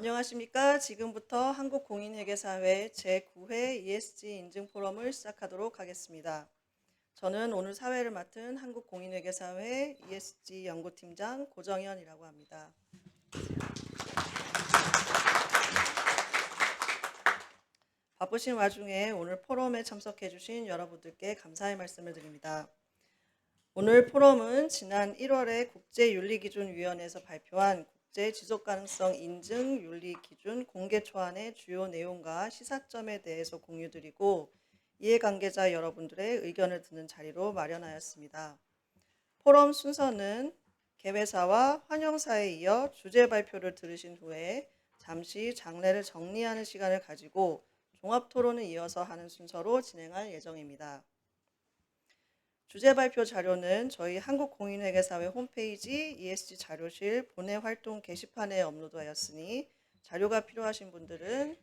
안녕하십니까. 지금부터 한국공인회계사회 제9회 ESG 인증 포럼을 시작하도록 하겠습니다. 저는 오늘 사회를 맡은 한국공인회계사회 ESG 연구팀장 고정현이라고 합니다. 바쁘신 와중에 오늘 포럼에 참석해 주신 여러분들께 감사의 말씀을 드립니다. 오늘 포럼은 지난 1월에 국제윤리기준위원회에서 발표한 국제지속가능성 인증 윤리기준 공개 초안의 주요 내용과 시사점에 대해서 공유드리고 이해관계자 여러분들의 의견을 듣는 자리로 마련하였습니다. 포럼 순서는 개회사와 환영사에 이어 주제 발표를 들으신 후에 잠시 장례를 정리하는 시간을 가지고 종합토론을 이어서 하는 순서로 진행할 예정입니다. 주제 발표 자료는 저희 한국공인회계사회 홈페이지 ESG 자료실 본회 활동 게시판에 업로드하였으니 자료가 필요하신 분들은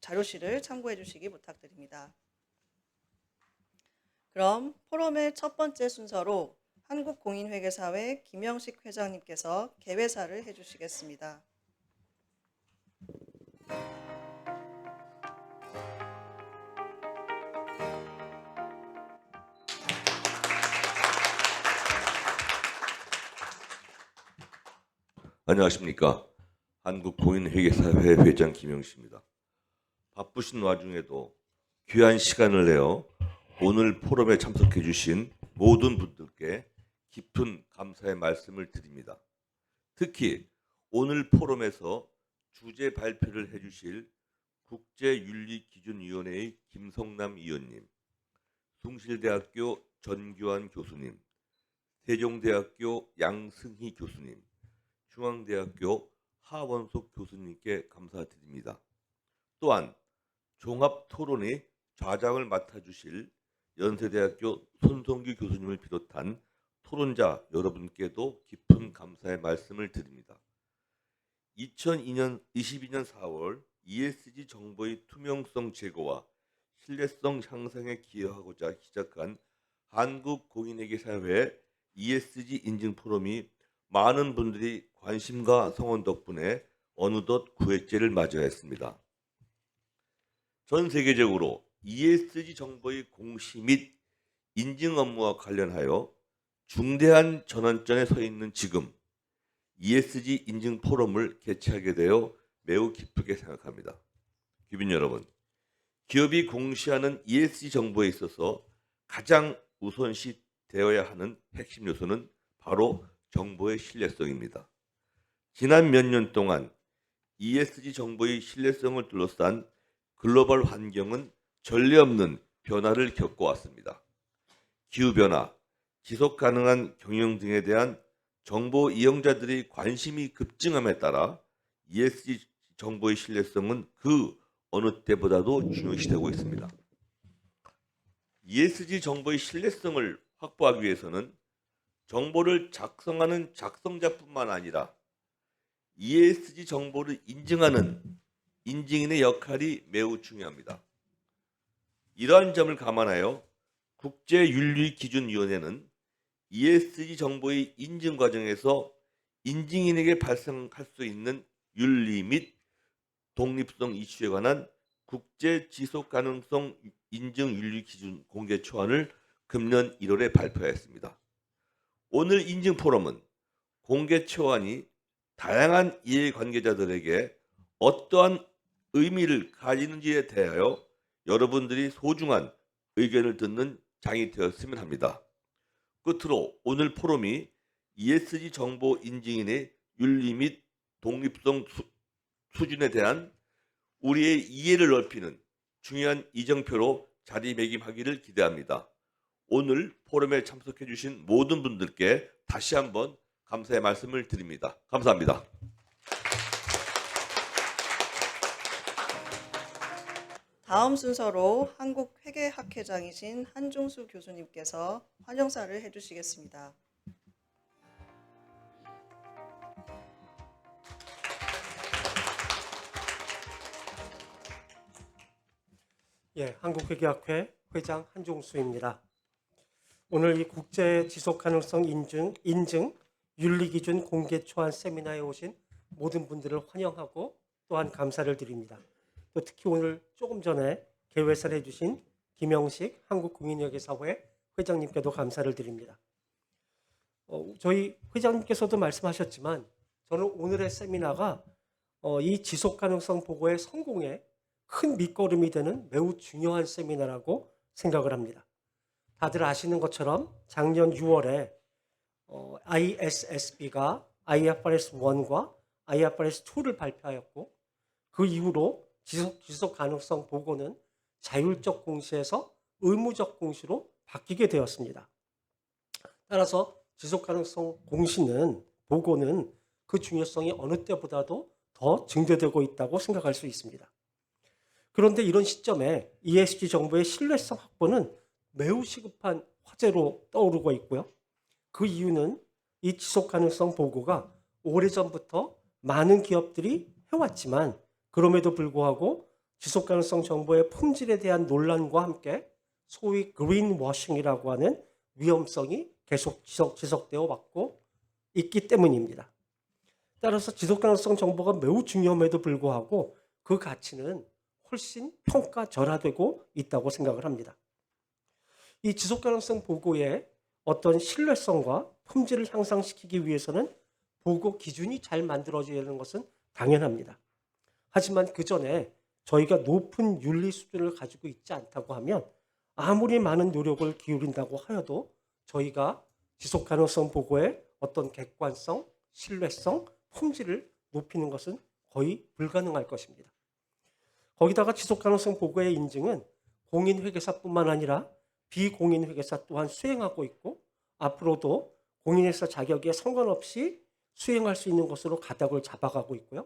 자료실을 참고해 주시기 부탁드립니다. 그럼 포럼의 첫 번째 순서로 한국공인회계사회 김영식 회장님께서 개회사를 해주시겠습니다. 안녕하십니까. 한국공인회계사회 회장 김영식입니다. 바쁘신 와중에도 귀한 시간을 내어 오늘 포럼에 참석해 주신 모든 분들께 깊은 감사의 말씀을 드립니다. 특히 오늘 포럼에서 주제 발표를 해주실 국제윤리기준위원회의 김성남 위원님, 숭실대학교 전규환 교수님, 세종대학교 양승희 교수님, 중앙대학교 하원석 교수님께 감사드립니다. 또한 종합토론의 좌장을 맡아주실 연세대학교 손성규 교수님을 비롯한 토론자 여러분께도 깊은 감사의 말씀을 드립니다. 2022년 4월 ESG 정보의 투명성 제고와 신뢰성 향상에 기여하고자 시작한 한국공인회계사회 ESG 인증 포럼이 많은 분들이 관심과 성원 덕분에 어느덧 9회째를 맞이하였습니다. 전 세계적으로 ESG 정보의 공시 및 인증 업무와 관련하여 중대한 전환점에 서 있는 지금 ESG 인증 포럼을 개최하게 되어 매우 기쁘게 생각합니다. 귀빈 여러분, 기업이 공시하는 ESG 정보에 있어서 가장 우선시 되어야 하는 핵심 요소는 바로 정보의 신뢰성입니다. 지난 몇 년 동안 ESG 정보의 신뢰성을 둘러싼 글로벌 환경은 전례 없는 변화를 겪어왔습니다. 기후변화, 지속가능한 경영 등에 대한 정보 이용자들의 관심이 급증함에 따라 ESG 정보의 신뢰성은 그 어느 때보다도 중요시되고 있습니다. ESG 정보의 신뢰성을 확보하기 위해서는 정보를 작성하는 작성자뿐만 아니라 ESG 정보를 인증하는 인증인의 역할이 매우 중요합니다. 이러한 점을 감안하여 국제윤리기준위원회는 ESG 정보의 인증 과정에서 인증인에게 발생할 수 있는 윤리 및 독립성 이슈에 관한 국제지속가능성 인증 윤리기준 공개 초안을 금년 1월에 발표하였습니다. 오늘 인증 포럼은 공개 초안이 다양한 이해관계자들에게 어떠한 의미를 가지는지에 대하여 여러분들이 소중한 의견을 듣는 장이 되었으면 합니다. 끝으로 오늘 포럼이 ESG 정보 인증인의 윤리 및 독립성 수준에 대한 우리의 이해를 넓히는 중요한 이정표로 자리매김하기를 기대합니다. 오늘 포럼에 참석해 주신 모든 분들께 다시 한번 감사의 말씀을 드립니다. 감사합니다. 다음 순서로 한국회계학회장이신 한종수 교수님께서 환영사를 해주시겠습니다. 한국회계학회 회장 한종수입니다. 오늘 이 국제 지속가능성 인증 윤리기준 공개 초안 세미나에 오신 모든 분들을 환영하고 또한 감사를 드립니다. 또 특히 오늘 조금 전에 개회사를 해주신 김영식 한국공인회계사회 회장님께도 감사를 드립니다. 저희 회장님께서도 말씀하셨지만 저는 오늘의 세미나가 이 지속가능성 보고의 성공에 큰 밑거름이 되는 매우 중요한 세미나라고 생각을 합니다. 다들 아시는 것처럼 작년 6월에 ISSB가 IFRS 1과 IFRS 2를 발표하였고 그 이후로 지속 가능성 보고는 자율적 공시에서 의무적 공시로 바뀌게 되었습니다. 따라서 지속 가능성 보고는 그 중요성이 어느 때보다도 더 증대되고 있다고 생각할 수 있습니다. 그런데 이런 시점에 ESG 정보의 신뢰성 확보는 매우 시급한 화제로 떠오르고 있고요. 그 이유는 이 지속 가능성 보고가 오래전부터 많은 기업들이 해왔지만 그럼에도 불구하고 지속 가능성 정보의 품질에 대한 논란과 함께 소위 그린워싱이라고 하는 위험성이 계속 지속되어 왔고 있기 때문입니다. 따라서 지속 가능성 정보가 매우 중요함에도 불구하고 그 가치는 훨씬 평가절하되고 있다고 생각을 합니다. 이 지속 가능성 보고의 어떤 신뢰성과 품질을 향상시키기 위해서는 보고 기준이 잘 만들어져야 하는 것은 당연합니다. 하지만 그 전에 저희가 높은 윤리 수준을 가지고 있지 않다고 하면 아무리 많은 노력을 기울인다고 하여도 저희가 지속 가능성 보고의 어떤 객관성, 신뢰성, 품질을 높이는 것은 거의 불가능할 것입니다. 거기다가 지속 가능성 보고의 인증은 공인회계사뿐만 아니라 비공인회계사 또한 수행하고 있고 앞으로도 공인회계사 자격에 상관없이 수행할 수 있는 것으로 가닥을 잡아가고 있고요.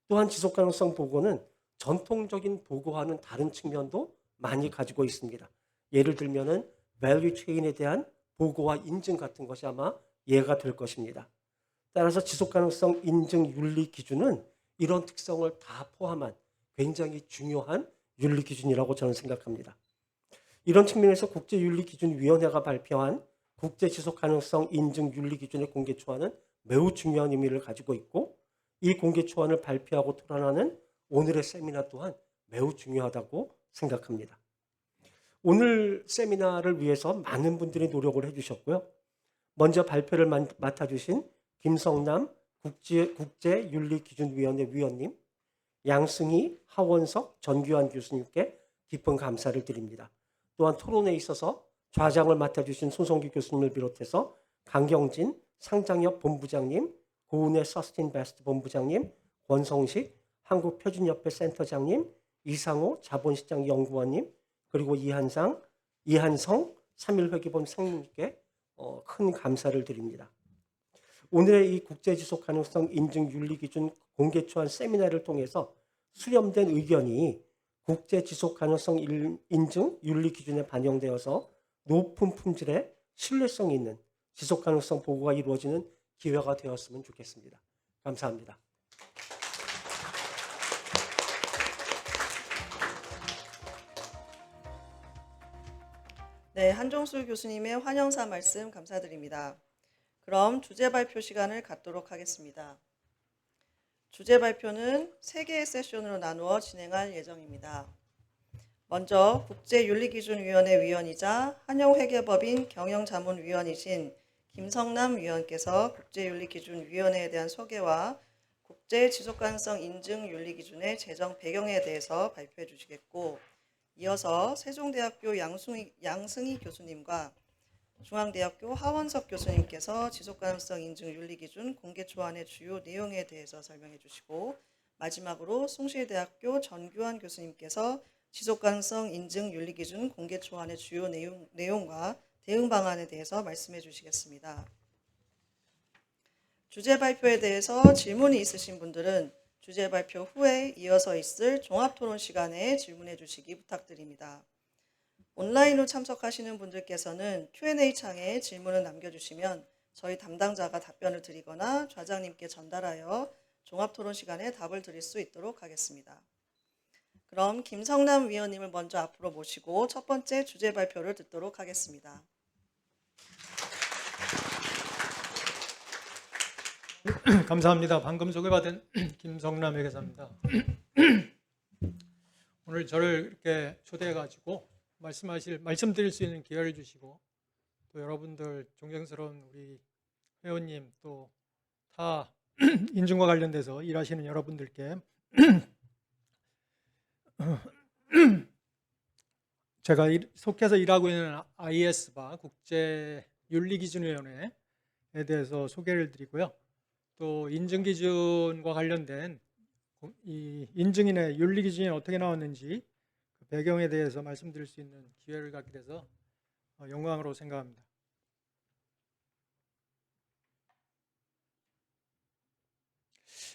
또한 지속 가능성 보고는 전통적인 보고와는 다른 측면도 많이 가지고 있습니다. 예를 들면은 밸류 체인에 대한 보고와 인증 같은 것이 아마 예가 될 것입니다. 따라서 지속 가능성 인증 윤리 기준은 이런 특성을 다 포함한 굉장히 중요한 윤리 기준이라고 저는 생각합니다. 이런 측면에서 국제윤리기준위원회가 발표한 국제지속가능성 인증 윤리기준의 공개초안은 매우 중요한 의미를 가지고 있고 이 공개초안을 발표하고 토론하는 오늘의 세미나 또한 매우 중요하다고 생각합니다. 오늘 세미나를 위해서 많은 분들이 노력을 해주셨고요. 먼저 발표를 맡아주신 김성남 국제윤리기준위원회 위원님, 양승희, 하원석, 전규환 교수님께 깊은 감사를 드립니다. 또한 토론에 있어서 좌장을 맡아주신 손성규 교수님을 비롯해서 강경진 상장협 본부장님, 고은혜 서스틴 베스트 본부장님, 권성식 한국표준협회 센터장님, 이상호 자본시장 연구원님, 그리고 이한성 3.1회기본 상무님께 큰 감사를 드립니다. 오늘의 이 국제지속가능성 인증윤리기준 공개초안 세미나를 통해서 수렴된 의견이 국제지속가능성 인증 윤리기준에 반영되어서 높은 품질의 신뢰성 있는 지속가능성 보고가 이루어지는 기회가 되었으면 좋겠습니다. 감사합니다. 네, 한종수 교수님의 환영사 말씀 감사드립니다. 그럼 주제 발표 시간을 갖도록 하겠습니다. 주제 발표는 3개의 세션으로 나누어 진행할 예정입니다. 먼저 국제윤리기준위원회 위원이자 한영회계법인 경영자문위원이신 김성남 위원께서 국제윤리기준위원회에 대한 소개와 국제지속가능성 인증윤리기준의 제정 배경에 대해서 발표해 주시겠고, 이어서 세종대학교 양승희 교수님과 중앙대학교 하원석 교수님께서 지속가능성 인증 윤리기준 공개초안의 주요 내용에 대해서 설명해 주시고, 마지막으로 숭실대학교 전규환 교수님께서 지속가능성 인증 윤리기준 공개초안의 주요 내용과 대응 방안에 대해서 말씀해 주시겠습니다. 주제 발표에 대해서 질문이 있으신 분들은 주제 발표 후에 이어서 있을 종합토론 시간에 질문해 주시기 부탁드립니다. 온라인으로 참석하시는 분들께서는 Q&A 창에 질문을 남겨주시면 저희 담당자가 답변을 드리거나 좌장님께 전달하여 종합토론 시간에 답을 드릴 수 있도록 하겠습니다. 그럼 김성남 위원님을 먼저 앞으로 모시고 첫 번째 주제 발표를 듣도록 하겠습니다. 감사합니다. 방금 소개받은 김성남 회계사입니다. 오늘 저를 이렇게 초대해가지고 말씀드릴 수 있는 기회를 주시고 또 여러분들 존경스러운 우리 회원님 또 타 인증과 관련돼서 일하시는 여러분들께 제가 속해서 일하고 있는 IS바 국제윤리기준위원회에 대해서 소개를 드리고요. 또 인증기준과 관련된 이 인증인의 윤리기준이 어떻게 나왔는지 그 배경에 대해서 말씀드릴 수 있는 기회를 갖게 돼서 영광으로 생각합니다.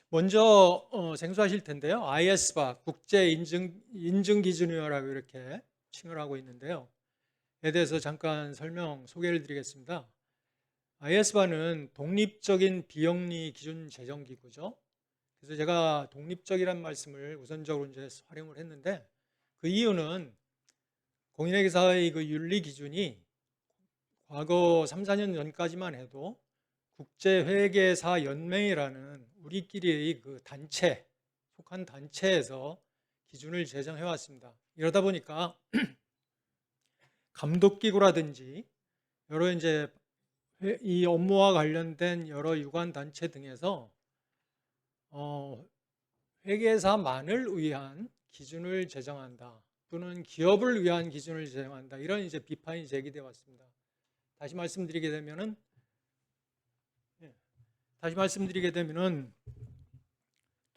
먼저 생소하실 텐데요. IS바 국제인증기준위원회라고 이렇게 칭을 하고 있는데요. 에 대해서 잠깐 소개를 드리겠습니다. IS바는 독립적인 비영리 기준 제정 기구죠. 그래서 제가 독립적이란 말씀을 우선적으로 이제 활용을 했는데 그 이유는 공인회계사의 그 윤리 기준이 과거 3, 4년 전까지만 해도 국제회계사 연맹이라는 우리끼리의 그 단체, 속한 단체에서 기준을 제정해 왔습니다. 이러다 보니까 감독기구라든지 여러 이제 이 업무와 관련된 여러 유관 단체 등에서 회계사만을 위한 기준을 제정한다 또는 기업을 위한 기준을 제정한다 이런 이제 비판이 제기되어 왔습니다. 다시 말씀드리게 되면은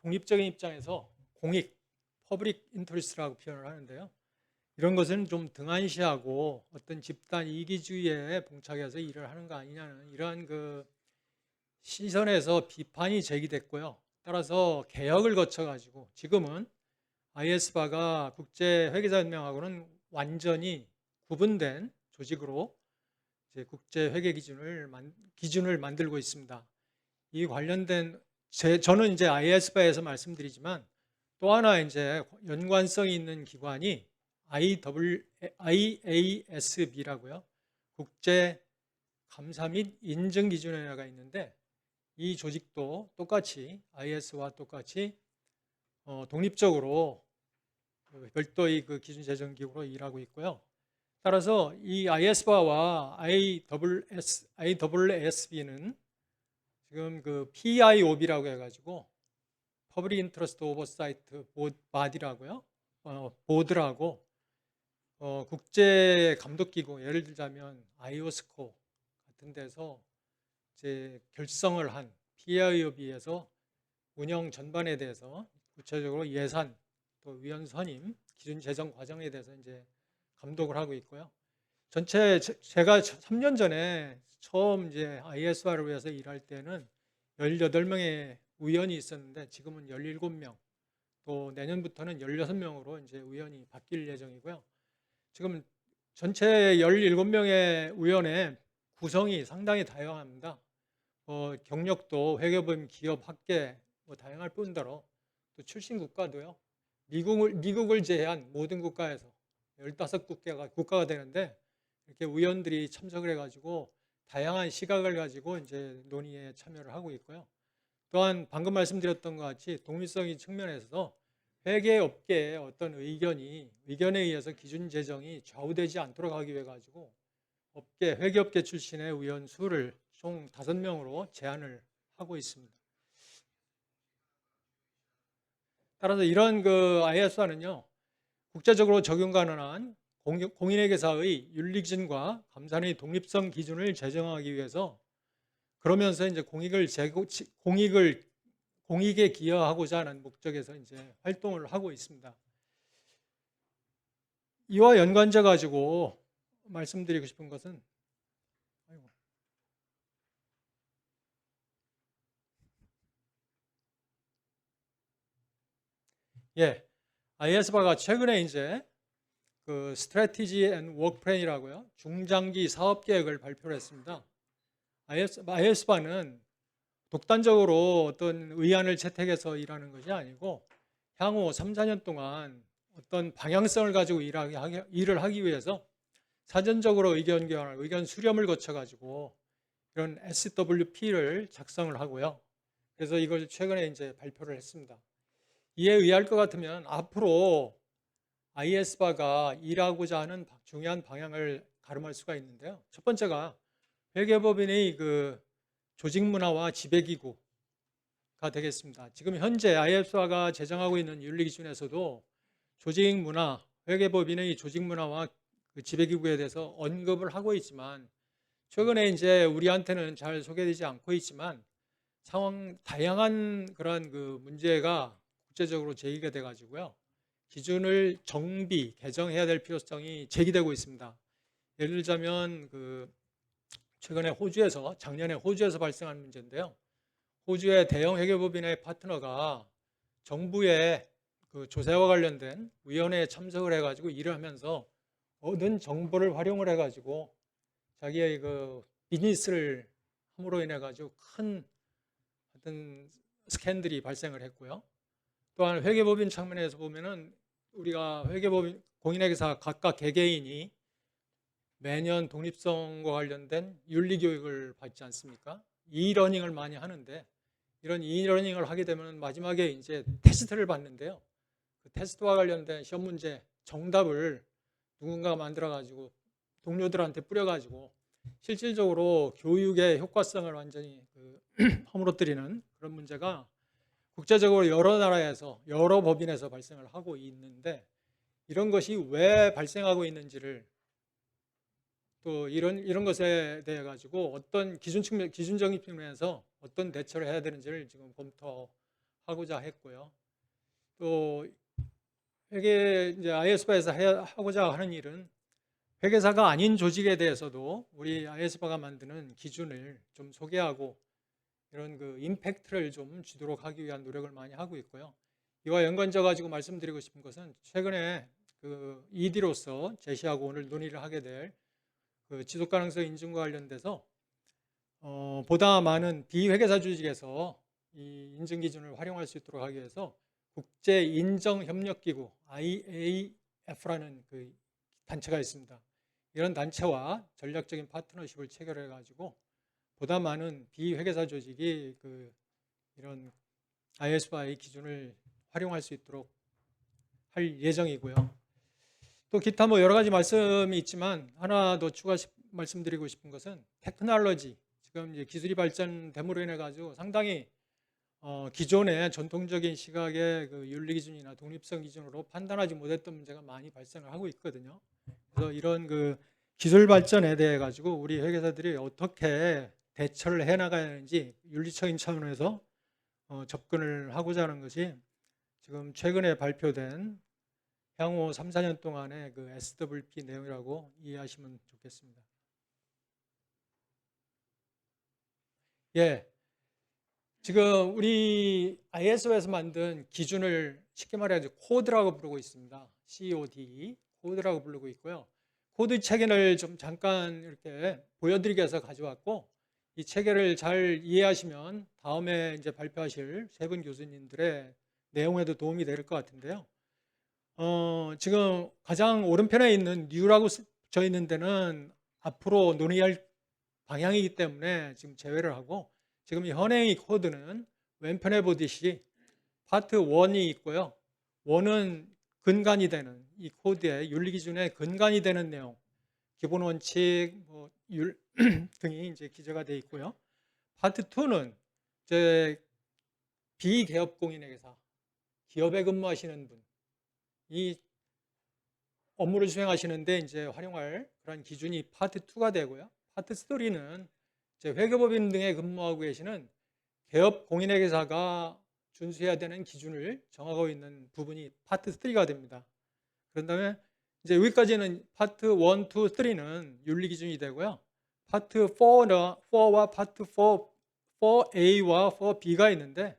독립적인 입장에서 공익, 퍼블릭 인터리스트라고 표현을 하는데요. 이런 것은 좀 등한시하고 어떤 집단 이기주의에 봉착해서 일을 하는 거 아니냐는 이러한 그 시선에서 비판이 제기됐고요. 따라서 개혁을 거쳐가지고 지금은 IS바가 국제회계사연맹하고는 완전히 구분된 조직으로 이제 국제회계 기준을 만들고 있습니다. 이 관련된 저는 이제 IS바에서 말씀드리지만 또 하나 이제 연관성이 있는 기관이 IASB라고요. 국제 감사 및 인증 기준회가 있는데 이 조직도 똑같이 IS와 똑같이 독립적으로 별도의 그 기준 제정 기구로 일하고 있고요. 따라서 이 IS바와 IASB는 지금 그 PIOB라고 해가지고 Public Interest Oversight Body라고요. 보드라고 국제 감독기구 예를 들자면 IOSCO 같은 데서 이제 결성을 한 PIOB에서 운영 전반에 대해서 구체적으로 예산 또 위원 선임 기준 제정 과정에 대해서 이제 감독을 하고 있고요. 제가 3년 전에 처음 이제 IS바를 위해서 일할 때는 18명의 위원이 있었는데 지금은 17명 또 내년부터는 16명으로 이제 위원이 바뀔 예정이고요. 지금 전체 17명의 위원회 구성이 상당히 다양합니다. 경력도 회계법인 기업 학계 다양할 뿐더러 또 출신 국가도요. 미국을 제외한 모든 국가에서 15국가가 되는데 이렇게 위원들이 참석을 해가지고 다양한 시각을 가지고 이제 논의에 참여를 하고 있고요. 또한 방금 말씀드렸던 것 같이 독립성의 측면에서 회계업계의 어떤 의견에 의해서 기준 제정이 좌우되지 않도록 하기 위해 가지고 회계업계 출신의 위원 수를 총 5명으로 제한을 하고 있습니다. 따라서 이런 그 IS와는요 국제적으로 적용 가능한 공인회계사의 윤리기준과 감사의 독립성 기준을 제정하기 위해서 그러면서 이제 공익에 기여하고자 하는 목적에서 이제 활동을 하고 있습니다. 이와 연관져 가지고 말씀드리고 싶은 것은 IS바가 최근에 이제 그 Strategy and Work Plan이라고요. 중장기 사업 계획을 발표를 했습니다. IS바는 독단적으로 어떤 의안을 채택해서 일하는 것이 아니고 향후 3, 4년 동안 어떤 방향성을 가지고 일을 하기 위해서 사전적으로 의견 교환, 의견 수렴을 거쳐 가지고 이런 SWP를 작성을 하고요. 그래서 이걸 최근에 이제 발표를 했습니다. 이에 의할 것 같으면 앞으로 IS바가 일하고자 하는 중요한 방향을 가름할 수가 있는데요. 첫 번째가 회계법인의 그 조직 문화와 지배 기구가 되겠습니다. 지금 현재 IS바가 제정하고 있는 윤리 기준에서도 조직 문화, 회계법인의 조직 문화와 그 지배 기구에 대해서 언급을 하고 있지만 최근에 이제 우리한테는 잘 소개되지 않고 있지만 다양한 그런 그 문제가 국제적으로 제기가 돼 가지고요. 기준을 정비, 개정해야 될 필요성이 제기되고 있습니다. 예를 들자면 그 최근에 작년에 호주에서 발생한 문제인데요. 호주의 대형 회계법인의 파트너가 정부의 그 조사와 관련된 위원회에 참석을 해가지고 일을 하면서 얻은 정보를 활용을 해가지고 자기의 그 비즈니스를 함으로 인해 가지고 큰 어떤 스캔들이 발생을 했고요. 또한 회계법인 측면에서 보면은 우리가 회계법인 공인회계사 각각 개개인이 매년 독립성과 관련된 윤리 교육을 받지 않습니까? 이러닝을 많이 하는데 이런 이러닝을 하게 되면 마지막에 이제 테스트를 받는데요. 그 테스트와 관련된 시험 문제 정답을 누군가가 만들어 가지고 동료들한테 뿌려 가지고 실질적으로 교육의 효과성을 완전히 허물어뜨리는 그런 문제가 국제적으로 여러 나라에서 여러 법인에서 발생을 하고 있는데 이런 것이 왜 발생하고 있는지를 또 이런 것에 대해 가지고 어떤 기준적인 측면에서 어떤 대처를 해야 되는지를 지금 검토하고자 했고요. 또 이제 IS바에서 하고자 하는 일은 회계사가 아닌 조직에 대해서도 우리 IS바가 만드는 기준을 좀 소개하고 이런 그 임팩트를 좀 주도록 하기 위한 노력을 많이 하고 있고요. 이와 연관져 가지고 말씀드리고 싶은 것은 최근에 그 ED로서 제시하고 오늘 논의를 하게 될 그 지속 가능성 인증과 관련돼서 보다 많은 비회계사 조직에서 이 인증 기준을 활용할 수 있도록 하기 위해서 국제 인정 협력 기구 IAF라는 그 단체가 있습니다. 이런 단체와 전략적인 파트너십을 체결해 가지고 보다 많은 비회계사 조직이 이런 IS바의 기준을 활용할 수 있도록 할 예정이고요. 또 기타 뭐 여러 가지 말씀이 있지만 하나 더 말씀드리고 싶은 것은 테크놀로지, 지금 이제 기술이 발전됨으로 인해 가지고 상당히 기존의 전통적인 시각의 그 윤리 기준이나 독립성 기준으로 판단하지 못했던 문제가 많이 발생을 하고 있거든요. 그래서 이런 그 기술 발전에 대해 가지고 우리 회계사들이 어떻게 대처를 해 나가야 하는지 윤리적인 차원에서 접근을 하고자 하는 것이 지금 최근에 발표된 향후 3, 4년 동안의 그 SWP 내용이라고 이해하시면 좋겠습니다. 예, 지금 우리 ISO에서 만든 기준을 쉽게 말해서 코드라고 부르고 있습니다. COD, 코드라고 부르고 있고요. 코드 체계를 좀 잠깐 이렇게 보여드리기 위해서 가져왔고 이 체계를 잘 이해하시면 다음에 이제 발표하실 세 분 교수님들의 내용에도 도움이 될 것 같은데요. 지금 가장 오른편에 있는 New라고 써 있는 데는 앞으로 논의할 방향이기 때문에 지금 제외를 하고 지금 이 현행의 코드는 왼편에 보듯이 파트 1이 있고요. 1은 근간이 되는 이 코드의 윤리 기준의 근간이 되는 내용, 기본 원칙, 율 등이 이제 기재가 되어 있고요. 파트 2는 이제 비개업 공인회계사, 기업에 근무하시는 분, 이 업무를 수행하시는데 이제 활용할 그런 기준이 파트 2가 되고요. 파트 3는 이제 회계법인 등에 근무하고 계시는 개업 공인회계사가 준수해야 되는 기준을 정하고 있는 부분이 파트 3가 됩니다. 그런 다음에 이제 여기까지는 파트 1, 2, 3는 윤리 기준이 되고요. 파트 4와 파트 4A와 4B가 있는데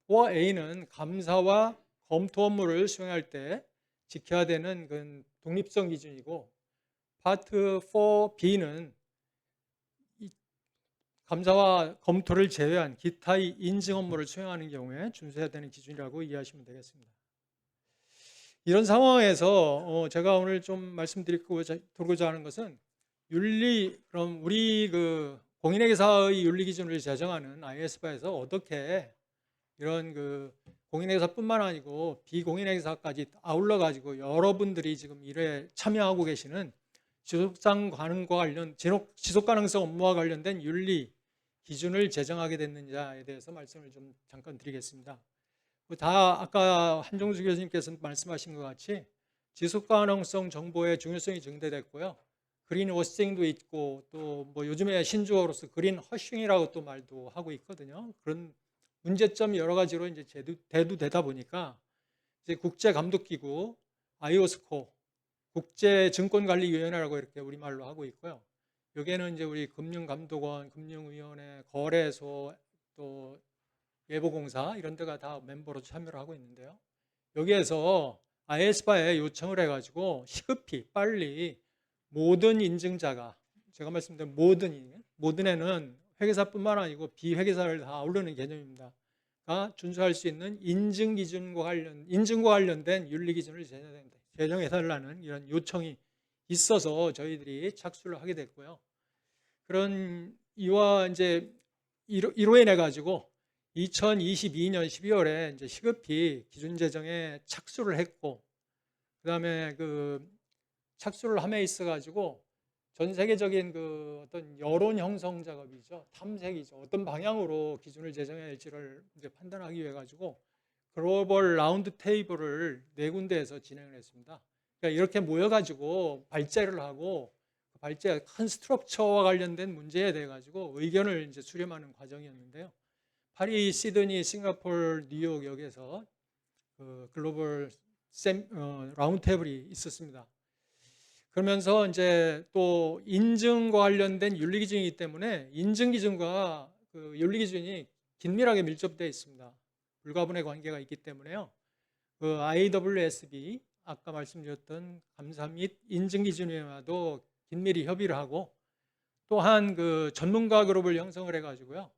4A는 감사와 검토 업무를 수행할 때 지켜야 되는 그 독립성 기준이고 파트 4B는 감사와 검토를 제외한 기타의 인증 업무를 수행하는 경우에 준수해야 되는 기준이라고 이해하시면 되겠습니다. 이런 상황에서 제가 오늘 좀 말씀드리고자 하는 것은 그럼 우리 그 공인회계사의 윤리 기준을 제정하는 IS바에서 어떻게 이런 그 공인회사뿐만 아니고 비공인회사까지 아울러 가지고 여러분들이 지금 일에 참여하고 계시는 지속 가능성 업무와 관련된 윤리 기준을 제정하게 됐느냐에 대해서 말씀을 좀 잠깐 드리겠습니다. 다 아까 한종수 교수님께서 말씀하신 것 같이 지속 가능성 정보의 중요성이 증대됐고요. 그린 워싱도 있고 또 뭐 요즘에 신조어로서 그린 허싱이라고 또 말도 하고 있거든요. 그런 문제점이 여러 가지로 이제 대두되다 보니까 이제 국제감독기구 IOSCO 국제증권관리위원회라고 이렇게 우리말로 하고 있고요. 여기에는 이제 우리 금융감독원, 금융위원회, 거래소, 또 예보공사 이런 데가 다 멤버로 참여를 하고 있는데요. 여기에서 IS바에 요청을 해가지고 시급히 빨리 모든 인증자가, 제가 말씀드린 모든에는 회계사뿐만 아니고 비회계사를 다 아우르는 개념입니다. 준수할 수 있는 인증과 관련된 윤리 기준을 제정해달라는 이런 요청이 있어서 저희들이 착수를 하게 됐고요. 그런 이와 이제 이로 인해 가지고 2022년 12월에 이제 시급히 기준 제정에 착수를 했고, 그다음에 그 착수를 함에 있어 가지고 전 세계적인 그 어떤 여론 형성 작업이죠, 탐색이죠. 어떤 방향으로 기준을 제정해야 할지를 이제 판단하기 위해 가지고 글로벌 라운드 테이블을 4군데에서 진행을 했습니다. 그러니까 이렇게 모여가지고 발제를 하고 발제 큰 스트럭처와 관련된 문제에 대해 가지고 의견을 이제 수렴하는 과정이었는데요. 파리, 시드니, 싱가포르, 뉴욕 여기에서 그 글로벌 라운드 테이블이 있었습니다. 그러면서 이제 또 인증과 관련된 윤리 기준이기 때문에 인증 기준과 그 윤리 기준이 긴밀하게 밀접되어 있습니다. 불가분의 관계가 있기 때문에요. 그 IWSB 아까 말씀드렸던 감사 및 인증 기준위와도 긴밀히 협의를 하고, 또한 그 전문가 그룹을 형성을 해가지고요,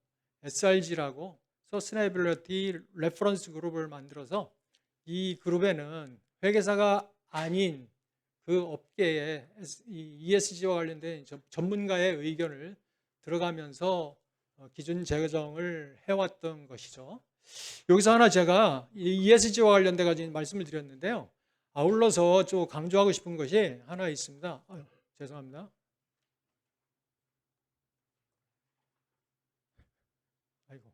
SRG라고 Sustainability Reference 그룹을 만들어서 이 그룹에는 회계사가 아닌 그 업계의 ESG와 관련된 전문가의 의견을 들어가면서 기준 제정을 해왔던 것이죠. 여기서 하나 제가 ESG와 관련돼 가지고 말씀을 드렸는데요. 아울러서 좀 강조하고 싶은 것이 하나 있습니다. 죄송합니다. 아이고.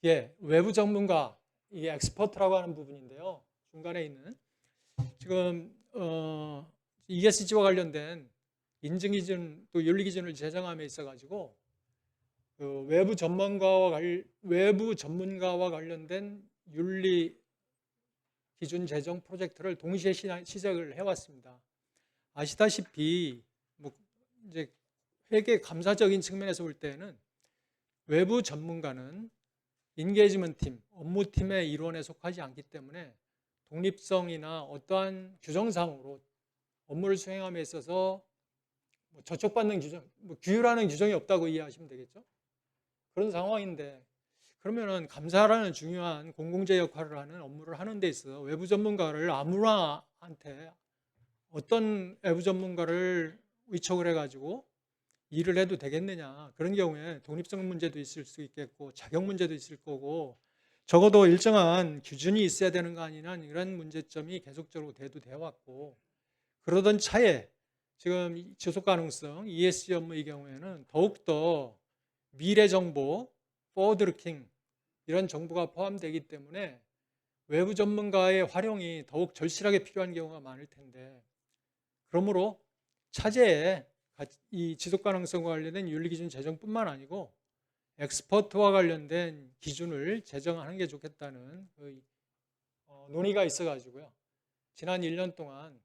예, 외부 전문가, 이 엑스퍼트라고 하는 부분인데요. 중간에 있는 지금 ESG와 관련된 인증 기준 또 윤리 기준을 제정함에 있어 가지고 그 외부 전문가와 관련된 윤리 기준 제정 프로젝트를 동시에 시작을 해왔습니다. 아시다시피 뭐 이제 회계 감사적인 측면에서 볼 때는 외부 전문가는 인게이지먼트 팀, 업무팀의 일원에 속하지 않기 때문에 독립성이나 어떠한 규정상으로 업무를 수행함에 있어서 뭐 저촉받는 규정, 뭐 규율하는 규정이 없다고 이해하시면 되겠죠. 그런 상황인데, 그러면은 감사라는 중요한 공공재 역할을 하는 업무를 하는 데 있어 외부 전문가를 아무나한테 어떤 외부 전문가를 위촉을 해가지고 일을 해도 되겠느냐. 그런 경우에 독립성 문제도 있을 수 있겠고 자격 문제도 있을 거고 적어도 일정한 기준이 있어야 되는 거 아니냐, 이런 문제점이 계속적으로 대두되어 왔고, 그러던 차에 지금 지속 가능성 ESG 업무의 경우에는 더욱더 미래 정보, 포워드 루킹 이런 정보가 포함되기 때문에 외부 전문가의 활용이 더욱 절실하게 필요한 경우가 많을 텐데, 그러므로 차제에 이 지속 가능성과 관련된 윤리 기준 제정뿐만 아니고 엑스퍼트와 관련된 기준을 제정하는 게 좋겠다는 논의가 있어 가지고요. 지난 1년 동안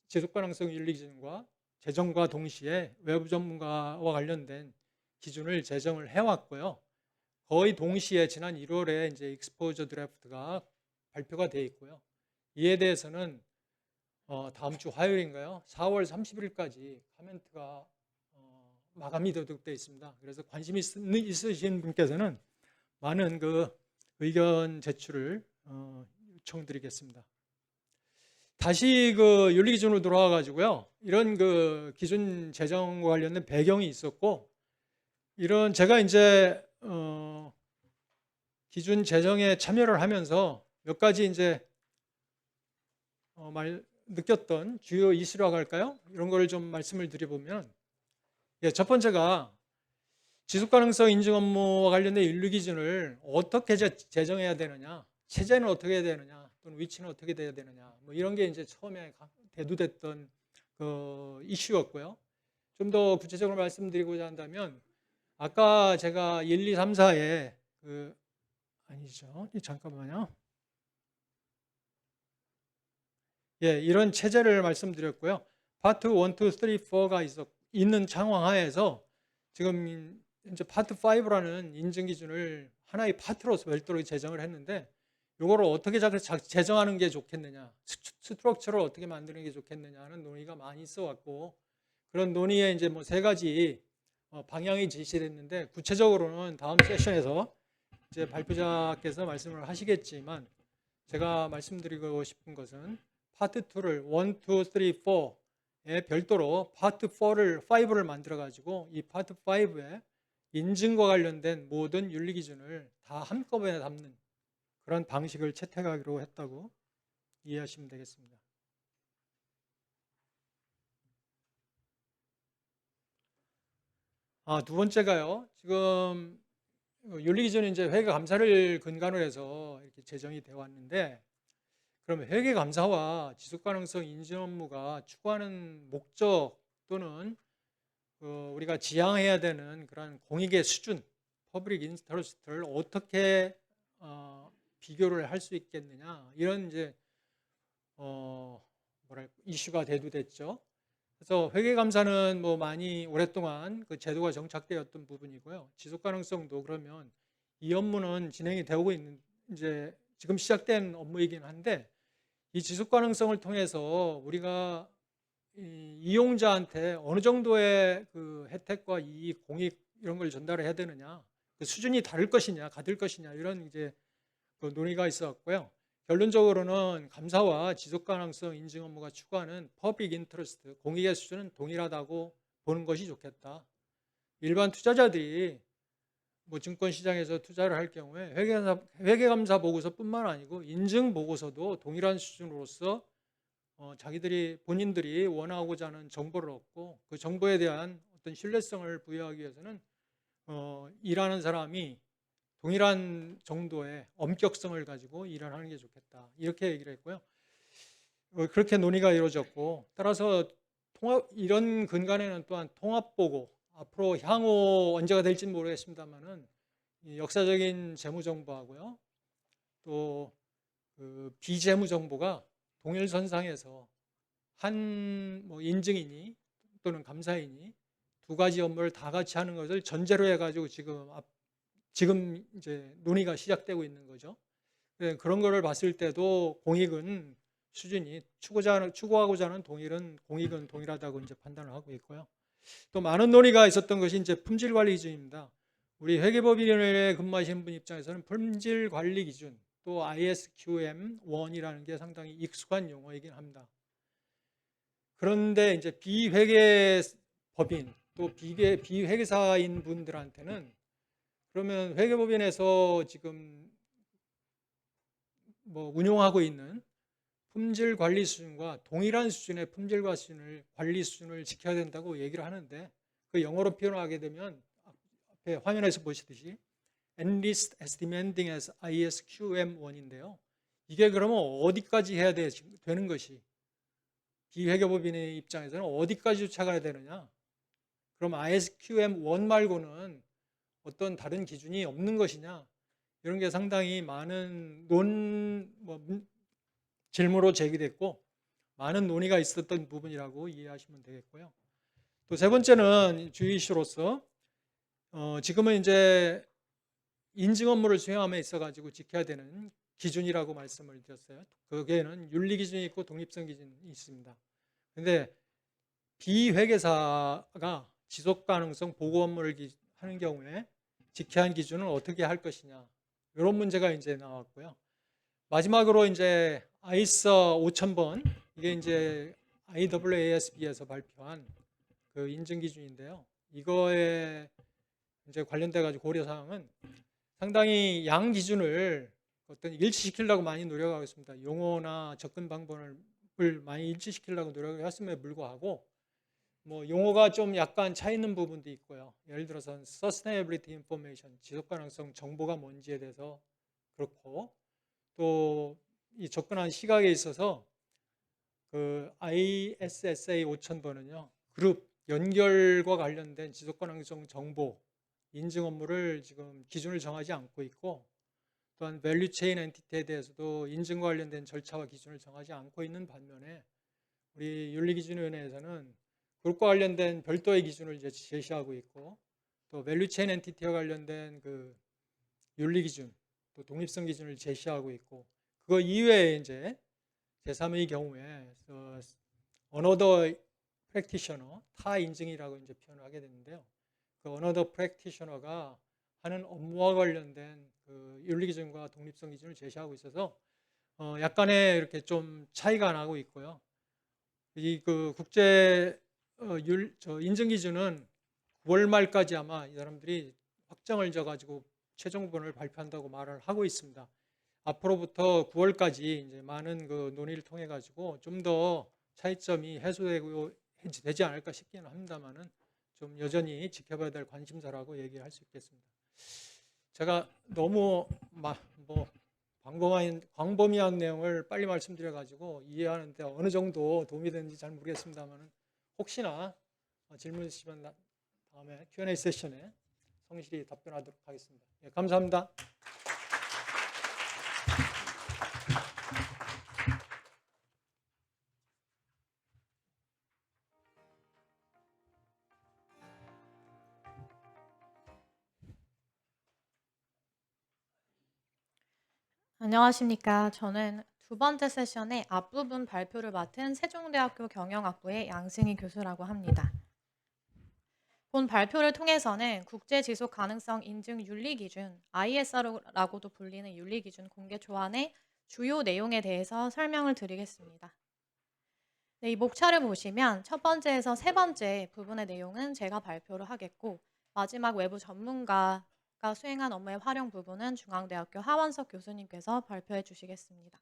지속 가능성 윤리 기준과 제정과 동시에 외부 전문가와 관련된 기준을 제정을 해왔고요. 거의 동시에 지난 1월에 이제 익스포저 드래프트가 발표가 돼 있고요. 이에 대해서는 다음 주 화요일인가요? 4월 30일까지 코멘트가 마감이 되도록 되어 있습니다. 그래서 관심 있으신 분께서는 많은 그 의견 제출을 요청드리겠습니다. 다시 그 윤리 기준으로 돌아와 가지고요. 이런 그 기준 제정과 관련된 배경이 있었고, 이런 제가 이제 기준 제정에 참여를 하면서 몇 가지 이제 느꼈던 주요 이슈라고 할까요? 이런 거를 좀 말씀을 드려보면, 예, 첫 번째가 지속 가능성 인증 업무와 관련된 윤리 기준을 어떻게 제정해야 되느냐, 체제는 어떻게 해야 되느냐, 또는 위치는 어떻게 돼야 되느냐, 뭐 이런 게 이제 처음에 대두됐던 그 이슈였고요. 좀 더 구체적으로 말씀드리고자 한다면, 아까 제가 1, 2, 3, 4에 아니죠. 잠깐만요. 예, 이런 체제를 말씀드렸고요. 파트 1, 2, 3, 4가 있는 상황 하에서 지금 이제 파트 5라는 인증 기준을 하나의 파트로서 별도로 제정을 했는데, 이거를 어떻게 제정하는 게 좋겠느냐, 스트럭처를 어떻게 만드는 게 좋겠느냐 하는 논의가 많이 있어왔고, 그런 논의에 이제 뭐 세 가지 방향이 제시됐는데, 구체적으로는 다음 세션에서 이제 발표자께서 말씀을 하시겠지만, 제가 말씀드리고 싶은 것은 파트 2를 1, 2, 3, 4에 별도로 파트 5를 만들어 가지고 이 파트 5에 인증과 관련된 모든 윤리 기준을 다 한꺼번에 담는 그런 방식을 채택하기로 했다고 이해하시면 되겠습니다. 두 번째가요. 지금 윤리 기준은 이제 회계 감사를 근간으로 해서 이렇게 제정이 되어 왔는데, 그러면 회계 감사와 지속 가능성 인증 업무가 추구하는 목적 또는 우리가 지향해야 되는 그런 공익의 수준, 퍼블릭 인터레스트를 어떻게 비교를 할 수 있겠느냐, 이런 이제 이슈가 대두됐죠. 그래서 회계감사는 뭐 많이 오랫동안 그 제도가 정착되었던 부분이고요. 지속 가능성도 그러면 이 업무는 진행이 되고 있는 이제 지금 시작된 업무이긴 한데, 이 지속 가능성을 통해서 우리가 이용자한테 어느 정도의 그 혜택과 이익, 공익 이런 걸 전달해야 되느냐, 그 수준이 다를 것이냐, 같을 것이냐, 이런 이제 그 논의가 있었고요. 결론적으로는 감사와 지속 가능성 인증 업무가 추구하는 퍼블릭 인터레스트, 공익의 수준은 동일하다고 보는 것이 좋겠다. 일반 투자자들이 뭐 증권 시장에서 투자를 할 경우에 회계감사 보고서뿐만 아니고 인증 보고서도 동일한 수준으로서 본인들이 원하고자 하는 정보를 얻고, 그 정보에 대한 어떤 신뢰성을 부여하기 위해서는 일하는 사람이 동일한 정도의 엄격성을 가지고 일을 하는 게 좋겠다, 이렇게 얘기를 했고요. 그렇게 논의가 이루어졌고, 따라서 이런 근간에는 또한 통합보고, 앞으로 향후 언제가 될지는 모르겠습니다만은 역사적인 재무정보하고요, 또 그 비재무정보가 동일선상에서 한 뭐 인증인이 또는 감사인이 두 가지 업무를 다 같이 하는 것을 전제로 해가지고 지금 이제 논의가 시작되고 있는 거죠. 그런 거를 봤을 때도 공익은 수준이 추구하고자 하는 공익은 동일하다고 이제 판단을 하고 있고요. 또 많은 논의가 있었던 것이 이제 품질 관리 기준입니다. 우리 회계법인에 근무하시는 분 입장에서는 품질 관리 기준, 또 ISQM1이라는 게 상당히 익숙한 용어이긴 합니다. 그런데 이제 비회계법인 또 비회계사인 분들한테는, 그러면 회계법인에서 지금 뭐 운용하고 있는 품질 관리 수준과 동일한 수준의 품질 관리 수준을 지켜야 된다고 얘기를 하는데, 그 영어로 표현하게 되면 앞에 화면에서 보시듯이 Enlist as demanding as ISQM1인데요. 이게 그러면 어디까지 해야 되는 것이, 비회계법인의 입장에서는 어디까지 쫓아가야 되느냐? 그럼 ISQM1 말고는 어떤 다른 기준이 없는 것이냐? 이런 게 상당히 많은 질문으로 제기됐고, 많은 논의가 있었던 부분이라고 이해하시면 되겠고요. 또 세 번째는 주의 이슈로서 지금은 이제 인증 업무를 수행함에 있어 가지고 지켜야 되는 기준이라고 말씀을 드렸어요. 거기에는 윤리 기준이 있고 독립성 기준이 있습니다. 그런데 비회계사가 지속 가능성 보고 업무를 하는 경우에 지켜야 하는 기준은 어떻게 할 것이냐, 이런 문제가 이제 나왔고요. 마지막으로 이제 ISO 5000번 이게 이제 IAASB에서 발표한 그 인증 기준인데요. 이거에 이제 관련돼 가지고 고려 사항은 상당히 양 기준을 어떤 일치시키려고 많이 노력하고 있습니다. 용어나 접근 방법을 많이 일치시키려고 노력했음에 불구하고 뭐 용어가 좀 약간 차 있는 부분도 있고요. 예를 들어서 Sustainability Information, 지속 가능성 정보가 뭔지에 대해서 그렇고, 또 이 접근한 시각에 있어서 그 ISSA 5000번은요, 그룹 연결과 관련된 지속 가능성 정보 인증 업무를 지금 기준을 정하지 않고 있고, 또한 밸류 체인 엔티티에 대해서도 인증과 관련된 절차와 기준을 정하지 않고 있는 반면에 우리 윤리기준위원회에서는 그룹과 관련된 별도의 기준을 이제 제시하고 있고, 또 밸류 체인 엔티티와 관련된 그 윤리기준, 또 독립성 기준을 제시하고 있고, 그거 이외에 이제 제3의 경우에 another practitioner, 타 인증이라고 이제 표현을 하게 되는데요. 그 another practitioner가 하는 업무와 관련된 그 윤리기준과 독립성 기준을 제시하고 있어서 약간의 이렇게 좀 차이가 나고 있고요. 이 그 국제 인증 기준은 9월 말까지 아마 이 사람들이 확정을 져가지고 최종본을 발표한다고 말을 하고 있습니다. 앞으로부터 9월까지 이제 많은 그 논의를 통해 가지고 좀 더 차이점이 해소되고 되지 않을까 싶기는 합니다만은 좀 여전히 지켜봐야 될 관심사라고 얘기할 수 있겠습니다. 제가 너무 뭐 광범위한 내용을 빨리 말씀드려 가지고 이해하는데 어느 정도 도움이 되는지 잘 모르겠습니다만은 혹시나 질문 있으시면 다음에 Q&A 세션에 성실히 답변하도록 하겠습니다. 예, 감사합니다. 안녕하십니까. 저는 두 번째 세션의 앞부분 발표를 맡은 세종대학교 경영학부의 양승희 교수라고 합니다. 본 발표를 통해서는 국제지속가능성 인증 윤리기준, ISR라고도 불리는 윤리기준 공개 초안의 주요 내용에 대해서 설명을 드리겠습니다. 네, 이 목차를 보시면 첫 번째에서 세 번째 부분의 내용은 제가 발표를 하겠고, 마지막 외부 전문가가 수행한 업무의 활용 부분은 중앙대학교 하원석 교수님께서 발표해 주시겠습니다.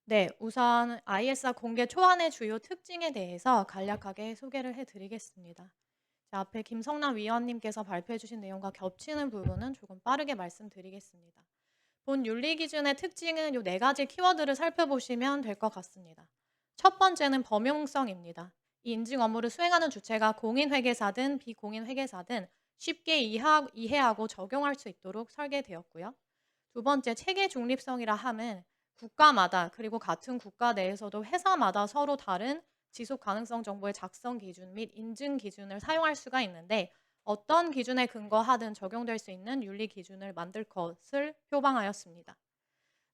네, 우선 ISR 공개 초안의 주요 특징에 대해서 간략하게 소개를 해드리겠습니다. 앞에 김성남 위원님께서 발표해 주신 내용과 겹치는 부분은 조금 빠르게 말씀드리겠습니다. 본 윤리기준의 특징은 이 4가지 키워드를 살펴보시면 될 것 같습니다. 첫 번째는 범용성입니다. 이 인증 업무를 수행하는 주체가 공인회계사든 비공인회계사든 쉽게 이해하고 적용할 수 있도록 설계되었고요. 두 번째, 체계 중립성이라 함은 국가마다 그리고 같은 국가 내에서도 회사마다 서로 다른 지속 가능성 정보의 작성 기준 및 인증 기준을 사용할 수가 있는데 어떤 기준에 근거하든 적용될 수 있는 윤리 기준을 만들 것을 표방하였습니다.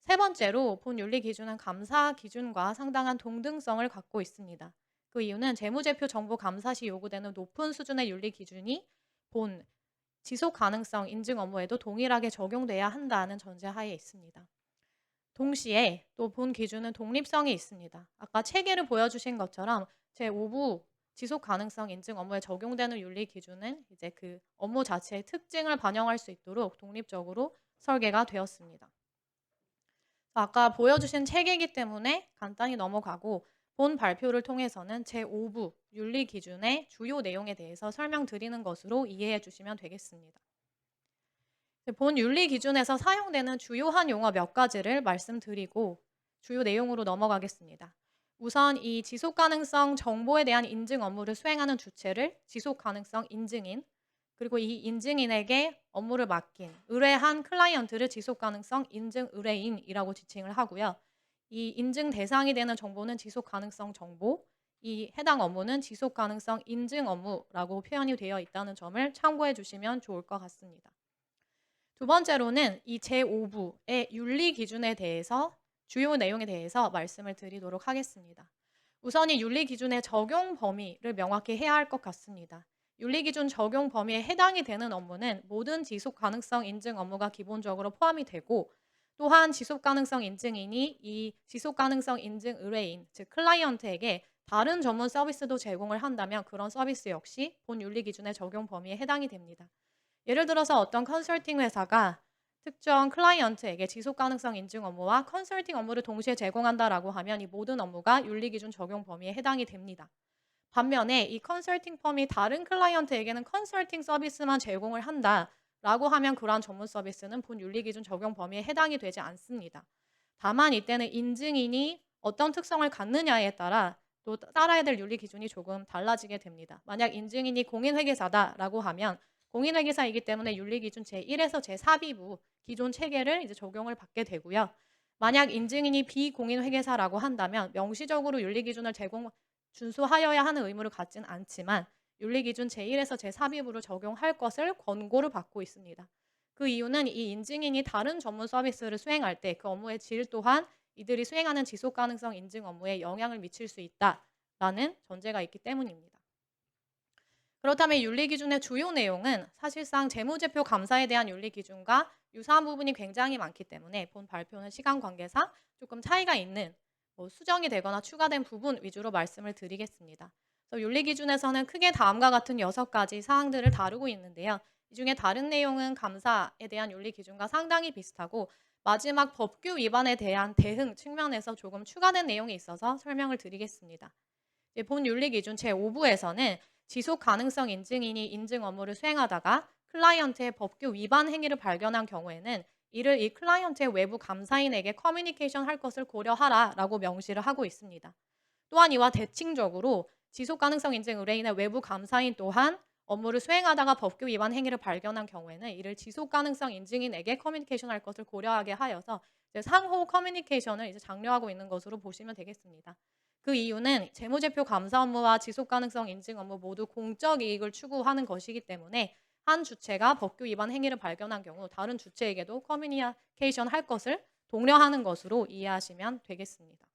세 번째로 본 윤리 기준은 감사 기준과 상당한 동등성을 갖고 있습니다. 그 이유는 재무제표 정보 감사 시 요구되는 높은 수준의 윤리 기준이 본 지속 가능성 인증 업무에도 동일하게 적용돼야 한다는 전제하에 있습니다. 동시에 또 본 기준은 독립성이 있습니다. 아까 체계를 보여주신 것처럼 제5부 지속 가능성 인증 업무에 적용되는 윤리 기준은 이제 그 업무 자체의 특징을 반영할 수 있도록 독립적으로 설계가 되었습니다. 아까 보여주신 체계이기 때문에 간단히 넘어가고 본 발표를 통해서는 제5부 윤리 기준의 주요 내용에 대해서 설명드리는 것으로 이해해 주시면 되겠습니다. 본 윤리 기준에서 사용되는 주요한 용어 몇 가지를 말씀드리고 주요 내용으로 넘어가겠습니다. 우선 이 지속가능성 정보에 대한 인증 업무를 수행하는 주체를 지속가능성 인증인, 그리고 이 인증인에게 업무를 맡긴, 의뢰한 클라이언트를 지속가능성 인증 의뢰인이라고 지칭을 하고요. 이 인증 대상이 되는 정보는 지속가능성 정보, 이 해당 업무는 지속가능성 인증 업무라고 표현이 되어 있다는 점을 참고해 주시면 좋을 것 같습니다. 두 번째로는 이 제5부의 윤리 기준에 대해서 주요 내용에 대해서 말씀을 드리도록 하겠습니다. 우선 이 윤리 기준의 적용 범위를 명확히 해야 할 것 같습니다. 윤리 기준 적용 범위에 해당이 되는 업무는 모든 지속 가능성 인증 업무가 기본적으로 포함이 되고 또한 지속가능성 인증인이 이 지속가능성 인증 의뢰인, 즉 클라이언트에게 다른 전문 서비스도 제공을 한다면 그런 서비스 역시 본 윤리 기준의 적용 범위에 해당이 됩니다. 예를 들어서 어떤 컨설팅 회사가 특정 클라이언트에게 지속가능성 인증 업무와 컨설팅 업무를 동시에 제공한다라고 하면 이 모든 업무가 윤리 기준 적용 범위에 해당이 됩니다. 반면에 이 컨설팅 펌이 다른 클라이언트에게는 컨설팅 서비스만 제공을 한다라고 하면 그러한 전문 서비스는 본 윤리 기준 적용 범위에 해당이 되지 않습니다. 다만 이때는 인증인이 어떤 특성을 갖느냐에 따라 또 따라야 될 윤리 기준이 조금 달라지게 됩니다. 만약 인증인이 공인회계사다라고 하면 공인회계사이기 때문에 윤리 기준 제1에서 제4비부 기존 체계를 이제 적용을 받게 되고요. 만약 인증인이 비공인회계사라고 한다면 명시적으로 윤리 기준을 준수하여야 하는 의무를 갖진 않지만 윤리기준 제1에서 제4비부를 적용할 것을 권고를 받고 있습니다. 그 이유는 이 인증인이 다른 전문 서비스를 수행할 때 그 업무의 질 또한 이들이 수행하는 지속가능성 인증 업무에 영향을 미칠 수 있다라는 전제가 있기 때문입니다. 그렇다면 윤리기준의 주요 내용은 사실상 재무제표 감사에 대한 윤리기준과 유사한 부분이 굉장히 많기 때문에 본 발표는 시간 관계상 조금 차이가 있는 수정이 되거나 추가된 부분 위주로 말씀을 드리겠습니다. 그래서 윤리기준에서는 크게 다음과 같은 6가지 사항들을 다루고 있는데요. 이 중에 다른 내용은 감사에 대한 윤리기준과 상당히 비슷하고 마지막 법규 위반에 대한 대응 측면에서 조금 추가된 내용이 있어서 설명을 드리겠습니다. 본 윤리기준 제5부에서는 지속가능성 인증인이 인증 업무를 수행하다가 클라이언트의 법규 위반 행위를 발견한 경우에는 이를 이 클라이언트의 외부 감사인에게 커뮤니케이션 할 것을 고려하라라고 명시를 하고 있습니다. 또한 이와 대칭적으로 지속가능성 인증 의뢰인의 외부 감사인 또한 업무를 수행하다가 법규 위반 행위를 발견한 경우에는 이를 지속가능성 인증인에게 커뮤니케이션 할 것을 고려하게 하여서 이제 상호 커뮤니케이션을 이제 장려하고 있는 것으로 보시면 되겠습니다. 그 이유는 재무제표 감사 업무와 지속가능성 인증 업무 모두 공적 이익을 추구하는 것이기 때문에 한 주체가 법규 위반 행위를 발견한 경우 다른 주체에게도 커뮤니케이션 할 것을 독려하는 것으로 이해하시면 되겠습니다.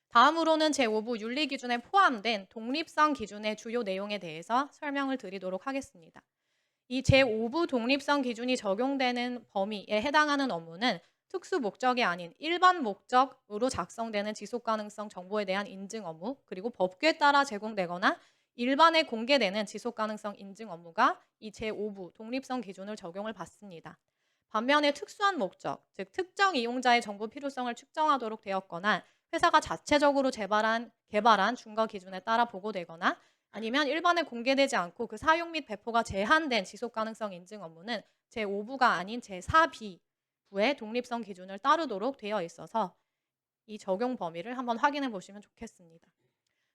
다음으로는 제5부 윤리기준에 포함된 독립성 기준의 주요 내용에 대해서 설명을 드리도록 하겠습니다. 이 제5부 독립성 기준이 적용되는 범위에 해당하는 업무는 특수 목적이 아닌 일반 목적으로 작성되는 지속가능성 정보에 대한 인증 업무, 그리고 법규에 따라 제공되거나 일반에 공개되는 지속가능성 인증 업무가 이 제5부 독립성 기준을 적용을 받습니다. 반면에 특수한 목적, 즉 특정 이용자의 정보 필요성을 측정하도록 되었거나 회사가 자체적으로 개발한 준거 기준에 따라 보고되거나 아니면 일반에 공개되지 않고 그 사용 및 배포가 제한된 지속가능성 인증 업무는 제5부가 아닌 제4비부의 독립성 기준을 따르도록 되어 있어서 이 적용 범위를 한번 확인해 보시면 좋겠습니다.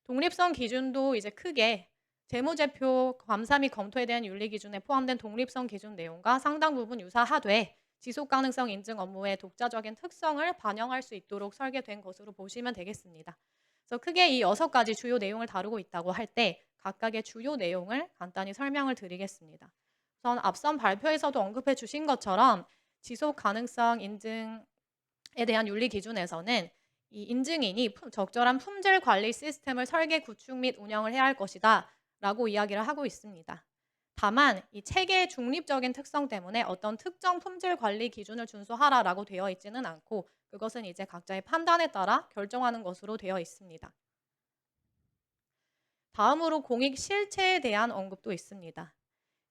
독립성 기준도 이제 크게 재무제표 감사 및 검토에 대한 윤리기준에 포함된 독립성 기준 내용과 상당 부분 유사하되 지속가능성 인증 업무의 독자적인 특성을 반영할 수 있도록 설계된 것으로 보시면 되겠습니다. 그래서 크게 이 6가지 주요 내용을 다루고 있다고 할 때 각각의 주요 내용을 간단히 설명을 드리겠습니다. 우선 앞선 발표에서도 언급해 주신 것처럼 지속가능성 인증에 대한 윤리기준에서는 이 인증인이 적절한 품질 관리 시스템을 설계, 구축 및 운영을 해야 할 것이다 라고 이야기를 하고 있습니다. 다만 이 체계의 중립적인 특성 때문에 어떤 특정 품질 관리 기준을 준수하라라고 되어 있지는 않고 그것은 이제 각자의 판단에 따라 결정하는 것으로 되어 있습니다. 다음으로 공익 실체에 대한 언급도 있습니다.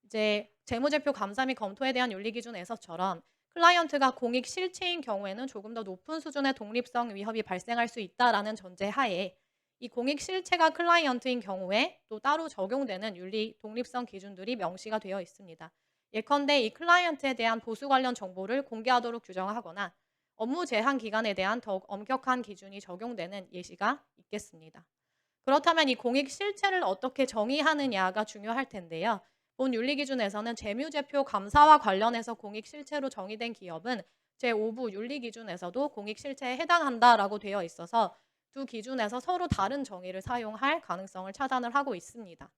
이제 재무제표 감사 및 검토에 대한 윤리기준에서처럼 클라이언트가 공익 실체인 경우에는 조금 더 높은 수준의 독립성 위협이 발생할 수 있다라는 전제하에 이 공익 실체가 클라이언트인 경우에 또 따로 적용되는 윤리 독립성 기준들이 명시가 되어 있습니다. 예컨대 이 클라이언트에 대한 보수 관련 정보를 공개하도록 규정하거나 업무 제한 기간에 대한 더욱 엄격한 기준이 적용되는 예시가 있겠습니다. 그렇다면 이 공익 실체를 어떻게 정의하느냐가 중요할 텐데요. 본 윤리기준에서는 재무제표 감사와 관련해서 공익 실체로 정의된 기업은 제5부 윤리기준에서도 공익 실체에 해당한다라고 되어 있어서 두 기준에서 서로 다른 정의를 사용할 가능성을 차단을 하고 있습니다.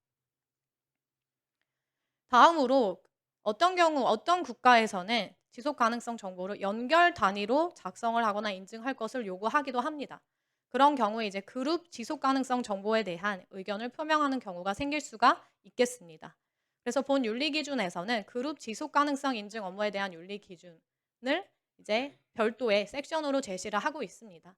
다음으로 어떤 국가에서는 지속가능성 정보를 연결 단위로 작성을 하거나 인증할 것을 요구하기도 합니다. 그런 경우에 이제 그룹 지속가능성 정보에 대한 의견을 표명하는 경우가 생길 수가 있겠습니다. 그래서 본 윤리기준에서는 그룹 지속가능성 인증 업무에 대한 윤리기준을 이제 별도의 섹션으로 제시를 하고 있습니다.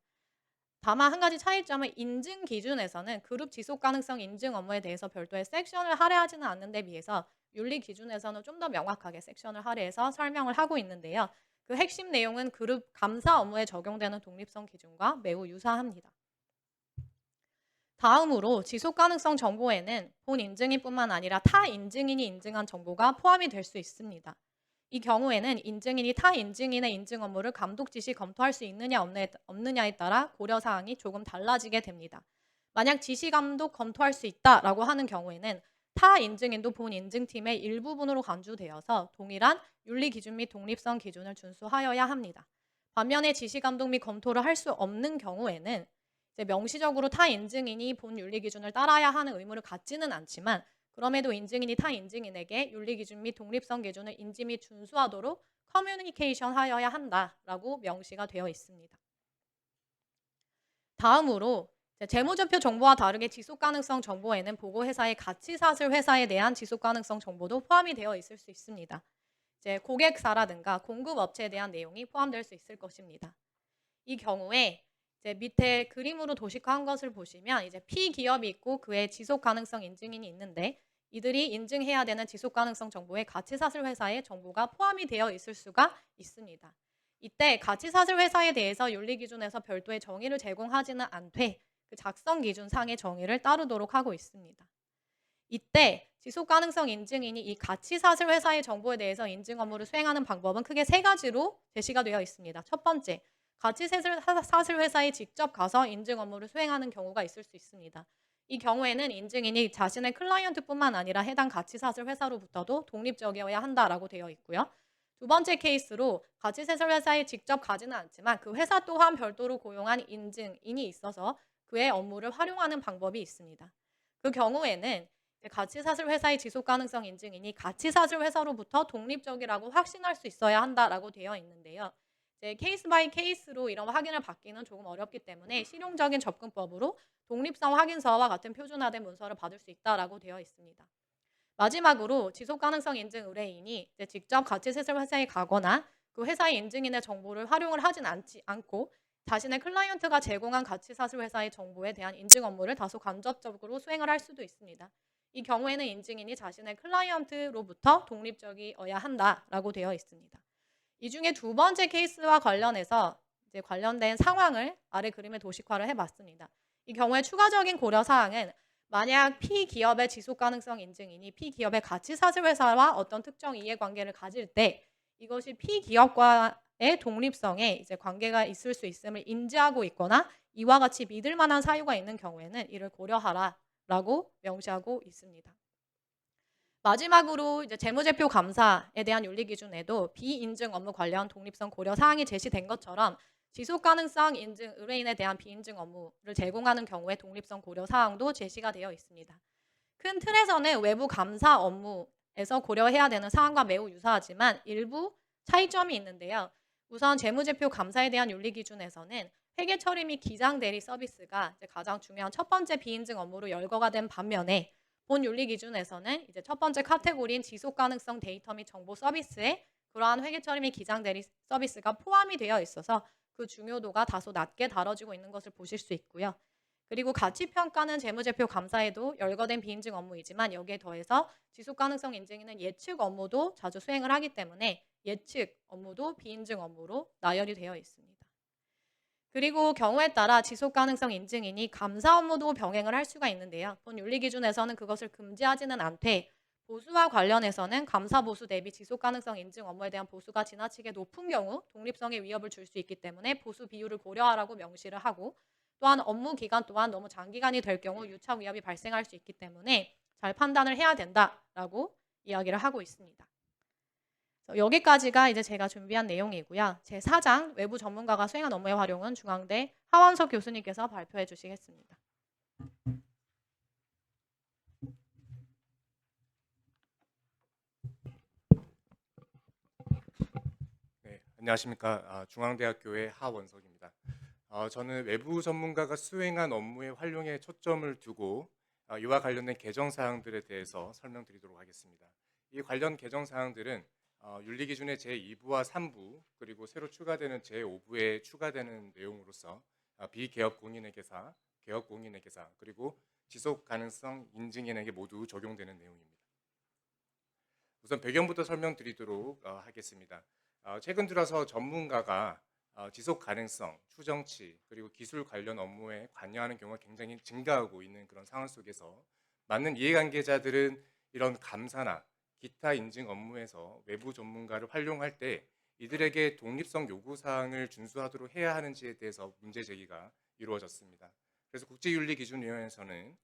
다만 한 가지 차이점은 인증 기준에서는 그룹 지속 가능성 인증 업무에 대해서 별도의 섹션을 할애하지는 않는 데 비해서 윤리 기준에서는 좀 더 명확하게 섹션을 할애해서 설명을 하고 있는데요. 그 핵심 내용은 그룹 감사 업무에 적용되는 독립성 기준과 매우 유사합니다. 다음으로 지속 가능성 정보에는 본 인증인뿐만 아니라 타 인증인이 인증한 정보가 포함이 될 수 있습니다. 이 경우에는 인증인이 타 인증인의 인증 업무를 감독 지시 검토할 수 있느냐 없느냐에 따라 고려 사항이 조금 달라지게 됩니다. 만약 지시 감독 검토할 수 있다라고 하는 경우에는 타 인증인도 본 인증팀의 일부분으로 간주되어서 동일한 윤리 기준 및 독립성 기준을 준수하여야 합니다. 반면에 지시 감독 및 검토를 할 수 없는 경우에는 이제 명시적으로 타 인증인이 본 윤리 기준을 따라야 하는 의무를 갖지는 않지만 그럼에도 인증인이 타 인증인에게 윤리 기준 및 독립성 기준을 인지 및 준수하도록 커뮤니케이션 하여야 한다라고 명시가 되어 있습니다. 다음으로 재무제표 정보와 다르게 지속 가능성 정보에는 보고 회사의 가치 사슬 회사에 대한 지속 가능성 정보도 포함이 되어 있을 수 있습니다. 이제 고객사라든가 공급 업체에 대한 내용이 포함될 수 있을 것입니다. 이 경우에 이제 밑에 그림으로 도식화한 것을 보시면 이제 P기업이 있고 그의 지속 가능성 인증인이 있는데 이들이 인증해야 되는 지속 가능성 정보에 가치 사슬 회사의 정보가 포함이 되어 있을 수가 있습니다. 이때 가치 사슬 회사에 대해서 윤리 기준에서 별도의 정의를 제공하지는 않되 그 작성 기준 상의 정의를 따르도록 하고 있습니다. 이때 지속 가능성 인증인이 이 가치 사슬 회사의 정보에 대해서 인증 업무를 수행하는 방법은 크게 세 가지로 제시가 되어 있습니다. 첫 번째, 가치 사슬 회사에 직접 가서 인증 업무를 수행하는 경우가 있을 수 있습니다. 이 경우에는 인증인이 자신의 클라이언트뿐만 아니라 해당 가치 사슬 회사로부터도 독립적이어야 한다라고 되어 있고요. 두 번째 케이스로 가치 사슬 회사에 직접 가지는 않지만 그 회사 또한 별도로 고용한 인증인이 있어서 그의 업무를 활용하는 방법이 있습니다. 그 경우에는 가치 사슬 회사의 지속 가능성 인증인이 가치 사슬 회사로부터 독립적이라고 확신할 수 있어야 한다라고 되어 있는데요. 케이스 바이 케이스로 이런 확인을 받기는 조금 어렵기 때문에 실용적인 접근법으로 독립성 확인서와 같은 표준화된 문서를 받을 수 있다라고 되어 있습니다. 마지막으로 지속 가능성 인증 의뢰인이 직접 가치 사슬 회사에 가거나 그 회사의 인증인의 정보를 활용을 하진 않고 자신의 클라이언트가 제공한 가치 사슬 회사의 정보에 대한 인증 업무를 다소 간접적으로 수행을 할 수도 있습니다. 이 경우에는 인증인이 자신의 클라이언트로부터 독립적이어야 한다라고 되어 있습니다. 이 중에 두 번째 케이스와 관련해서 이제 관련된 상황을 아래 그림에 도식화를 해봤습니다. 이 경우에 추가적인 고려 사항은 만약 P기업의 지속 가능성 인증인이 P기업의 가치 사슬 회사와 어떤 특정 이해관계를 가질 때 이것이 P기업과의 독립성에 이제 관계가 있을 수 있음을 인지하고 있거나 이와 같이 믿을 만한 사유가 있는 경우에는 이를 고려하라라고 명시하고 있습니다. 마지막으로 이제 재무제표 감사에 대한 윤리 기준에도 비인증 업무 관련 독립성 고려 사항이 제시된 것처럼 지속 가능성 인증 의뢰인에 대한 비인증 업무를 제공하는 경우에 독립성 고려 사항도 제시가 되어 있습니다. 큰 틀에서는 외부 감사 업무에서 고려해야 되는 사항과 매우 유사하지만 일부 차이점이 있는데요. 우선 재무제표 감사에 대한 윤리 기준에서는 회계 처리 및 기장 대리 서비스가 이제 가장 중요한 첫 번째 비인증 업무로 열거가 된 반면에 본 윤리 기준에서는 이제 첫 번째 카테고리인 지속 가능성 데이터 및 정보 서비스에 그러한 회계 처리 및 기장 대리 서비스가 포함이 되어 있어서 그 중요도가 다소 낮게 다뤄지고 있는 것을 보실 수 있고요. 그리고 가치평가는 재무제표 감사에도 열거된 비인증 업무이지만 여기에 더해서 지속 가능성 인증인은 예측 업무도 자주 수행을 하기 때문에 예측 업무도 비인증 업무로 나열이 되어 있습니다. 그리고 경우에 따라 지속 가능성 인증인이 감사 업무도 병행을 할 수가 있는데요. 본 윤리 기준에서는 그것을 금지하지는 않되 보수와 관련해서는 감사 보수 대비 지속 가능성 인증 업무에 대한 보수가 지나치게 높은 경우 독립성에 위협을 줄 수 있기 때문에 보수 비율을 고려하라고 명시를 하고 또한 업무 기간 또한 너무 장기간이 될 경우 유착 위협이 발생할 수 있기 때문에 잘 판단을 해야 된다라고 이야기를 하고 있습니다. 여기까지가 이제 제가 준비한 내용이고요. 제 4장 외부 전문가가 수행한 업무의 활용은 중앙대 하원석 교수님께서 발표해 주시겠습니다. 네, 안녕하십니까. 중앙대학교의 하원석입니다. 저는 외부 전문가가 수행한 업무의 활용에 초점을 두고 이와 관련된 개정 사항들에 대해서 설명드리도록 하겠습니다. 이 관련 개정 사항들은 윤리기준의 제2부와 3부 그리고 새로 추가되는 제5부에 추가되는 내용으로서 비개업 공인회계사, 개업 공인회계사 그리고 지속 가능성 인증인에게 모두 적용되는 내용입니다. 우선 배경부터 설명드리도록 하겠습니다. 최근 들어서 전문가가 지속 가능성, 추정치 그리고 기술 관련 업무에 관여하는 경우가 굉장히 증가하고 있는 그런 상황 속에서 많은 이해관계자들은 이런 감사나 기타 인증 업무에서 외부 전문가를 활용할 때 이들에게 독립성 요구사항을 준수하도록 해야 하는지에 대해서 문제 제기가 이루어졌습니다. 그래서 국제윤리기준위원회에서는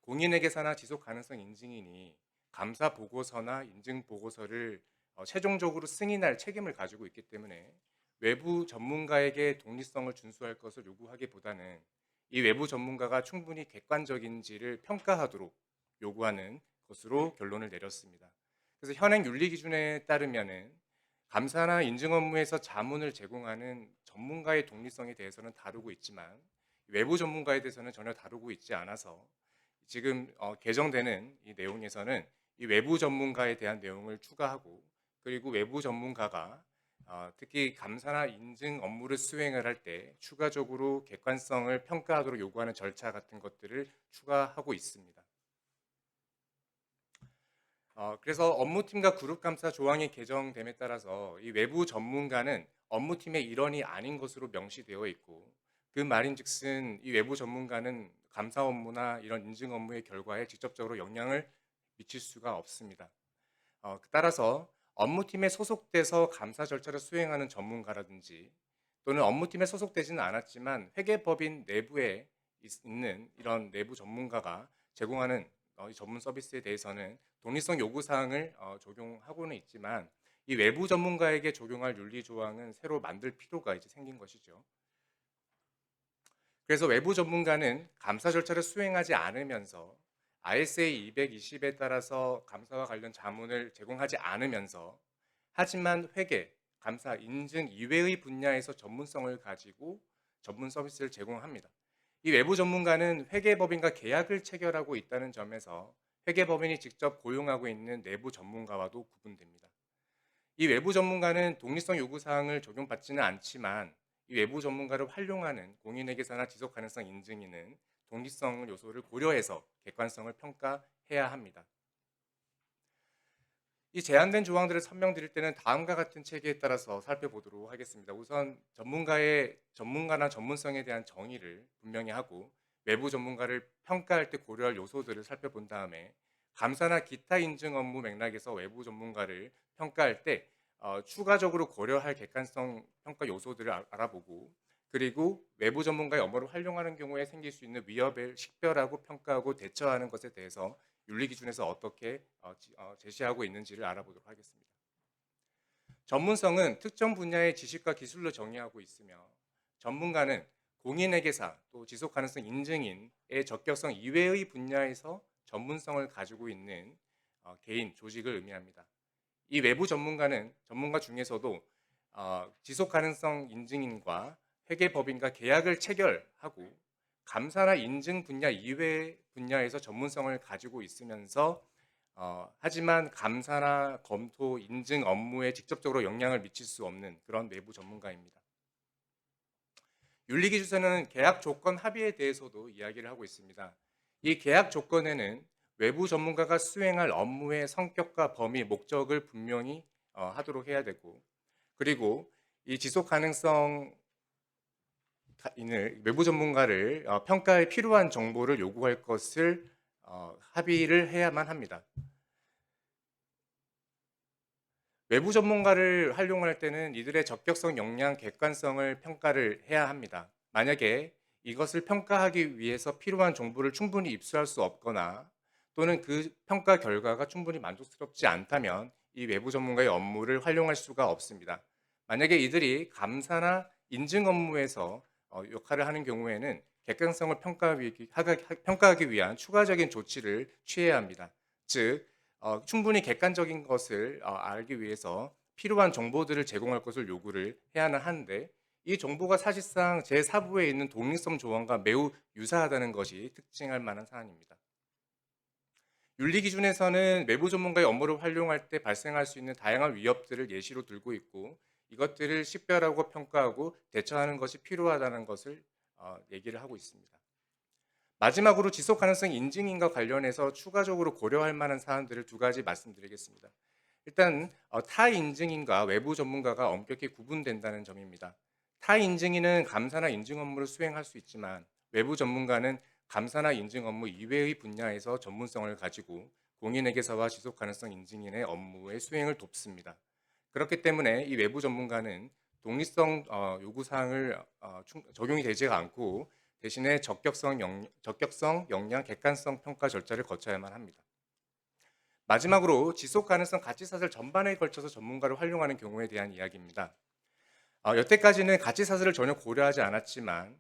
공인회계사나 지속가능성 인증인이 감사 보고서나 인증 보고서를 최종적으로 승인할 책임을 가지고 있기 때문에 외부 전문가에게 독립성을 준수할 것을 요구하기보다는 이 외부 전문가가 충분히 객관적인지를 평가하도록 요구하는 것으로 결론을 내렸습니다. 그래서 현행 윤리 기준에 따르면은 감사나 인증 업무에서 자문을 제공하는 전문가의 독립성에 대해서는 다루고 있지만 외부 전문가에 대해서는 전혀 다루고 있지 않아서 지금 개정되는 이 내용에서는 이 외부 전문가에 대한 내용을 추가하고 그리고 외부 전문가가 특히 감사나 인증 업무를 수행을 할 때 추가적으로 객관성을 평가하도록 요구하는 절차 같은 것들을 추가하고 있습니다. 그래서 업무팀과 그룹감사 조항이 개정됨에 따라서 이 외부 전문가는 업무팀의 일원이 아닌 것으로 명시되어 있고 그 말인즉슨 이 외부 전문가는 감사 업무나 이런 인증 업무의 결과에 직접적으로 영향을 미칠 수가 없습니다. 따라서 업무팀에 소속돼서 감사 절차를 수행하는 전문가라든지 또는 업무팀에 소속되지는 않았지만 회계법인 내부에 있는 이런 내부 전문가가 제공하는 이 전문 서비스에 대해서는 독립성 요구사항을 적용하고는 있지만 이 외부 전문가에게 적용할 윤리조항은 새로 만들 필요가 이제 생긴 것이죠. 그래서 외부 전문가는 감사 절차를 수행하지 않으면서 ISA 220에 따라서 감사와 관련 자문을 제공하지 않으면서 하지만 회계, 감사, 인증 이외의 분야에서 전문성을 가지고 전문 서비스를 제공합니다. 이 외부 전문가는 회계법인과 계약을 체결하고 있다는 점에서 회계법인이 직접 고용하고 있는 내부 전문가와도 구분됩니다. 이 외부 전문가는 독립성 요구사항을 적용받지는 않지만 이 외부 전문가를 활용하는 공인회계사나 지속가능성 인증인은 독립성 요소를 고려해서 객관성을 평가해야 합니다. 이 제한된 조항들을 설명드릴 때는 다음과 같은 체계에 따라서 살펴보도록 하겠습니다. 우선 전문가나 전문성에 대한 정의를 분명히 하고 외부 전문가를 평가할 때 고려할 요소들을 살펴본 다음에 감사나 기타 인증 업무 맥락에서 외부 전문가를 평가할 때 추가적으로 고려할 객관성 평가 요소들을 알아보고 그리고 외부 전문가의 업무를 활용하는 경우에 생길 수 있는 위협을 식별하고 평가하고 대처하는 것에 대해서 윤리기준에서 어떻게 제시하고 있는지를 알아보도록 하겠습니다. 전문성은 특정 분야의 지식과 기술로 정의하고 있으며 전문가는 공인회계사 또 지속가능성 인증인의 적격성 이외의 분야에서 전문성을 가지고 있는 개인, 조직을 의미합니다. 이 외부 전문가는 전문가 중에서도 지속가능성 인증인과 회계법인과 계약을 체결하고 감사나 인증 분야 이외의 분야에서 전문성을 가지고 있으면서 하지만 감사나 검토, 인증 업무에 직접적으로 영향을 미칠 수 없는 그런 내부 전문가입니다. 윤리기준에는 계약 조건 합의에 대해서도 이야기를 하고 있습니다. 이 계약 조건에는 외부 전문가가 수행할 업무의 성격과 범위, 목적을 분명히 하도록 해야 되고 그리고 이 지속 가능성 인을 외부 전문가를 평가에 필요한 정보를 요구할 것을 합의를 해야만 합니다. 외부 전문가를 활용할 때는 이들의 적격성, 역량, 객관성을 평가를 해야 합니다. 만약에 이것을 평가하기 위해서 필요한 정보를 충분히 입수할 수 없거나 또는 그 평가 결과가 충분히 만족스럽지 않다면 이 외부 전문가의 업무를 활용할 수가 없습니다. 만약에 이들이 감사나 인증 업무에서 역할을 하는 경우에는 객관성을 평가하기 위한 추가적인 조치를 취해야 합니다. 즉 충분히 객관적인 것을 알기 위해서 필요한 정보들을 제공할 것을 요구를 해야는 하는데 이 정보가 사실상 제4부에 있는 독립성 조항과 매우 유사하다는 것이 특징할 만한 사안입니다. 윤리 기준에서는 외부 전문가의 업무를 활용할 때 발생할 수 있는 다양한 위협들을 예시로 들고 있고 이것들을 식별하고 평가하고 대처하는 것이 필요하다는 것을 얘기를 하고 있습니다. 마지막으로 지속 가능성 인증인과 관련해서 추가적으로 고려할 만한 사안들을 두 가지 말씀드리겠습니다. 일단 타 인증인과 외부 전문가가 엄격히 구분된다는 점입니다. 타 인증인은 감사나 인증 업무를 수행할 수 있지만 외부 전문가는 감사나 인증 업무 이외의 분야에서 전문성을 가지고 공인회계사와 지속 가능성 인증인의 업무의 수행을 돕습니다. 그렇기 때문에 이 외부 전문가는 독립성 요구 사항을 적용이 되지가 않고 대신에 적격성, 역량, 객관성 평가 절차를 거쳐야만 합니다. 마지막으로 지속 가능성 가치 사슬 전반에 걸쳐서 전문가를 활용하는 경우에 대한 이야기입니다. 여태까지는 가치 사슬을 전혀 고려하지 않았지만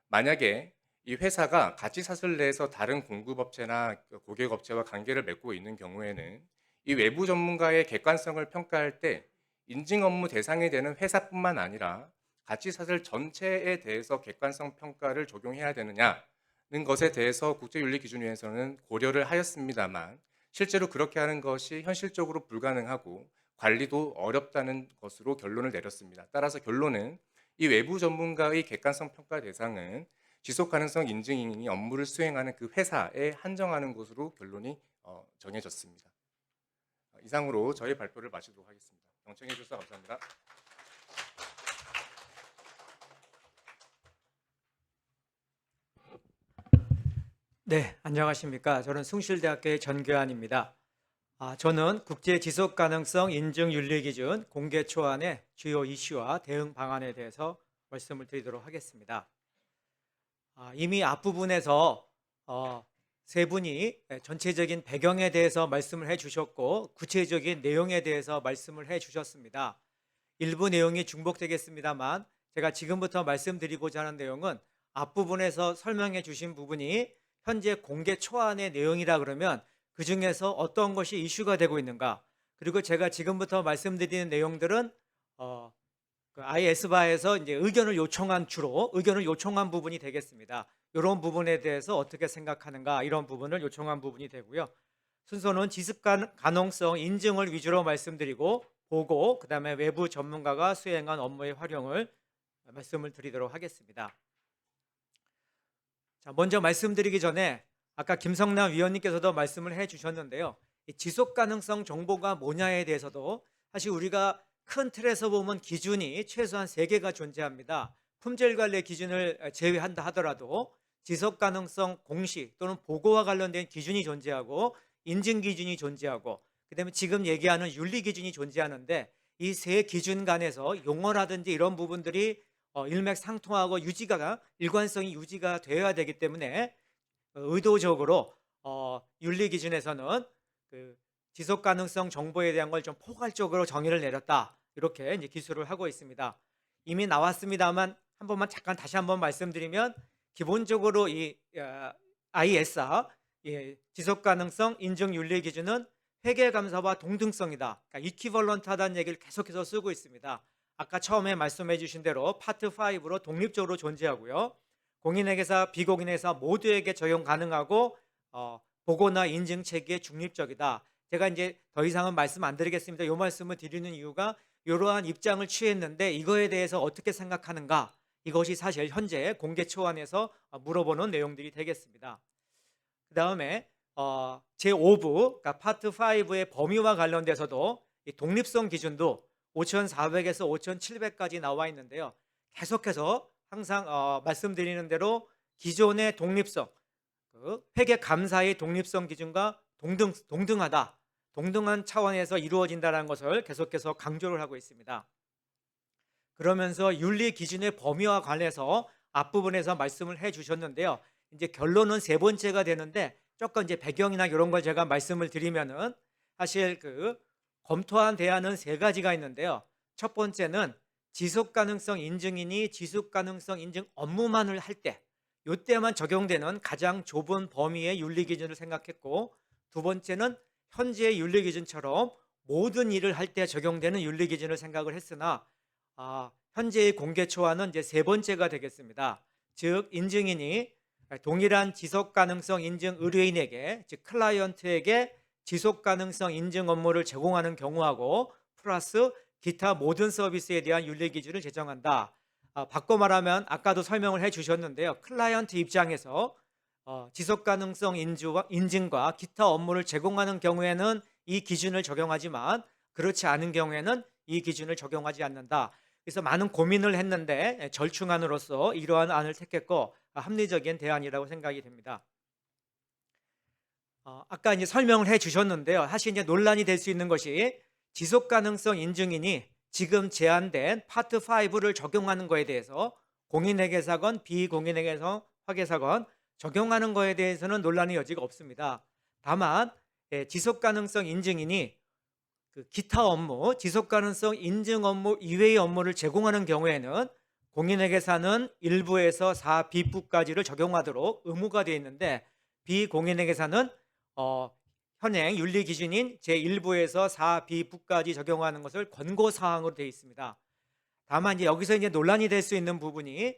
만약에 이 회사가 가치 사슬 내에서 다른 공급업체나 고객업체와 관계를 맺고 있는 경우에는 이 외부 전문가의 객관성을 평가할 때 인증 업무 대상이 되는 회사뿐만 아니라 가치 사슬 전체에 대해서 객관성 평가를 적용해야 되느냐는 것에 대해서 국제윤리기준위에서는 고려를 하였습니다만 실제로 그렇게 하는 것이 현실적으로 불가능하고 관리도 어렵다는 것으로 결론을 내렸습니다. 따라서 결론은 이 외부 전문가의 객관성 평가 대상은 지속 가능성 인증인이 업무를 수행하는 그 회사에 한정하는 것으로 결론이 정해졌습니다. 이상으로 저희 발표를 마치도록 하겠습니다. 경청해 주셔서 감사합니다. 네, 안녕하십니까. 저는 숭실대학교의 전교안입니다. 저는 국제지속가능성 인증윤리기준 공개 초안의 주요 이슈와 대응 방안에 대해서 말씀을 드리도록 하겠습니다. 이미 앞부분에서 세 분이 전체적인 배경에 대해서 말씀을 해주셨고 구체적인 내용에 대해서 말씀을 해주셨습니다. 일부 내용이 중복되겠습니다만 제가 지금부터 말씀드리고자 하는 내용은 앞부분에서 설명해 주신 부분이 현재 공개 초안의 내용이라 그러면 그 중에서 어떤 것이 이슈가 되고 있는가, 그리고 제가 지금부터 말씀드리는 내용들은 그 IS바에서 이제 의견을 요청한 부분이 되겠습니다. 이런 부분에 대해서 어떻게 생각하는가, 이런 부분을 요청한 부분이 되고요. 순서는 지속 가능성 인증을 위주로 말씀드리고 보고 그 다음에 외부 전문가가 수행한 업무의 활용을 말씀을 드리도록 하겠습니다. 자, 먼저 말씀드리기 전에 아까 김성남 위원님께서도 말씀을 해주셨는데요. 이 지속 가능성 정보가 뭐냐에 대해서도 사실 우리가 큰 틀에서 보면 기준이 최소한 3개가 존재합니다. 품질 관리 기준을 제외한다 하더라도 지속 가능성 공시 또는 보고와 관련된 기준이 존재하고 인증 기준이 존재하고 그다음에 지금 얘기하는 윤리 기준이 존재하는데 이 세 기준 간에서 용어라든지 이런 부분들이 일맥상통하고 일관성이 유지가 되어야 되기 때문에 의도적으로 윤리 기준에서는 그 지속 가능성 정보에 대한 걸 좀 포괄적으로 정의를 내렸다, 이렇게 이제 기술을 하고 있습니다. 이미 나왔습니다만 한 번만 잠깐 다시 한번 말씀드리면 기본적으로 이 ISR 지속 가능성 인증 윤리 기준은 회계 감사와 동등성이다, 그러니까 이퀴벌런트하다는 얘기를 계속해서 쓰고 있습니다. 아까 처음에 말씀해 주신 대로 파트 5로 독립적으로 존재하고요. 공인회계사, 비공인회사 모두에게 적용 가능하고 보고나 인증 체계에 중립적이다. 제가 이제 더 이상은 말씀 안 드리겠습니다. 이 말씀을 드리는 이유가 이러한 입장을 취했는데 이거에 대해서 어떻게 생각하는가, 이것이 사실 현재 공개 초안에서 물어보는 내용들이 되겠습니다. 그 다음에 제5부, 그러니까 파트 5의 범위와 관련돼서도 이 독립성 기준도 5,400에서 5,700까지 나와 있는데요. 계속해서 항상 말씀드리는 대로 기존의 독립성, 회계 감사의 독립성 기준과 동등한 차원에서 이루어진다는 것을 계속해서 강조를 하고 있습니다. 그러면서 윤리 기준의 범위와 관해서 앞부분에서 말씀을 해주셨는데요. 이제 결론은 세 번째가 되는데 조금 이제 배경이나 이런 걸 제가 말씀을 드리면은 사실 검토한 대안은 3가지가 있는데요. 첫 번째는 지속 가능성 인증인이 지속 가능성 인증 업무만을 할 때, 이때만 적용되는 가장 좁은 범위의 윤리 기준을 생각했고, 두 번째는 현재의 윤리 기준처럼 모든 일을 할 때 적용되는 윤리 기준을 생각을 했으나 현재의 공개 초안은 이제 3번째가 되겠습니다. 즉 인증인이 동일한 지속 가능성 인증 의뢰인에게, 즉 클라이언트에게 지속 가능성 인증 업무를 제공하는 경우하고 플러스 기타 모든 서비스에 대한 윤리 기준을 제정한다. 바꿔 말하면 아까도 설명을 해 주셨는데요. 클라이언트 입장에서 지속 가능성 인증과 기타 업무를 제공하는 경우에는 이 기준을 적용하지만 그렇지 않은 경우에는 이 기준을 적용하지 않는다. 그래서 많은 고민을 했는데 절충안으로서 이러한 안을 택했고 합리적인 대안이라고 생각이 됩니다. 아까 이제 설명을 해 주셨는데요. 사실 이제 논란이 될 수 있는 것이 지속 가능성 인증인이 지금 제한된 파트 5를 적용하는 거에 대해서 공인회계사건, 비공인회계사건 적용하는 거에 대해서는 논란의 여지가 없습니다. 다만 지속 가능성 인증인이 그 기타 업무, 지속 가능성 인증 업무 이외의 업무를 제공하는 경우에는 공인회계사는 1부에서 4B부까지를 적용하도록 의무가 되어 있는데 비공인회계사는 현행 윤리 기준인 제1부에서 4B부까지 적용하는 것을 권고 사항으로 되어 있습니다. 다만 이제 여기서 이제 논란이 될 수 있는 부분이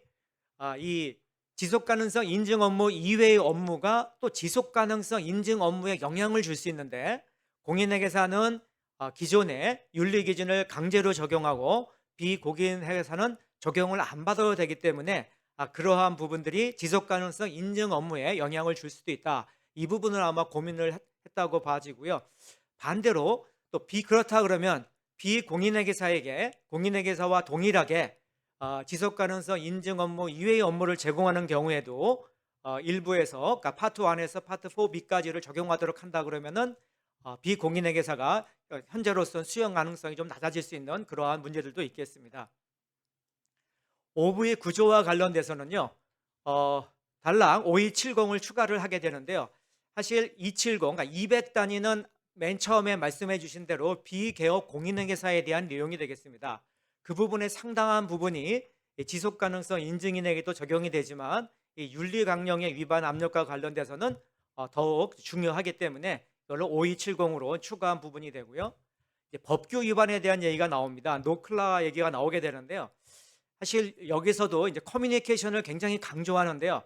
이 지속 가능성 인증 업무 이외의 업무가 또 지속 가능성 인증 업무에 영향을 줄 수 있는데 공인회계사는 기존의 윤리 기준을 강제로 적용하고 비공인회계사는 적용을 안 받아도 되기 때문에 그러한 부분들이 지속 가능성 인증 업무에 영향을 줄 수도 있다. 이 부분을 아마 고민을 했다고 봐지고요. 반대로 또 그렇다 그러면 비공인회계사에게 공인회계사와 동일하게 지속 가능성 인증 업무 이외의 업무를 제공하는 경우에도 일부에서 그러니까 파트 1에서 파트 4B까지를 적용하도록 한다 그러면은 비공인회계사가 현재로서는 수용 가능성이 좀 낮아질 수 있는 그러한 문제들도 있겠습니다. 오부의 구조와 관련돼서는요. 달랑 5270을 추가를 하게 되는데요. 사실 270, 그러니까 200단위는 맨 처음에 말씀해 주신 대로 비개업 공인회계사에 대한 내용이 되겠습니다. 그 부분의 상당한 부분이 지속 가능성 인증인에게도 적용이 되지만 이 윤리 강령의 위반 압력과 관련돼서는 더욱 중요하기 때문에 이걸로 5270으로 추가한 부분이 되고요. 이제 법규 위반에 대한 얘기가 나옵니다. 노클라 얘기가 나오게 되는데요. 사실 여기서도 이제 커뮤니케이션을 굉장히 강조하는데요.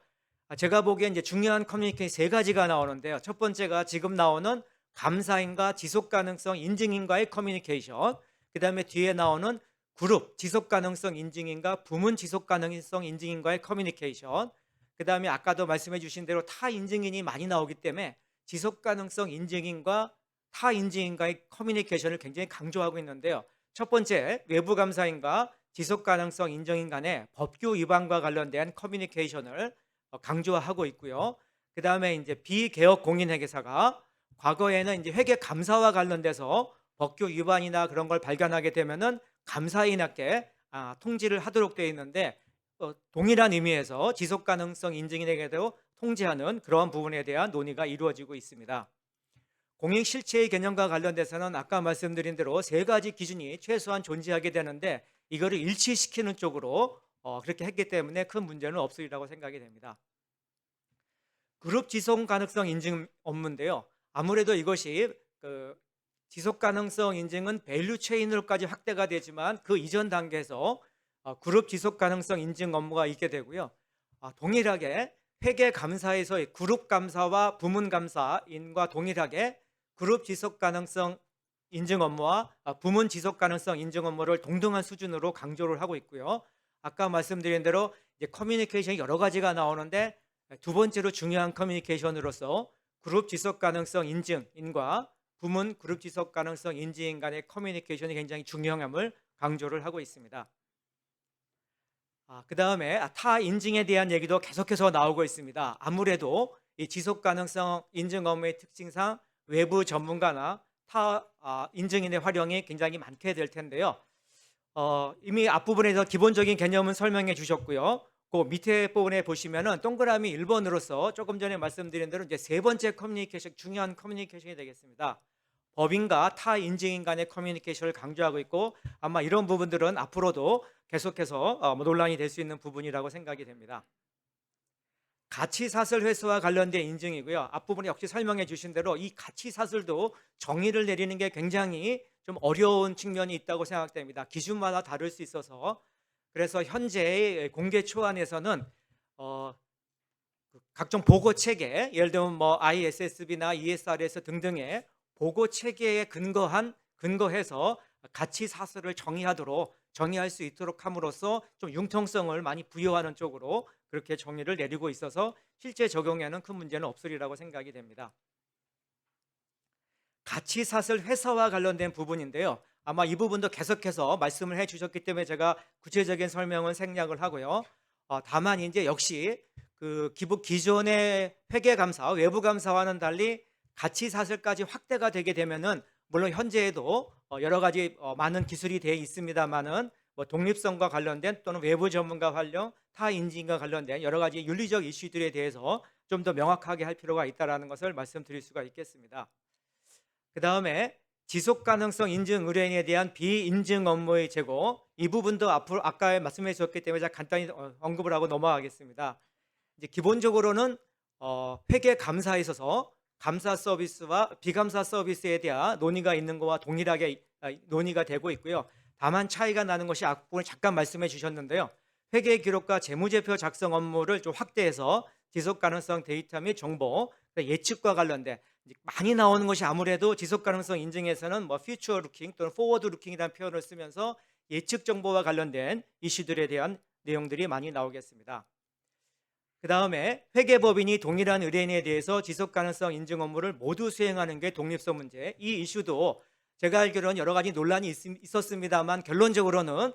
제가 보기엔 이제 중요한 커뮤니케이션 3가지가 나오는데요. 첫 번째가 지금 나오는 감사인과 지속 가능성 인증인과의 커뮤니케이션. 그다음에 뒤에 나오는 그룹 지속 가능성 인증인과 부문 지속 가능성 인증인과의 커뮤니케이션. 그다음에 아까도 말씀해 주신 대로 타 인증인이 많이 나오기 때문에 지속 가능성 인증인과 타 인증인과의 커뮤니케이션을 굉장히 강조하고 있는데요. 첫 번째, 외부 감사인과 지속 가능성 인증인 간의 법규 위반과 관련된 커뮤니케이션을 강조하고 있고요. 그다음에 이제 비개업 공인회계사가 과거에는 이제 회계 감사와 관련돼서 법규 위반이나 그런 걸 발견하게 되면은 감사인에게 통지를 하도록 되어 있는데 동일한 의미에서 지속 가능성 인증인에게도 통지하는 그런 부분에 대한 논의가 이루어지고 있습니다. 공익 실체의 개념과 관련돼서는 아까 말씀드린 대로 3가지 기준이 최소한 존재하게 되는데 이거를 일치시키는 쪽으로 그렇게 했기 때문에 큰 문제는 없으리라고 생각이 됩니다. 그룹 지속 가능성 인증 업무인데요. 아무래도 이것이 지속 가능성 인증은 밸류 체인으로까지 확대가 되지만 그 이전 단계에서 그룹 지속 가능성 인증 업무가 있게 되고요. 동일하게 회계 감사에서의 그룹 감사와 부문 감사인과 동일하게 그룹 지속 가능성 인증 업무와 부문 지속 가능성 인증 업무를 동등한 수준으로 강조를 하고 있고요. 아까 말씀드린 대로 이제 커뮤니케이션이 여러 가지가 나오는데 두 번째로 중요한 커뮤니케이션으로서 그룹 지속 가능성 인증인과 부문 그룹 지속 가능성 인증인 간의 커뮤니케이션이 굉장히 중요함을 강조를 하고 있습니다. 그 다음에 타 인증에 대한 얘기도 계속해서 나오고 있습니다. 아무래도 이 지속 가능성 인증 업무의 특징상 외부 전문가나 타 인증인의 활용이 굉장히 많게 될 텐데요. 이미 앞부분에서 기본적인 개념은 설명해 주셨고요. 그 밑에 부분에 보시면은 동그라미 1번으로서 조금 전에 말씀드린 대로 이제 3번째 커뮤니케이션, 중요한 커뮤니케이션이 되겠습니다. 법인과 타 인증인 간의 커뮤니케이션을 강조하고 있고 아마 이런 부분들은 앞으로도 계속해서 논란이 될 수 있는 부분이라고 생각이 됩니다. 가치사슬 회수와 관련된 인증이고요. 앞부분에 역시 설명해 주신 대로 이 가치사슬도 정의를 내리는 게 굉장히 좀 어려운 측면이 있다고 생각됩니다. 기준마다 다를 수 있어서 그래서 현재의 공개 초안에서는 각종 보고 체계, 예를 들면 뭐 ISSB나 ESRS 등등의 보고 체계에 근거해서 가치 사슬을 정의할 수 있도록 함으로써 좀 융통성을 많이 부여하는 쪽으로 그렇게 정의를 내리고 있어서 실제 적용에는 큰 문제는 없으리라고 생각이 됩니다. 가치 사슬 회사와 관련된 부분인데요. 아마 이 부분도 계속해서 말씀을 해주셨기 때문에 제가 구체적인 설명은 생략을 하고요. 다만 이제 역시 그 기존의 회계 감사, 외부 감사와는 달리 가치 사슬까지 확대가 되게 되면은 물론 현재에도 여러 가지 많은 기술이 되어 있습니다만은 뭐 독립성과 관련된 또는 외부 전문가 활용, 타 인증과 관련된 여러 가지 윤리적 이슈들에 대해서 좀 더 명확하게 할 필요가 있다라는 것을 말씀드릴 수가 있겠습니다. 그 다음에 지속 가능성 인증 의뢰인에 대한 비인증 업무의 제고, 이 부분도 앞으로 아까 말씀해 주셨기 때문에 제가 간단히 언급을 하고 넘어가겠습니다. 이제 기본적으로는 회계 감사에 있어서 감사 서비스와 비감사 서비스에 대한 논의가 있는 것과 동일하게 논의가 되고 있고요. 다만 차이가 나는 것이 앞부분을 잠깐 말씀해 주셨는데요. 회계 기록과 재무제표 작성 업무를 좀 확대해서 지속 가능성 데이터 및 정보, 예측과 관련된 많이 나오는 것이 아무래도 지속 가능성 인증에서는 뭐 future looking 또는 forward looking이라는 표현을 쓰면서 예측 정보와 관련된 이슈들에 대한 내용들이 많이 나오겠습니다. 그 다음에 회계법인이 동일한 의뢰인에 대해서 지속 가능성 인증 업무를 모두 수행하는 게 독립성 문제. 이 이슈도 제가 알기로는 여러 가지 논란이 있었습니다만 결론적으로는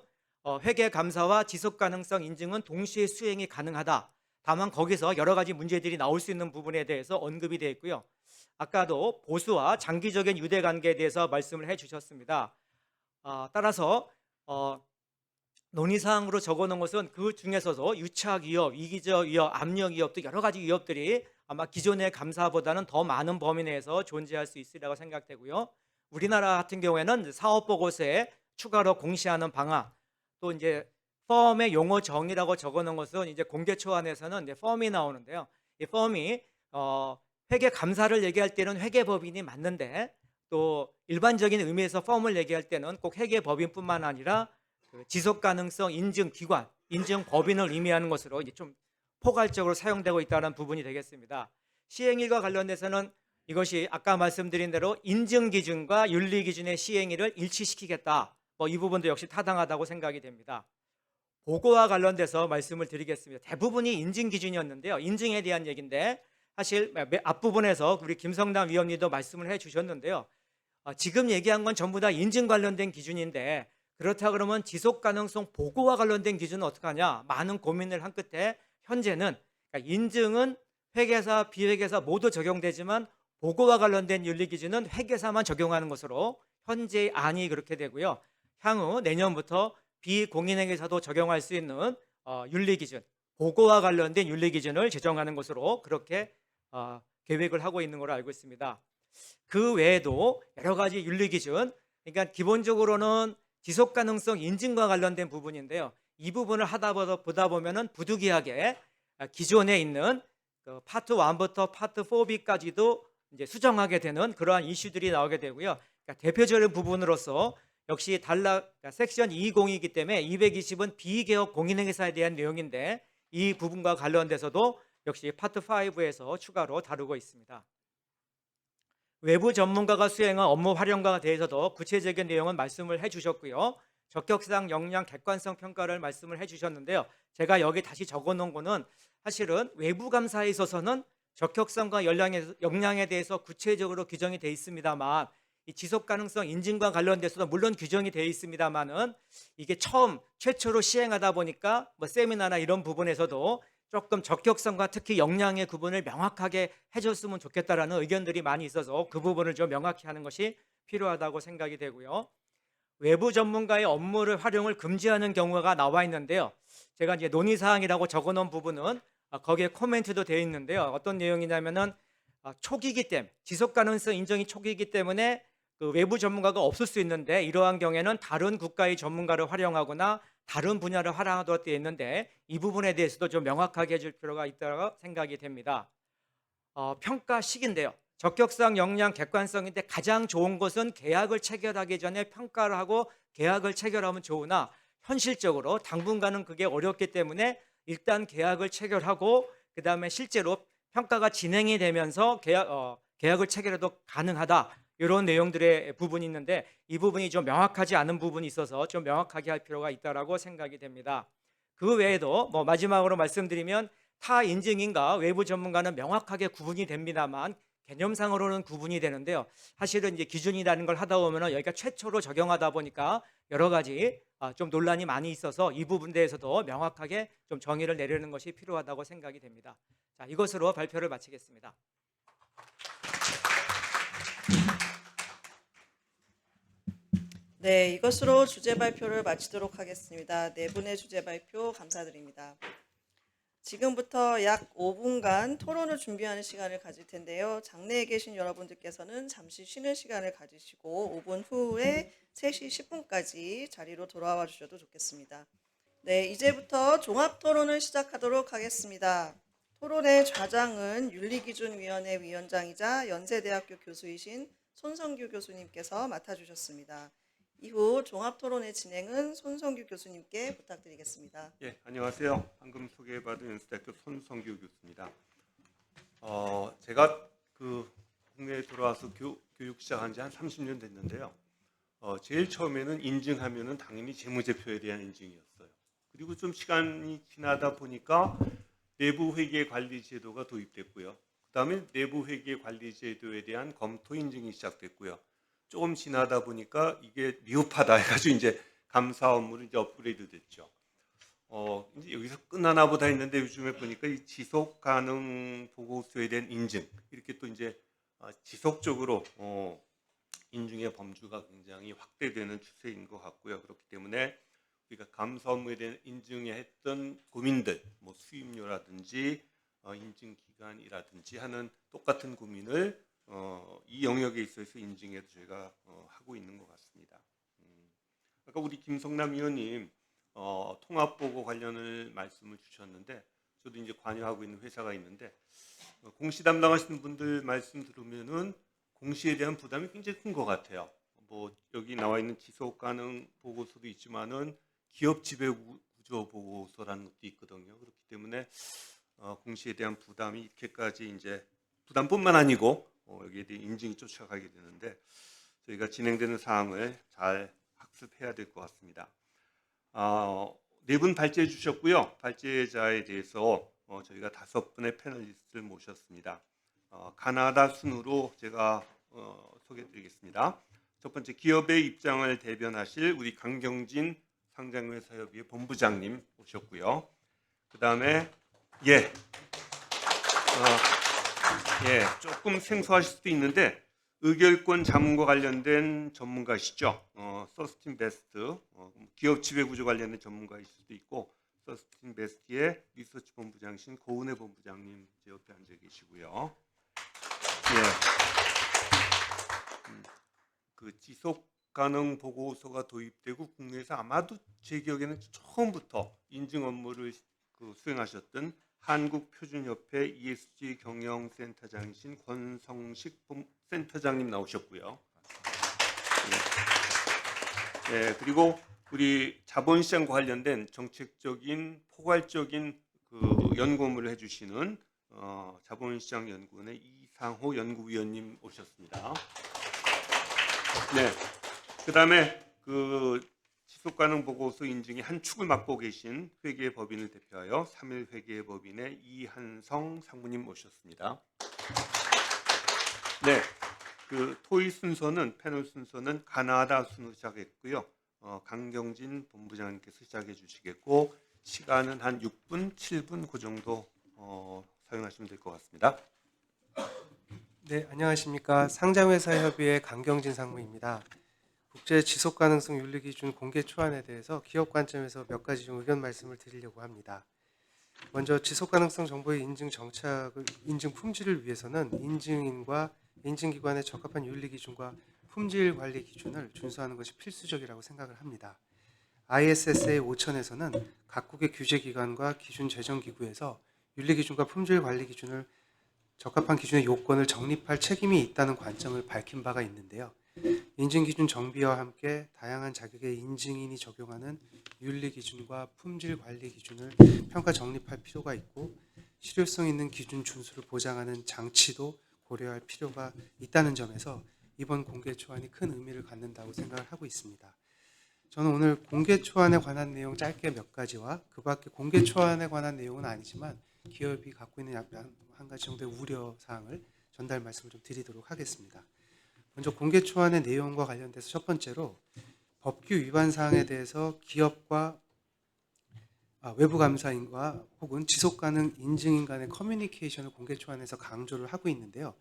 회계 감사와 지속 가능성 인증은 동시에 수행이 가능하다. 다만 거기서 여러 가지 문제들이 나올 수 있는 부분에 대해서 언급이 되어 있고요. 아까도 보수와 장기적인 유대 관계에 대해서 말씀을 해주셨습니다. 따라서 논의사항으로 적어놓은 것은 그 중에서도 유착 위협, 이기적 위협, 압력 위협 등 여러 가지 위협들이 아마 기존의 감사보다는 더 많은 범위 내에서 존재할 수 있으리라고 생각되고요. 우리나라 같은 경우에는 사업보고서에 추가로 공시하는 방안, 또 이제 펌의 용어 정의라고 적어놓은 것은 이제 공개 초안에서는 이제 펌이 나오는데요. 이 펌이 회계 감사를 얘기할 때는 회계법인이 맞는데 또 일반적인 의미에서 펌을 얘기할 때는 꼭 회계법인뿐만 아니라 그 지속가능성 인증기관, 인증법인을 의미하는 것으로 이제 좀 포괄적으로 사용되고 있다는 부분이 되겠습니다. 시행일과 관련돼서는 이것이 아까 말씀드린 대로 인증기준과 윤리기준의 시행일을 일치시키겠다. 뭐 이 부분도 역시 타당하다고 생각이 됩니다. 보고와 관련돼서 말씀을 드리겠습니다. 대부분이 인증기준이었는데요. 인증에 대한 얘기인데 사실 앞부분에서 우리 김성남 위원님도 말씀을 해주셨는데요. 지금 얘기한 건 전부 다 인증 관련된 기준인데 그렇다 그러면 지속가능성 보고와 관련된 기준은 어떻게 하냐? 많은 고민을 한 끝에 현재는 그러니까 인증은 회계사, 비회계사 모두 적용되지만 보고와 관련된 윤리기준은 회계사만 적용하는 것으로 현재 안이 그렇게 되고요. 향후 내년부터 비공인회계사도 적용할 수 있는 윤리기준, 보고와 관련된 윤리기준을 제정하는 것으로 그렇게 계획을 하고 있는 걸로 알고 있습니다. 그 외에도 여러 가지 윤리기준, 그러니까 기본적으로는 지속가능성 인증과 관련된 부분인데요. 이 부분을 보다 보면은 부득이하게 기존에 있는 그 파트 1부터 파트 4B까지도 이제 수정하게 되는 그러한 이슈들이 나오게 되고요. 그러니까 대표적인 부분으로서 역시 그러니까 섹션 220이기 때문에 220은 비개업 공인회계사에 대한 내용인데 이 부분과 관련돼서도 역시 파트 5에서 추가로 다루고 있습니다. 외부 전문가가 수행한 업무 활용과에 대해서도 구체적인 내용은 말씀을 해주셨고요. 적격상 역량 객관성 평가를 말씀을 해주셨는데요. 제가 여기 다시 적어놓은 거는 사실은 외부 감사에 있어서는 적격성과 역량에 대해서 구체적으로 규정이 되어 있습니다만 이 지속가능성 인증과 관련돼서도 물론 규정이 되어 있습니다만은 이게 최초로 시행하다 보니까 뭐 세미나나 이런 부분에서도 조금 적격성과 특히 역량의 구분을 명확하게 해줬으면 좋겠다라는 의견들이 많이 있어서 그 부분을 좀 명확히 하는 것이 필요하다고 생각이 되고요. 외부 전문가의 업무를 활용을 금지하는 경우가 나와 있는데요. 제가 이제 논의사항이라고 적어놓은 부분은 거기에 코멘트도 되어 있는데요. 어떤 내용이냐면은 초기이기 때문에 지속가능성 인정이 초기이기 때문에 그 외부 전문가가 없을 수 있는데 이러한 경우에는 다른 국가의 전문가를 활용하거나 다른 분야를 활용하도록 되어 있는데 이 부분에 대해서도 좀 명확하게 해줄 필요가 있다고 생각이 됩니다. 평가식인데요. 적격성, 역량, 객관성인데 가장 좋은 것은 계약을 체결하기 전에 평가를 하고 계약을 체결하면 좋으나 현실적으로 당분간은 그게 어렵기 때문에 일단 계약을 체결하고 그다음에 실제로 평가가 진행이 되면서 계약을 체결해도 가능하다. 이런 내용들의 부분이 있는데 이 부분이 좀 명확하지 않은 부분이 있어서 좀 명확하게 할 필요가 있다라고 생각이 됩니다. 그 외에도 뭐 마지막으로 말씀드리면 타 인증인과 외부 전문가는 명확하게 구분이 됩니다만 개념상으로는 구분이 되는데요. 사실은 이제 기준이라는 걸 하다 보면은 여기가 최초로 적용하다 보니까 여러 가지 좀 논란이 많이 있어서 이 부분에 대해서도 명확하게 좀 정의를 내리는 것이 필요하다고 생각이 됩니다. 자, 이것으로 발표를 마치겠습니다. 네, 이것으로 주제 발표를 마치도록 하겠습니다. 네 분의 주제 발표 감사드립니다. 지금부터 약 5분간 토론을 준비하는 시간을 가질 텐데요. 장내에 계신 여러분들께서는 잠시 쉬는 시간을 가지시고 5분 후에 3시 10분까지 자리로 돌아와 주셔도 좋겠습니다. 네, 이제부터 종합 토론을 시작하도록 하겠습니다. 토론의 좌장은 윤리기준위원회 위원장이자 연세대학교 교수이신 손성규 교수님께서 맡아주셨습니다. 이후 종합토론의 진행은 손성규 교수님께 부탁드리겠습니다. 예, 안녕하세요. 방금 소개받은 연세대학교 손성규 교수입니다. 제가 국내에 돌아와서 교육 시작한 지 한 30년 됐는데요. 제일 처음에는 인증하면은 당연히 재무제표에 대한 인증이었어요. 그리고 좀 시간이 지나다 보니까 내부 회계 관리 제도가 도입됐고요. 그다음에 내부 회계 관리 제도에 대한 검토 인증이 시작됐고요. 조금 지나다 보니까 이게 미흡하다 해가지고 이제 감사 업무를 이제 업그레이드 됐죠. 이제 여기서 끝나나 보다 했는데 요즘에 보니까 이 지속 가능 보고서에 대한 인증 이렇게 또 이제 지속적으로 인증의 범주가 굉장히 확대되는 추세인 것 같고요. 그렇기 때문에 우리가 감사 업무에 대한 인증에 했던 고민들, 뭐 수임료라든지 인증 기간이라든지 하는 똑같은 고민을 이 영역에 있어서 인증에도 저희가 하고 있는 것 같습니다. 아까 우리 김성남 위원님 통합보고 관련을 말씀을 주셨는데 저도 이제 관여하고 있는 회사가 있는데 공시 담당하시는 분들 말씀 들으면은 공시에 대한 부담이 굉장히 큰 것 같아요. 뭐 여기 나와 있는 지속 가능 보고서도 있지만은 기업 지배 구조 보고서라는 것도 있거든요. 그렇기 때문에 공시에 대한 부담이 이렇게까지 이제 부담뿐만 아니고 여기에 대한 인증이 쫓아가게 되는데 저희가 진행되는 사항을 잘 학습해야 될 것 같습니다. 네 분 발제해 주셨고요. 발제자에 대해서 저희가 5분의 패널리스트를 모셨습니다. 가나다 순으로 제가 소개해드리겠습니다. 첫 번째 기업의 입장을 대변하실 우리 강경진 상장회사협의회 본부장님 오셨고요. 그 다음에 조금 생소하실 수도 있는데 의결권 자문과 관련된 전문가시죠. 서스틴 베스트 기업 지배 구조 관련된 전문가일 수도 있고 서스틴 베스트의 리서치 본부장이신 고은혜 본부장님 제 옆에 앉아 계시고요. 그 지속 가능 보고서가 도입되고 국내에서 아마도 제 기억에는 처음부터 인증 업무를 수행하셨던 한국표준협회 ESG 경영센터장이신 권성식 센터장님 나오셨고요. 그리고 우리 자본시장과 관련된 정책적인 포괄적인 연구 업무를 해주시는 자본시장연구원의 이상호 연구위원님 오셨습니다. 그다음에 지속가능 보고서 인증의 한 축을 맡고 계신 회계법인을 대표하여 3일 회계법인의 이한성 상무님 모셨습니다. 토의 순서는 패널 순서는 가나다 순으로 시작했고요. 강경진 본부장님께서 시작해 주시겠고 시간은 한 6분, 7분 그 정도 사용하시면 될 것 같습니다. 네, 안녕하십니까. 상장회사협의회 강경진 상무입니다. 국제 지속가능성 윤리기준 공개 초안에 대해서 기업 관점에서 몇 가지 좀 의견 말씀을 드리려고 합니다. 먼저 지속가능성 정보의 인증 정착을 인증 품질을 위해서는 인증인과 인증기관의 적합한 윤리기준과 품질 관리 기준을 준수하는 것이 필수적이라고 생각을 합니다. ISSA 5000에서는 각국의 규제기관과 기준 제정기구에서 윤리기준과 품질 관리 기준을 적합한 기준의 요건을 정립할 책임이 있다는 관점을 밝힌 바가 있는데요. 인증기준 정비와 함께 다양한 자격의 인증인이 적용하는 윤리기준과 품질관리 기준을 평가 정립할 필요가 있고 실효성 있는 기준 준수를 보장하는 장치도 고려할 필요가 있다는 점에서 이번 공개 초안이 큰 의미를 갖는다고 생각을 하고 있습니다. 저는 오늘 공개 초안에 관한 내용 짧게 몇 가지와 그 밖에 공개 초안에 관한 내용은 아니지만 기업이 갖고 있는 약간 한 가지 정도의 우려 사항을 전달 말씀을 좀 드리도록 하겠습니다. 먼저 공개 초안의 내용과 관련돼서 첫 번째로 법규 위반 사항에 대해서 기업과 외부 감사인과 혹은 지속 가능 인증인 간의 커뮤니케이션을 공개 초안에서 강조를 하고 있는데요.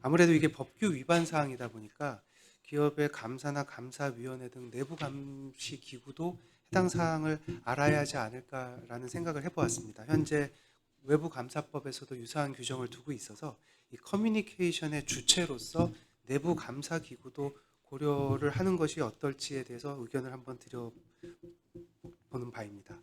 아무래도 이게 법규 위반 사항이다 보니까 기업의 감사나 감사위원회 등 내부 감시 기구도 해당 사항을 알아야 하지 않을까라는 생각을 해보았습니다. 현재 외부 감사법에서도 유사한 규정을 두고 있어서 이 커뮤니케이션의 주체로서 내부 감사 기구도 고려를 하는 것이 어떨지에 대해서 의견을 한번 드려보는 바입니다.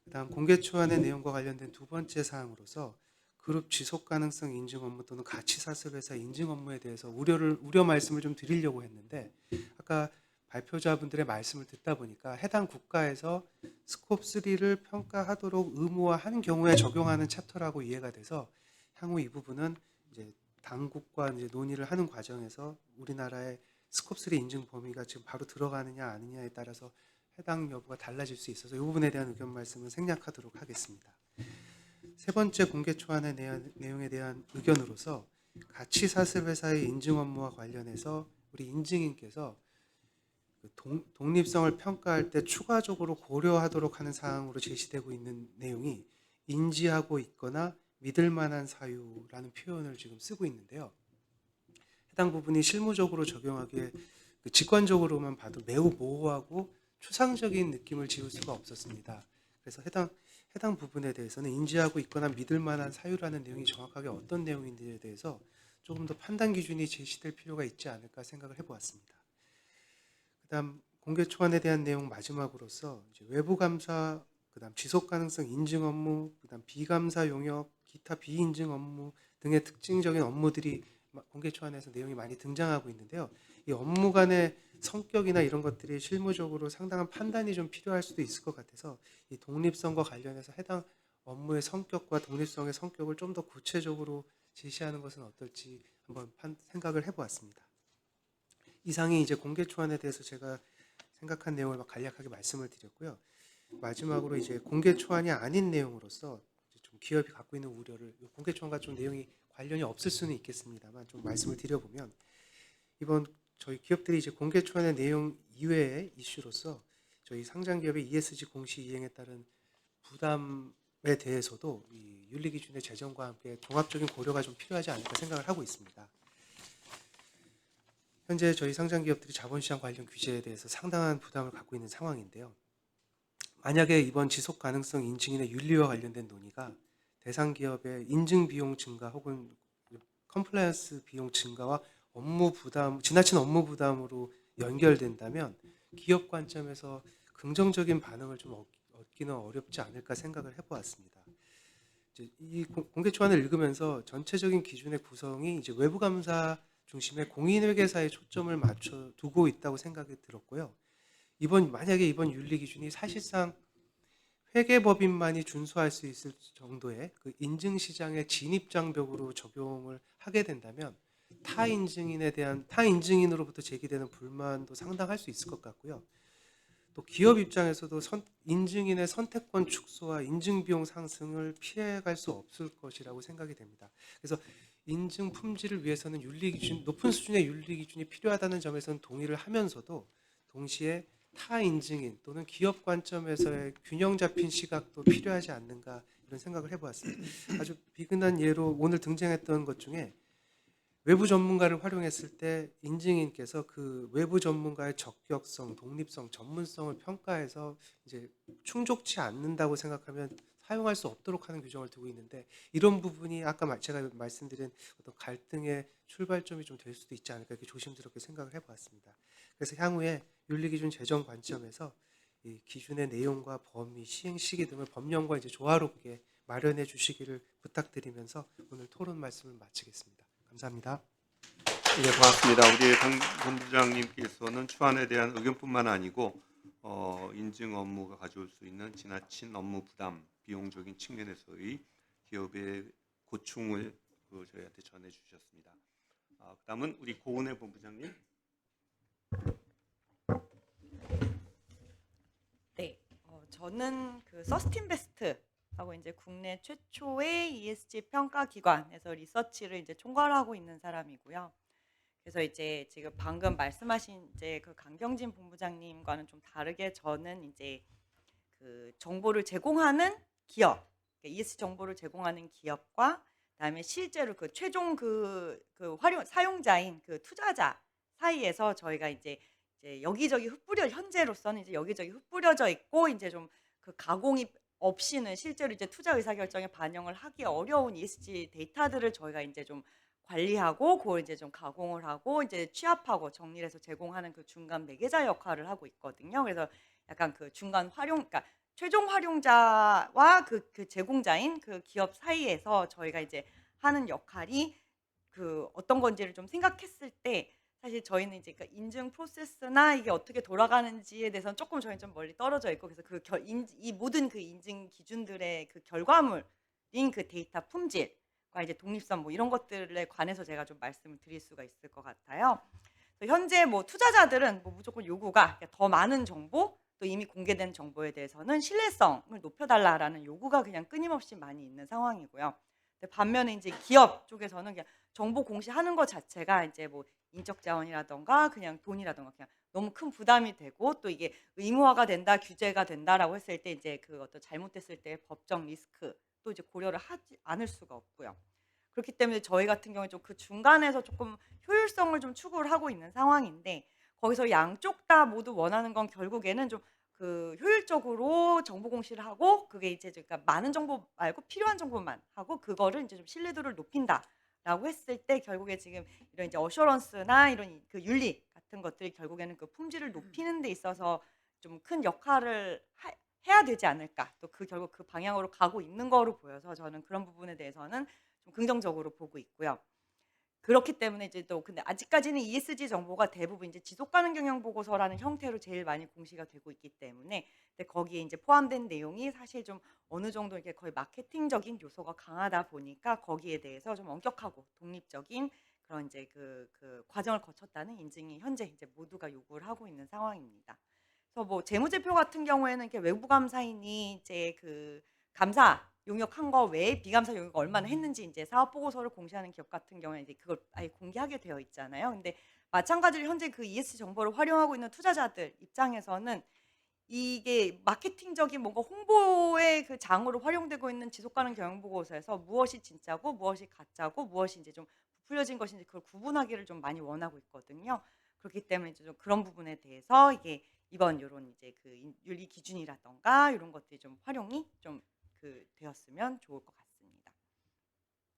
그다음 공개 초안의 내용과 관련된 두 번째 사항으로서 그룹 지속 가능성 인증 업무 또는 가치 사슬 회사 인증 업무에 대해서 우려 말씀을 좀 드리려고 했는데 아까 발표자분들의 말씀을 듣다 보니까 해당 국가에서 스콥 3를 평가하도록 의무화하는 경우에 적용하는 챕터라고 이해가 돼서 향후 이 부분은 이제 당국과 이제 논의를 하는 과정에서 우리나라의 스콥 3 인증 범위가 지금 바로 들어가느냐 아니냐에 따라서 해당 여부가 달라질 수 있어서 이 부분에 대한 의견 말씀은 생략하도록 하겠습니다. 세 번째 공개 초안의 내용에 대한 의견으로서 가치 사슬 회사의 인증 업무와 관련해서 우리 인증인께서 독립성을 평가할 때 추가적으로 고려하도록 하는 사항으로 제시되고 있는 내용이 인지하고 있거나 믿을 만한 사유라는 표현을 지금 쓰고 있는데요. 해당 부분이 실무적으로 적용하기에 직관적으로만 봐도 매우 모호하고 추상적인 느낌을 지울 수가 없었습니다. 그래서 해당 부분에 대해서는 인지하고 있거나 믿을 만한 사유라는 내용이 정확하게 어떤 내용인지에 대해서 조금 더 판단 기준이 제시될 필요가 있지 않을까 생각을 해보았습니다. 그다음 공개 초안에 대한 내용 마지막으로서 이제 외부 감사, 그다음 지속 가능성 인증 업무, 그다음 비감사 용역, 기타 비인증 업무 등의 특징적인 업무들이 공개 초안에서 내용이 많이 등장하고 있는데요. 이 업무 간의 성격이나 이런 것들이 실무적으로 상당한 판단이 좀 필요할 수도 있을 것 같아서 이 독립성과 관련해서 해당 업무의 성격과 독립성의 성격을 좀 더 구체적으로 제시하는 것은 어떨지 한번 생각을 해보았습니다. 이상이 이제 공개 초안에 대해서 제가 생각한 내용을 간략하게 말씀을 드렸고요. 마지막으로 이제 공개 초안이 아닌 내용으로서 좀 기업이 갖고 있는 우려를 공개 초안과 좀 내용이 관련이 없을 수는 있겠습니다만 좀 말씀을 드려보면 이번 저희 기업들이 이제 공개 초안의 내용 이외의 이슈로서 저희 상장 기업의 ESG 공시 이행에 따른 부담에 대해서도 이 윤리 기준의 제정과 함께 종합적인 고려가 좀 필요하지 않을까 생각을 하고 있습니다. 현재 저희 상장 기업들이 자본시장 관련 규제에 대해서 상당한 부담을 갖고 있는 상황인데요. 만약에 이번 지속 가능성 인증인의 윤리와 관련된 논의가 대상 기업의 인증 비용 증가 혹은 컴플라이언스 비용 증가와 지나친 업무 부담으로 연결된다면 기업 관점에서 긍정적인 반응을 좀 얻기는 어렵지 않을까 생각을 해보았습니다. 이제 이 공개 초안을 읽으면서 전체적인 기준의 구성이 이제 외부 감사 중심의 공인회계사에 초점을 맞춰 두고 있다고 생각이 들었고요. 만약에 이번 윤리 기준이 사실상 회계법인만이 준수할 수 있을 정도의 그 인증 시장의 진입 장벽으로 적용을 하게 된다면 타 인증인으로부터 제기되는 불만도 상당할 수 있을 것 같고요. 또 기업 입장에서도 인증인의 선택권 축소와 인증 비용 상승을 피해갈 수 없을 것이라고 생각이 됩니다. 그래서 인증 품질을 위해서는 높은 수준의 윤리 기준이 필요하다는 점에서는 동의를 하면서도 동시에 타 인증인 또는 기업 관점에서의 균형 잡힌 시각도 필요하지 않는가 이런 생각을 해보았습니다. 아주 비근한 예로 오늘 등장했던 것 중에 외부 전문가를 활용했을 때 인증인께서 그 외부 전문가의 적격성, 독립성, 전문성을 평가해서 이제 충족치 않는다고 생각하면 사용할 수 없도록 하는 규정을 두고 있는데 이런 부분이 아까 제가 말씀드린 어떤 갈등의 출발점이 좀 될 수도 있지 않을까 이렇게 조심스럽게 생각을 해보았습니다. 그래서 향후에 윤리기준 제정 관점에서 이 기준의 내용과 범위, 시행 시기 등을 법령과 이제 조화롭게 마련해 주시기를 부탁드리면서 오늘 토론 말씀을 마치겠습니다. 감사합니다. 네, 고맙습니다. 우리 강 본부장님께서는 초안에 대한 의견뿐만 아니고 인증 업무가 가져올 수 있는 지나친 업무 부담, 비용적인 측면에서의 기업의 고충을 저희한테 전해주셨습니다. 그다음은 우리 고은혜 본부장님. 네, 저는 그 서스틴베스트하고 이제 국내 최초의 ESG 평가 기관에서 리서치를 이제 총괄하고 있는 사람이고요. 그래서 이제 지금 방금 말씀하신 이제 그 강경진 본부장님과는 좀 다르게 저는 이제 그 정보를 제공하는 기업, ESG 정보를 제공하는 기업과 그다음에 실제로 그 최종 활용 사용자인 그 투자자 사이에서 저희가 이제 여기저기 현재로서는 이제 여기저기 흩뿌려져 있고 이제 좀 그 가공이 없이는 실제로 이제 투자 의사 결정에 반영을 하기 어려운 ESG 데이터들을 저희가 이제 좀 관리하고 그걸 이제 좀 가공을 하고 이제 취합하고 정리를 해서 제공하는 그 중간 매개자 역할을 하고 있거든요. 그래서 약간 그 중간 그러니까 최종 활용자와 그 제공자인 그 기업 사이에서 저희가 이제 하는 역할이 그 어떤 건지를 좀 생각했을 때 사실 저희는 이제 그 인증 프로세스나 이게 어떻게 돌아가는지에 대해서는 조금 저희는 좀 멀리 떨어져 있고 그래서 이 모든 그 인증 기준들의 그 결과물인 그 데이터 품질과 이제 독립성 뭐 이런 것들에 관해서 제가 좀 말씀을 드릴 수가 있을 것 같아요. 그래서 현재 뭐 투자자들은 뭐 무조건 요구가 더 많은 정보 또 이미 공개된 정보에 대해서는 신뢰성을 높여달라라는 요구가 그냥 끊임없이 많이 있는 상황이고요. 반면에 이제 기업 쪽에서는 그냥 정보 공시하는 것 자체가 이제 뭐 인적 자원이라던가 그냥 돈이라던가 그냥 너무 큰 부담이 되고 또 이게 의무화가 된다, 규제가 된다라고 했을 때 이제 그 어떤 잘못됐을 때 법적 리스크 또 이제 고려를 하지 않을 수가 없고요. 그렇기 때문에 저희 같은 경우에 좀 그 중간에서 조금 효율성을 좀 추구를 하고 있는 상황인데 거기서 양쪽 다 모두 원하는 건 결국에는 좀 그 효율적으로 정보 공시를 하고 그게 이제 그러니까 많은 정보 말고 필요한 정보만 하고 그거를 이제 좀 신뢰도를 높인다라고 했을 때 결국에 지금 이런 이제 어셔런스나 이런 그 윤리 같은 것들이 결국에는 그 품질을 높이는 데 있어서 좀 큰 역할을 해야 되지 않을까 또 그 결국 그 방향으로 가고 있는 거로 보여서 저는 그런 부분에 대해서는 좀 긍정적으로 보고 있고요. 그렇기 때문에 이제 또 근데 아직까지는 ESG 정보가 대부분 이제 지속 가능 경영 보고서라는 형태로 제일 많이 공시가 되고 있기 때문에 근데 거기에 이제 포함된 내용이 사실 좀 어느 정도 이렇게 거의 마케팅적인 요소가 강하다 보니까 거기에 대해서 좀 엄격하고 독립적인 그런 이제 그 과정을 거쳤다는 인증이 현재 이제 모두가 요구를 하고 있는 상황입니다. 그래서 뭐 재무제표 같은 경우에는 이렇게 외부 감사인이 이제 그 감사 용역한 거 외에 비감사 용역 얼마나 했는지 이제 사업 보고서를 공시하는 기업 같은 경우에 이제 그걸 아예 공개하게 되어 있잖아요. 근데 마찬가지로 현재 그 ESG 정보를 활용하고 있는 투자자들 입장에서는 이게 마케팅적인 뭔가 홍보의 그 장으로 활용되고 있는 지속 가능 경영 보고서에서 무엇이 진짜고 무엇이 가짜고 무엇이 이제 좀 부풀려진 것인지 그걸 구분하기를 좀 많이 원하고 있거든요. 그렇기 때문에 이제 좀 그런 부분에 대해서 이게 이번 이런 이제 그 윤리 기준이라던가 이런 것들이 좀 활용이 좀 되었으면 좋을 것 같습니다.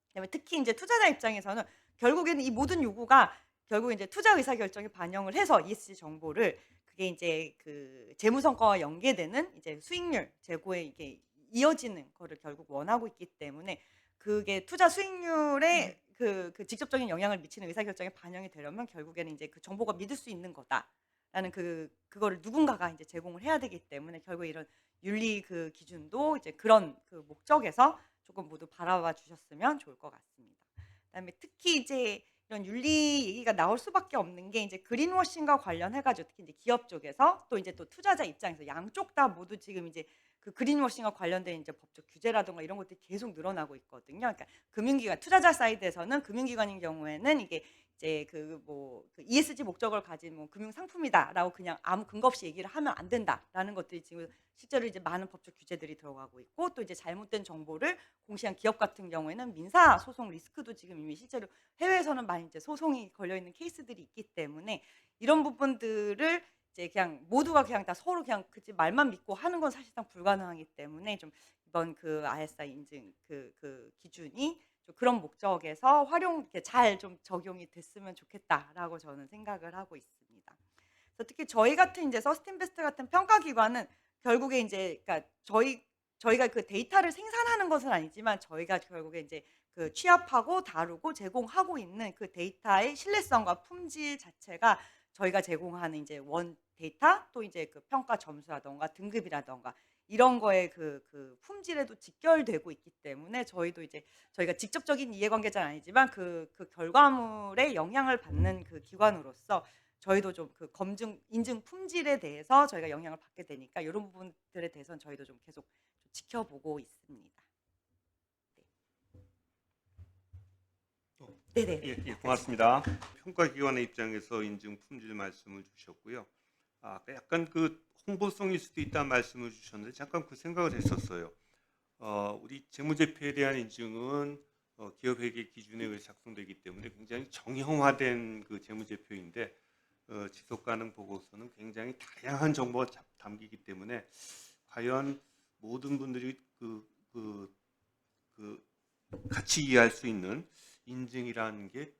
그다음에 특히 이제 투자자 입장에서는 결국에는 이 모든 요구가 결국 이제 투자 의사 결정에 반영을 해서 ESG 정보를 그게 이제 그 재무 성과와 연계되는 이제 수익률 제고에 이게 이어지는 거를 결국 원하고 있기 때문에 그게 투자 수익률에 그 직접적인 영향을 미치는 의사 결정에 반영이 되려면 결국에는 이제 그 정보가 믿을 수 있는 거다라는 그거를 누군가가 이제 제공을 해야 되기 때문에 결국 이런 윤리 그 기준도 이제 그런 그 목적에서 조금 모두 바라봐 주셨으면 좋을 것 같습니다. 그다음에 특히 이제 이런 윤리 얘기가 나올 수밖에 없는 게 이제 그린워싱과 관련해가지고 특히 이제 기업 쪽에서 또 이제 또 투자자 입장에서 양쪽 다 모두 지금 이제 그 그린워싱과 관련된 이제 법적 규제라든가 이런 것들이 계속 늘어나고 있거든요. 그러니까 금융기관 투자자 사이드에서는 금융기관인 경우에는 이게 이제 그 ESG 목적을 가진 뭐 금융 상품이다라고 그냥 아무 근거 없이 얘기를 하면 안 된다라는 것들이 지금 실제로 이제 많은 법적 규제들이 들어가고 있고 또 이제 잘못된 정보를 공시한 기업 같은 경우에는 민사 소송 리스크도 지금 이미 실제로 해외에서는 많이 이제 소송이 걸려 있는 케이스들이 있기 때문에 이런 부분들을 이제 그냥 모두가 그냥 다 서로 그냥 그치 말만 믿고 하는 건 사실상 불가능하기 때문에 좀 이번 그 ISI 인증 그 기준이 좀 그런 목적에서 이렇게 잘 좀 적용이 됐으면 좋겠다라고 저는 생각을 하고 있습니다. 그래서 특히 저희 같은 이제 서스틴베스트 같은 평가 기관은 결국에 이제 그러니까 저희가 그 데이터를 생산하는 것은 아니지만 저희가 결국에 이제 그 취합하고 다루고 제공하고 있는 그 데이터의 신뢰성과 품질 자체가 저희가 제공하는 이제 원 데이터 또 이제 그 평가 점수라던가 등급이라던가 이런 거에 그 품질에도 직결되고 있기 때문에 저희도 이제 저희가 직접적인 이해관계자는 아니지만 그 결과물에 영향을 받는 그 기관으로서 저희도 좀 그 검증 인증 품질에 대해서 저희가 영향을 받게 되니까 이런 부분들에 대해서는 저희도 좀 계속 좀 지켜보고 있습니다. 네네. 예, 고맙습니다. 평가기관의 입장에서 인증 품질 말씀을 주셨고요. 아까 약간 그 홍보성일 수도 있다는 말씀을 주셨는데 잠깐 그 생각을 했었어요. 우리 재무제표에 대한 인증은 기업회계 기준에 의해 작성되기 때문에 굉장히 정형화된 그 재무제표인데 지속가능 보고서는 굉장히 다양한 정보가 담기기 때문에 과연 모든 분들이 같이 이해할 수 있는 인증이라는 게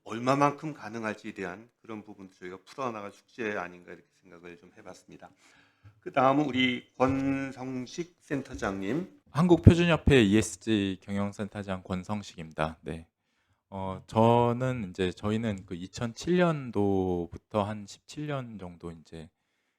얼마만큼 가능할지에 대한 그런 부분도 저희가 풀어나갈 숙제 아닌가 이렇게 생각을 좀 해봤습니다. 그 다음은 우리 권성식 센터장님. 한국표준협회 ESG 경영센터장 권성식입니다. 네. 저희는 그 2007년도부터 한 17년 정도 이제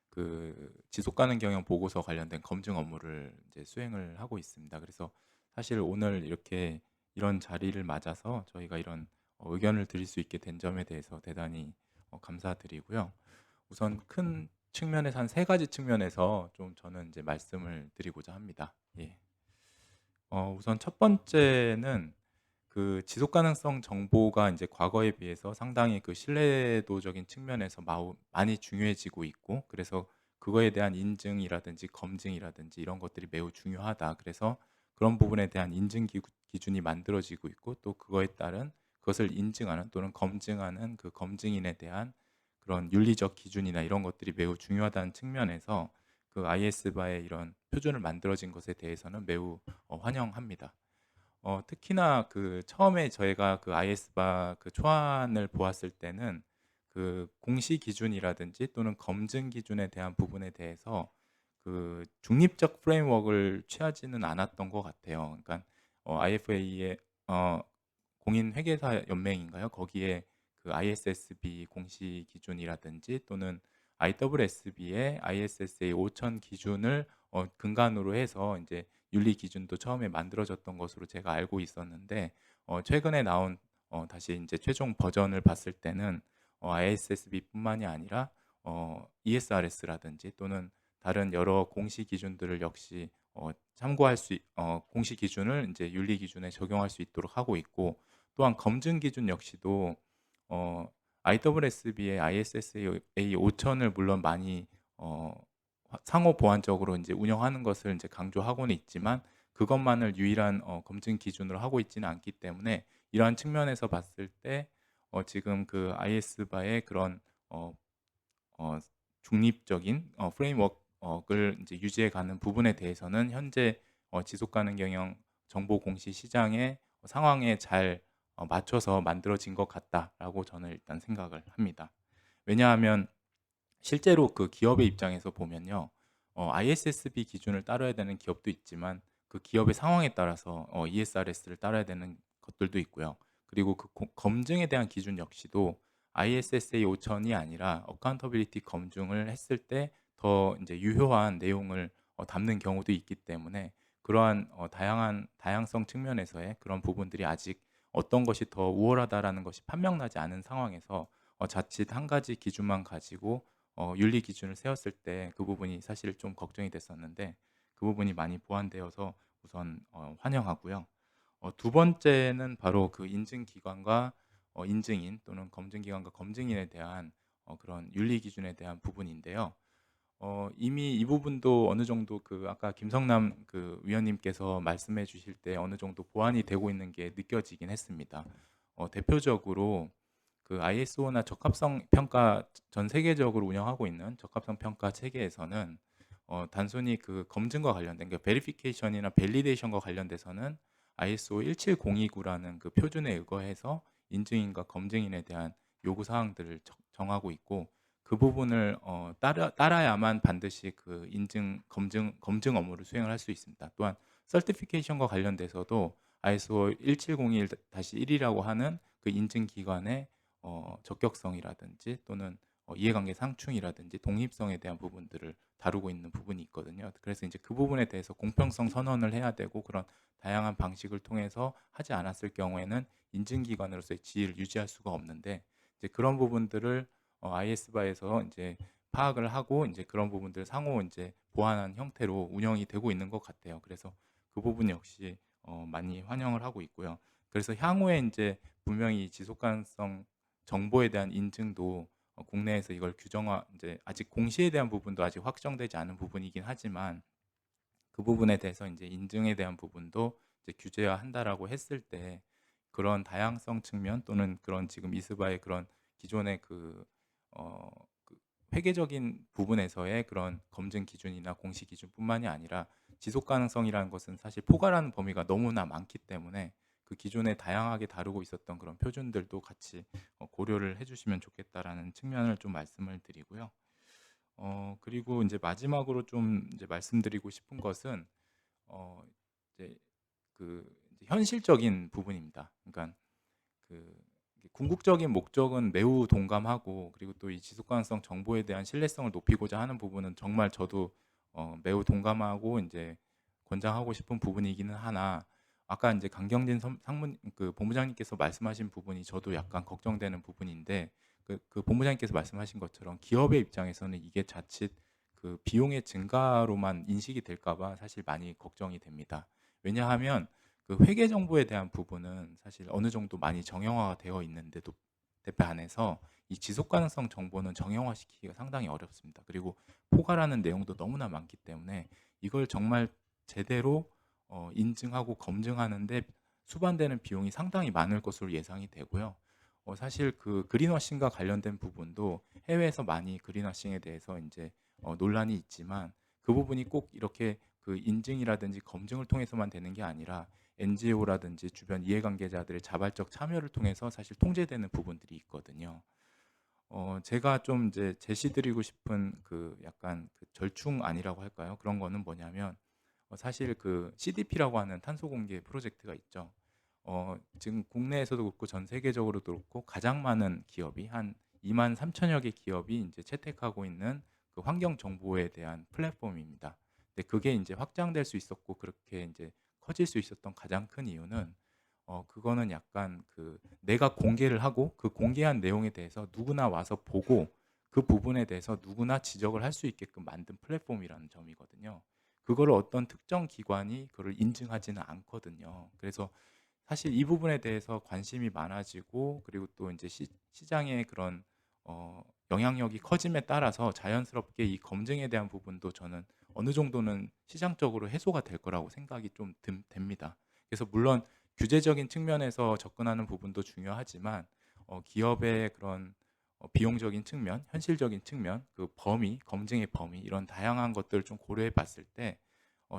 그 지속가능 경영 보고서 관련된 검증 업무를 이제 수행을 하고 있습니다. 그래서 사실 오늘 이렇게 이런 자리를 맞아서 저희가 이런 의견을 드릴 수 있게 된 점에 대해서 대단히 감사드리고요. 우선 큰 측면에서 한 3가지 측면에서 좀 저는 이제 말씀을 드리고자 합니다. 예. 우선 첫 번째는 그 지속 가능성 정보가 이제 과거에 비해서 상당히 그 신뢰도적인 측면에서 많이 중요해지고 있고, 그래서 그거에 대한 인증이라든지 검증이라든지 이런 것들이 매우 중요하다. 그래서 그런 부분에 대한 인증 기준이 만들어지고 있고, 또 그거에 따른 그것을 인증하는 또는 검증하는 그 검증인에 대한 그런 윤리적 기준이나 이런 것들이 매우 중요하다는 측면에서 그 IS바의 이런 표준을 만들어진 것에 대해서는 매우 환영합니다. 특히나 그 처음에 저희가 그 IS바 그 초안을 보았을 때는 그 공시 기준이라든지 또는 검증 기준에 대한 부분에 대해서 그 중립적 프레임워크를 취하지는 않았던 것 같아요. 그러니까 IFA의 공인 회계사 연맹인가요? 거기에 그 ISSB 공시 기준이라든지 또는 IWSB의 ISSA 5000 기준을 근간으로 해서 이제 윤리 기준도 처음에 만들어졌던 것으로 제가 알고 있었는데, 최근에 나온 다시 이제 최종 버전을 봤을 때는 ISSB뿐만이 아니라 ESRS라든지 또는 다른 여러 공시 기준들을 역시 참고할 수 공시 기준을 이제 윤리 기준에 적용할 수 있도록 하고 있고, 또한 검증 기준 역시도 IWSB의 ISSA 5000을 물론 많이 상호 보완적으로 이제 운영하는 것을 이제 강조하고는 있지만 그것만을 유일한 검증 기준으로 하고 있지는 않기 때문에 이러한 측면에서 봤을 때 지금 그 IS바의 그런 중립적인 프레임워크를 이제 유지해가는 부분에 대해서는 현재 지속가능 경영 정보 공시 시장의 상황에 잘 맞춰서 만들어진 것 같다라고 저는 일단 생각을 합니다. 왜냐하면 실제로 그 기업의 입장에서 보면요, ISSB 기준을 따라야 되는 기업도 있지만 그 기업의 상황에 따라서 ESRS를 따라야 되는 것들도 있고요. 그리고 그 검증에 대한 기준 역시도 ISSA 5000이 아니라 어카운터빌리티 검증을 했을 때 더 이제 유효한 내용을 담는 경우도 있기 때문에 그러한 다양성 측면에서의 그런 부분들이 아직 어떤 것이 더 우월하다라는 것이 판명나지 않은 상황에서 자칫 한 가지 기준만 가지고 윤리 기준을 세웠을 때 그 부분이 사실 좀 걱정이 됐었는데 그 부분이 많이 보완되어서 우선 환영하고요. 두 번째는 바로 그 인증기관과 인증인 또는 검증기관과 검증인에 대한 그런 윤리 기준에 대한 부분인데요. 이미 이 부분도 어느 정도 그 아까 김성남 그 위원님께서 말씀해 주실 때 어느 정도 보완이 되고 있는 게 느껴지긴 했습니다. 대표적으로 그 ISO나 적합성 평가 전 세계적으로 운영하고 있는 적합성 평가 체계에서는 단순히 그 검증과 관련된 그 베리피케이션이나 밸리데이션과 관련돼서는 ISO 17029라는 그 표준에 의거해서 인증인과 검증인에 대한 요구 사항들을 정하고 있고, 그 부분을 따라야만 반드시 그 인증 검증 업무를 수행을 할 수 있습니다. 또한 서티피케이션과 관련돼서도 ISO 1701-1이라고 하는 그 인증 기관의 적격성이라든지 또는 이해관계 상충이라든지 독립성에 대한 부분들을 다루고 있는 부분이 있거든요. 그래서 이제 그 부분에 대해서 공평성 선언을 해야 되고 그런 다양한 방식을 통해서 하지 않았을 경우에는 인증기관으로서의 지위를 유지할 수가 없는데 이제 그런 부분들을 IS바에서 이제 파악을 하고 이제 그런 부분들 상호 이제 보완한 형태로 운영이 되고 있는 것 같아요. 그래서 그 부분 역시 많이 환영을 하고 있고요. 그래서 향후에 이제 분명히 지속 가능성 정보에 대한 인증도 국내에서 이걸 규정화 이제 아직 공시에 대한 부분도 아직 확정되지 않은 부분이긴 하지만 그 부분에 대해서 이제 인증에 대한 부분도 이제 규제화한다라고 했을 때 그런 다양성 측면 또는 그런 지금 이스바의 그런 기존의 그 회계적인 부분에서의 그런 검증 기준이나 공시 기준뿐만이 아니라 지속 가능성이라는 것은 사실 포괄하는 범위가 너무나 많기 때문에 그 기존에 다양하게 다루고 있었던 그런 표준들도 같이 고려를 해주시면 좋겠다라는 측면을 좀 말씀을 드리고요. 그리고 이제 마지막으로 좀 이제 말씀드리고 싶은 것은 이제 그 이제 현실적인 부분입니다. 그러니까 그 궁극적인 목적은 매우 동감하고 그리고 또 이 지속 가능성 정보에 대한 신뢰성을 높이고자 하는 부분은 정말 저도 매우 동감하고 이제 권장하고 싶은 부분이기는 하나 아까 이제 강경진 상무 그 본부장님께서 말씀하신 부분이 저도 약간 걱정되는 부분인데 그 본부장님께서 말씀하신 것처럼 기업의 입장에서는 이게 자칫 그 비용의 증가로만 인식이 될까봐 사실 많이 걱정이 됩니다. 왜냐하면 그 회계 정보에 대한 부분은 사실 어느 정도 많이 정형화가 되어 있는데도 대표 안에서 이 지속 가능성 정보는 정형화시키기가 상당히 어렵습니다. 그리고 포괄하는 내용도 너무나 많기 때문에 이걸 정말 제대로 인증하고 검증하는데 수반되는 비용이 상당히 많을 것으로 예상이 되고요. 사실 그 그린워싱과 관련된 부분도 해외에서 많이 그린워싱에 대해서 이제 논란이 있지만 그 부분이 꼭 이렇게 그 인증이라든지 검증을 통해서만 되는 게 아니라 NGO라든지 주변 이해관계자들의 자발적 참여를 통해서 사실 통제되는 부분들이 있거든요. 제가 좀 이제 제시드리고 싶은 그 약간 그 절충안이라고 할까요? 그런 거는 뭐냐면 사실 그 CDP라고 하는 탄소 공개 프로젝트가 있죠. 지금 국내에서도 그렇고 전 세계적으로도 그렇고 가장 많은 기업이 한 2만 3천여 개 기업이 이제 채택하고 있는 그 환경 정보에 대한 플랫폼입니다. 근데 그게 이제 확장될 수 있었고 그렇게 이제 커질 수 있었던 가장 큰 이유는 그거는 약간 그 내가 공개를 하고 그 공개한 내용에 대해서 누구나 와서 보고 그 부분에 대해서 누구나 지적을 할 수 있게끔 만든 플랫폼이라는 점이거든요. 그거를 어떤 특정 기관이 그걸 인증하지는 않거든요. 그래서 사실 이 부분에 대해서 관심이 많아지고 그리고 또 이제 시장의 그런 영향력이 커짐에 따라서 자연스럽게 이 검증에 대한 부분도 저는 어느 정도는 시장적으로 해소가 될 거라고 생각이 좀 됩니다. 그래서 물론 규제적인 측면에서 접근하는 부분도 중요하지만 기업의 그런 비용적인 측면, 현실적인 측면, 그 범위, 검증의 범위 이런 다양한 것들을 좀 고려해 봤을 때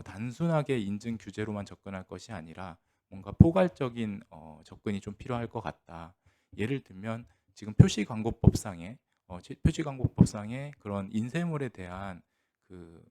단순하게 인증 규제로만 접근할 것이 아니라 뭔가 포괄적인 접근이 좀 필요할 것 같다. 예를 들면 지금 표시광고법상에 표시광고법상에 그런 인쇄물에 대한 그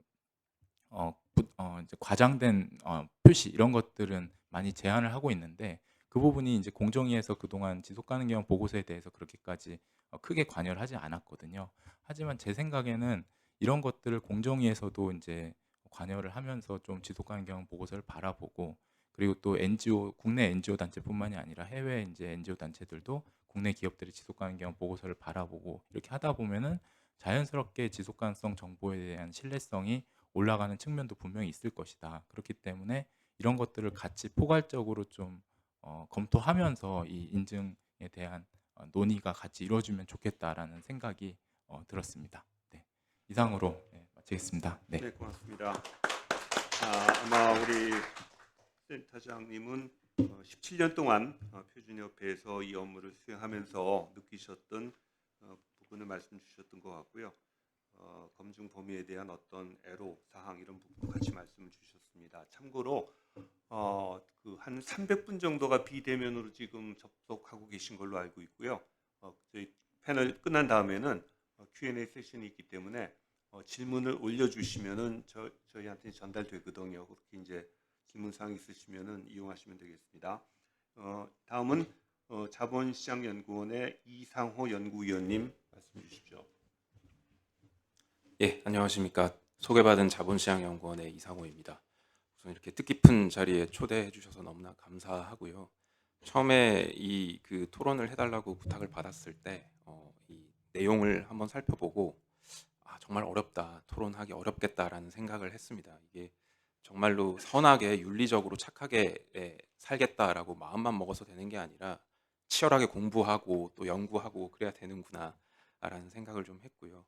이제 과장된 표시 이런 것들은 많이 제한을 하고 있는데 그 부분이 이제 공정위에서 그동안 지속가능경 보고서에 대해서 그렇게까지 크게 관여를 하지 않았거든요. 하지만 제 생각에는 이런 것들을 공정위에서도 이제 관여를 하면서 좀 지속가능경 보고서를 바라보고 그리고 또 NGO 국내 NGO 단체뿐만이 아니라 해외 이제 NGO 단체들도 국내 기업들의 지속가능경 보고서를 바라보고 이렇게 하다 보면은 자연스럽게 지속가능성 정보에 대한 신뢰성이 올라가는 측면도 분명히 있을 것이다. 그렇기 때문에 이런 것들을 같이 포괄적으로 좀 검토하면서 이 인증에 대한 논의가 같이 이루어지면 좋겠다라는 생각이 들었습니다. 네. 이상으로 마치겠습니다. 네. 네, 고맙습니다. 아마 우리 센터장님은 17년 동안 표준협회에서 이 업무를 수행하면서 느끼셨던 부분을 말씀 주셨던 것 같고요. 검증 범위에 대한 어떤 애로 사항 이런 부분도 같이 말씀을 주셨습니다. 참고로 그 한 300분 정도가 비대면으로 지금 접속하고 계신 걸로 알고 있고요. 저희 패널 끝난 다음에는 Q&A 세션이 있기 때문에 질문을 올려주시면은 저희한테 전달되거든요. 그렇게 이제 질문 사항 있으시면은 이용하시면 되겠습니다. 다음은 자본시장연구원의 이상호 연구위원님 말씀 주십시오. 예, 안녕하십니까. 소개받은 자본시장연구원의 이상호입니다. 우선 이렇게 뜻깊은 자리에 초대해 주셔서 너무나 감사하고요. 처음에 이 그 토론을 해달라고 부탁을 받았을 때, 이 내용을 한번 살펴보고, 아, 정말 어렵다, 토론하기 어렵겠다라는 생각을 했습니다. 이게 정말로 선하게, 윤리적으로 착하게 살겠다라고 마음만 먹어서 되는 게 아니라 치열하게 공부하고 또 연구하고 그래야 되는구나라는 생각을 좀 했고요.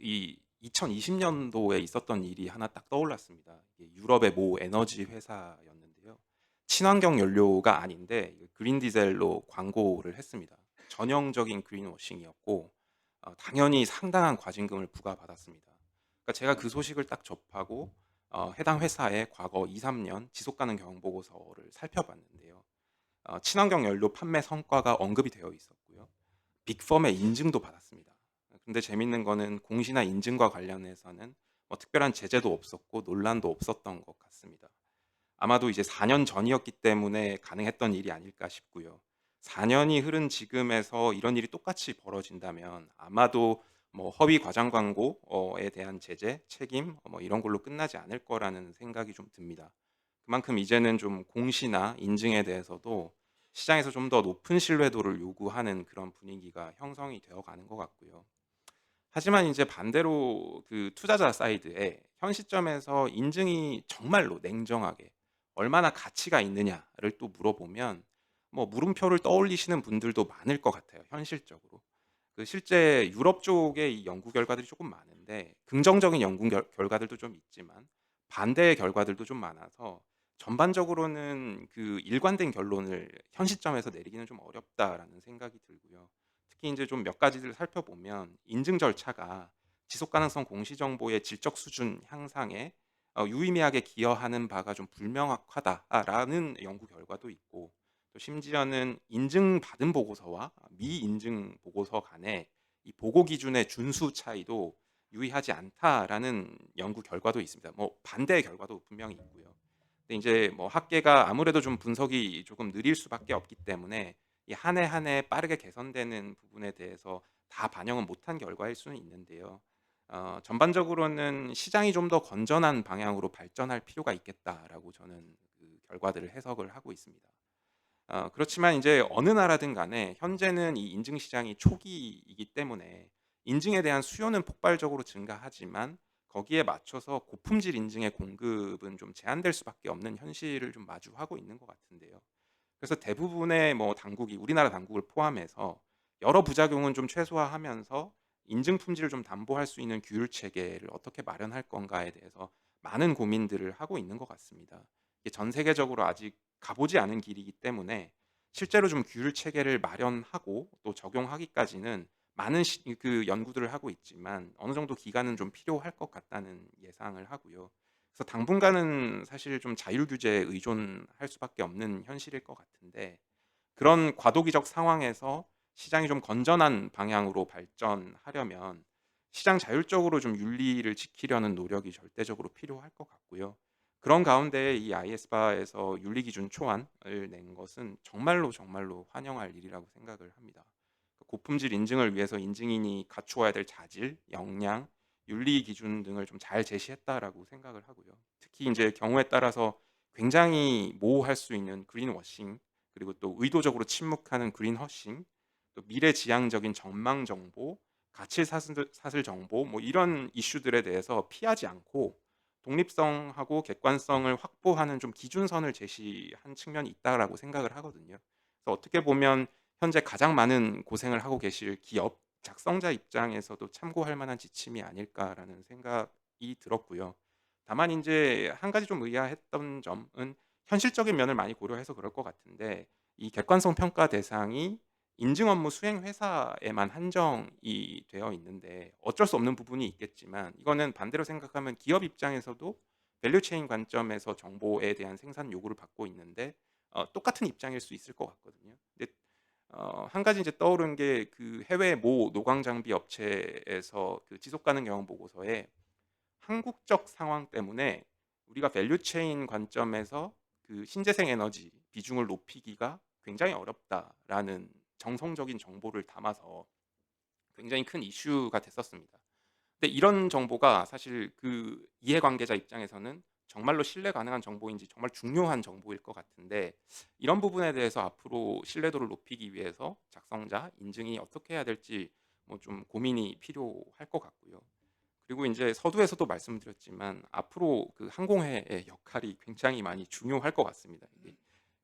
이 2020년도에 있었던 일이 하나 딱 떠올랐습니다. 이게 유럽의 모 에너지 회사였는데요. 친환경 연료가 아닌데 그린 디젤로 광고를 했습니다. 전형적인 그린워싱이었고 당연히 상당한 과징금을 부과받았습니다. 그러니까 제가 그 소식을 딱 접하고 해당 회사의 과거 2, 3년 지속가능 경영 보고서를 살펴봤는데요. 친환경 연료 판매 성과가 언급이 되어 있었고요. 빅펌의 인증도 받았습니다. 근데 재밌는 거는 공시나 인증과 관련해서는 뭐 특별한 제재도 없었고 논란도 없었던 것 같습니다. 아마도 이제 4년 전이었기 때문에 가능했던 일이 아닐까 싶고요. 4년이 흐른 지금에서 이런 일이 똑같이 벌어진다면 아마도 뭐 허위 과장 광고에 대한 제재, 책임 뭐 이런 걸로 끝나지 않을 거라는 생각이 좀 듭니다. 그만큼 이제는 좀 공시나 인증에 대해서도 시장에서 좀 더 높은 신뢰도를 요구하는 그런 분위기가 형성이 되어 가는 것 같고요. 하지만 이제 반대로 그 투자자 사이드에 현 시점에서 인증이 정말로 냉정하게 얼마나 가치가 있느냐를 또 물어보면 뭐 물음표를 떠올리시는 분들도 많을 것 같아요. 현실적으로. 그 실제 유럽 쪽의 이 연구 결과들이 조금 많은데 긍정적인 연구 결과들도 좀 있지만 반대의 결과들도 좀 많아서 전반적으로는 그 일관된 결론을 현 시점에서 내리기는 좀 어렵다라는 생각이 들고요. 특히 이제 좀 몇 가지를 살펴보면 인증 절차가 지속 가능성 공시 정보의 질적 수준 향상에 유의미하게 기여하는 바가 좀 불명확하다라는 연구 결과도 있고 또 심지어는 인증받은 보고서와 미인증 보고서 간에 이 보고 기준의 준수 차이도 유의하지 않다라는 연구 결과도 있습니다. 뭐 반대의 결과도 분명히 있고요. 근데 이제 뭐 학계가 아무래도 좀 분석이 조금 느릴 수밖에 없기 때문에 이 한 해 한 해 빠르게 개선되는 부분에 대해서 다 반영은 못한 결과일 수는 있는데요. 전반적으로는 시장이 좀 더 건전한 방향으로 발전할 필요가 있겠다라고 저는 그 결과들을 해석을 하고 있습니다. 그렇지만 이제 어느 나라든 간에 현재는 이 인증 시장이 초기이기 때문에 인증에 대한 수요는 폭발적으로 증가하지만 거기에 맞춰서 고품질 인증의 공급은 좀 제한될 수밖에 없는 현실을 좀 마주하고 있는 것 같은데요. 그래서 대부분의 뭐 당국이 우리나라 당국을 포함해서 여러 부작용은 좀 최소화하면서 인증 품질을 좀 담보할 수 있는 규율 체계를 어떻게 마련할 건가에 대해서 많은 고민들을 하고 있는 것 같습니다. 이게 전 세계적으로 아직 가보지 않은 길이기 때문에 실제로 좀 규율 체계를 마련하고 또 적용하기까지는 많은 그 연구들을 하고 있지만 어느 정도 기간은 좀 필요할 것 같다는 예상을 하고요. 그래서 당분간은 사실 좀 자율 규제에 의존할 수밖에 없는 현실일 것 같은데 그런 과도기적 상황에서 시장이 좀 건전한 방향으로 발전하려면 시장 자율적으로 좀 윤리를 지키려는 노력이 절대적으로 필요할 것 같고요. 그런 가운데 이 IS바에서 윤리 기준 초안을 낸 것은 정말로 환영할 일이라고 생각을 합니다. 고품질 인증을 위해서 인증인이 갖추어야 될 자질, 역량, 윤리 기준 등을 좀 잘 제시했다라고 생각을 하고요. 특히 이제 경우에 따라서 굉장히 모호할 수 있는 그린워싱 그리고 또 의도적으로 침묵하는 그린허싱, 또 미래지향적인 전망 정보, 가치 사슬 정보 뭐 이런 이슈들에 대해서 피하지 않고 독립성하고 객관성을 확보하는 좀 기준선을 제시한 측면이 있다라고 생각을 하거든요. 그래서 어떻게 보면 현재 가장 많은 고생을 하고 계실 기업 작성자 입장에서도 참고할 만한 지침이 아닐까라는 생각이 들었고요. 다만 이제 한 가지 좀 의아했던 점은 현실적인 면을 많이 고려해서 그럴 것 같은데 이 객관성 평가 대상이 인증 업무 수행 회사에만 한정이 되어 있는데 어쩔 수 없는 부분이 있겠지만 이거는 반대로 생각하면 기업 입장에서도 밸류체인 관점에서 정보에 대한 생산 요구를 받고 있는데 똑같은 입장일 수 있을 것 같거든요. 근데 한 가지 이제 떠오른 게 그 해외 모 노광 장비 업체에서 그 지속 가능 경영 보고서에 한국적 상황 때문에 우리가 밸류체인 관점에서 그 신재생 에너지 비중을 높이기가 굉장히 어렵다라는 정성적인 정보를 담아서 굉장히 큰 이슈가 됐었습니다. 근데 이런 정보가 사실 그 이해관계자 입장에서는 정말로 신뢰 가능한 정보인지 정말 중요한 정보일 것 같은데 이런 부분에 대해서 앞으로 신뢰도를 높이기 위해서 작성자, 인증이 어떻게 해야 될지 뭐 좀 고민이 필요할 것 같고요. 그리고 이제 서두에서도 말씀드렸지만 앞으로 그 항공회의 역할이 굉장히 많이 중요할 것 같습니다. 이게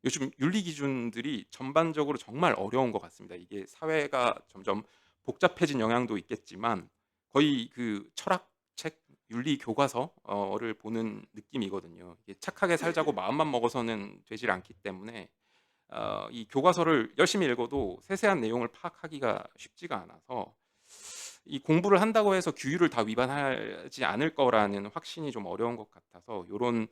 요즘 윤리 기준들이 전반적으로 정말 어려운 것 같습니다. 이게 사회가 점점 복잡해진 영향도 있겠지만 거의 그 철학책 윤리 교과서를 보는 느낌이거든요. 이게 착하게 살자고 마음만 먹어서는 되질 않기 때문에 이 교과서를 열심히 읽어도 세세한 내용을 파악하기가 쉽지가 않아서 이 공부를 한다고 해서 규율을 다 위반하지 않을 거라는 확신이 좀 어려운 것 같아서 이런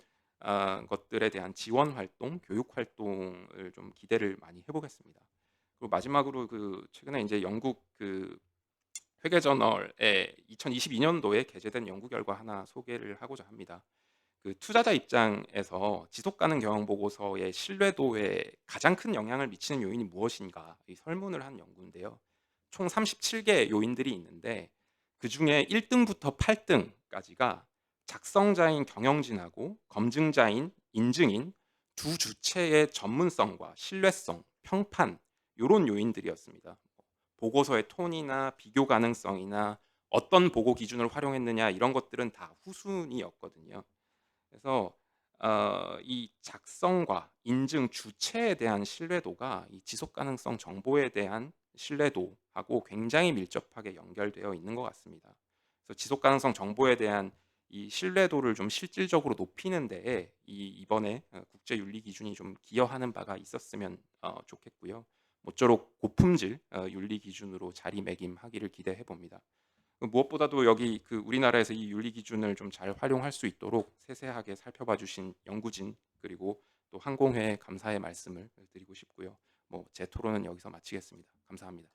것들에 대한 지원 활동, 교육 활동을 좀 기대를 많이 해보겠습니다. 그리고 마지막으로 그 최근에 이제 영국 그 회계저널에 2022년도에 게재된 연구 결과 하나 소개를 하고자 합니다. 그 투자자 입장에서 지속가능 경영 보고서의 신뢰도에 가장 큰 영향을 미치는 요인이 무엇인가 이 설문을 한 연구인데요. 총 37개 요인들이 있는데 그 중에 1등부터 8등까지가 작성자인 경영진하고 검증자인 인증인 두 주체의 전문성과 신뢰성, 평판 이런 요인들이었습니다. 보고서의 톤이나 비교 가능성이나 어떤 보고 기준을 활용했느냐 이런 것들은 다 후순위였거든요. 그래서 이 작성과 인증 주체에 대한 신뢰도가 이 지속 가능성 정보에 대한 신뢰도하고 굉장히 밀접하게 연결되어 있는 것 같습니다. 그래서 지속 가능성 정보에 대한 이 신뢰도를 좀 실질적으로 높이는 데에 이번에 국제 윤리 기준이 좀 기여하는 바가 있었으면 좋겠고요. 모쪼록 고품질 윤리 기준으로 자리매김하기를 기대해 봅니다. 무엇보다도 여기 그 우리나라에서 이 윤리 기준을 좀 잘 활용할 수 있도록 세세하게 살펴봐 주신 연구진 그리고 또 항공회에 감사의 말씀을 드리고 싶고요. 뭐 제 토론은 여기서 마치겠습니다. 감사합니다.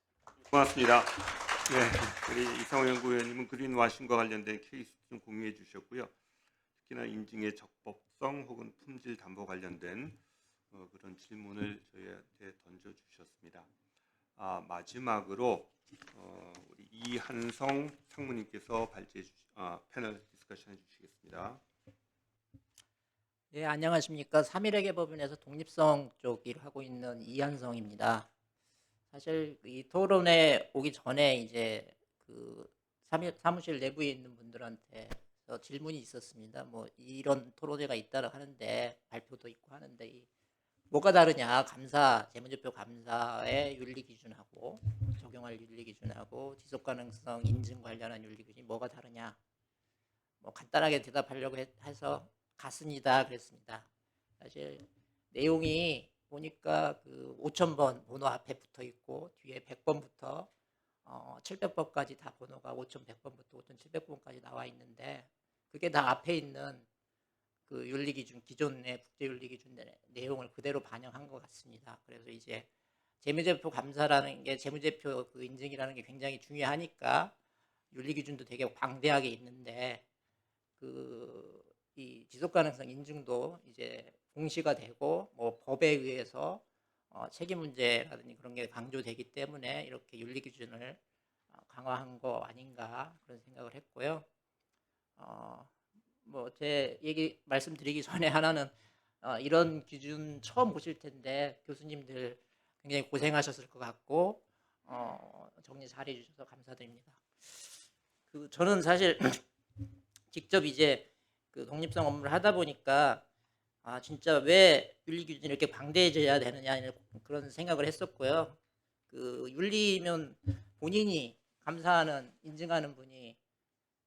고맙습니다. 네, 우리 이상호 연구위원님은 그린와싱과 관련된 케이스 좀 공유해 주셨고요. 특히나 인증의 적법성 혹은 품질 담보 관련된 그런 질문을 저희한테 던져 주셨습니다. 마지막으로 우리 이한성 상무님께서 패널 디스커션 해주시겠습니다. 네, 안녕하십니까. 3.1회계 법인에서 독립성 쪽 일을 하고 있는 이한성입니다. 사실 이 토론에 오기 전에 이제 그 사무실 내부에 있는 분들한테 질문이 있었습니다. 뭐 이런 토론회가 있다고 하는데 발표도 있고 하는데 뭐가 다르냐? 감사, 재무제표 감사의 윤리 기준하고 적용할 윤리 기준하고 지속 가능성 인증 관련한 윤리 기준이 뭐가 다르냐? 뭐 간단하게 대답하려고 해서 같습니다. 그랬습니다. 사실 내용이 보니까 그 5,000번 번호 앞에 붙어 있고 뒤에 100번부터 700번까지 다 번호가 5,100번부터 5,700번까지 나와 있는데 그게 다 앞에 있는 그 윤리 기준 기존의 국제 윤리 기준 내용을 그대로 반영한 것 같습니다. 그래서 이제 재무제표 감사라는 게 재무제표 그 인증이라는 게 굉장히 중요하니까 윤리 기준도 되게 방대하게 있는데 이 지속 가능성 인증도 이제 공시가 되고 뭐 법에 의해서 책임 문제라든지 그런 게 강조되기 때문에 이렇게 윤리 기준을 강화한 거 아닌가 그런 생각을 했고요. 뭐 제 얘기 말씀드리기 전에 하나는 이런 기준 처음 보실 텐데 교수님들 굉장히 고생하셨을 것 같고 정리 잘해 주셔서 감사드립니다. 저는 사실 직접 이제 그 독립성 업무를 하다 보니까 진짜 왜 윤리 기준이 이렇게 방대해져야 되느냐 그런 생각을 했었고요. 그 윤리면 본인이 감사하는 인증하는 분이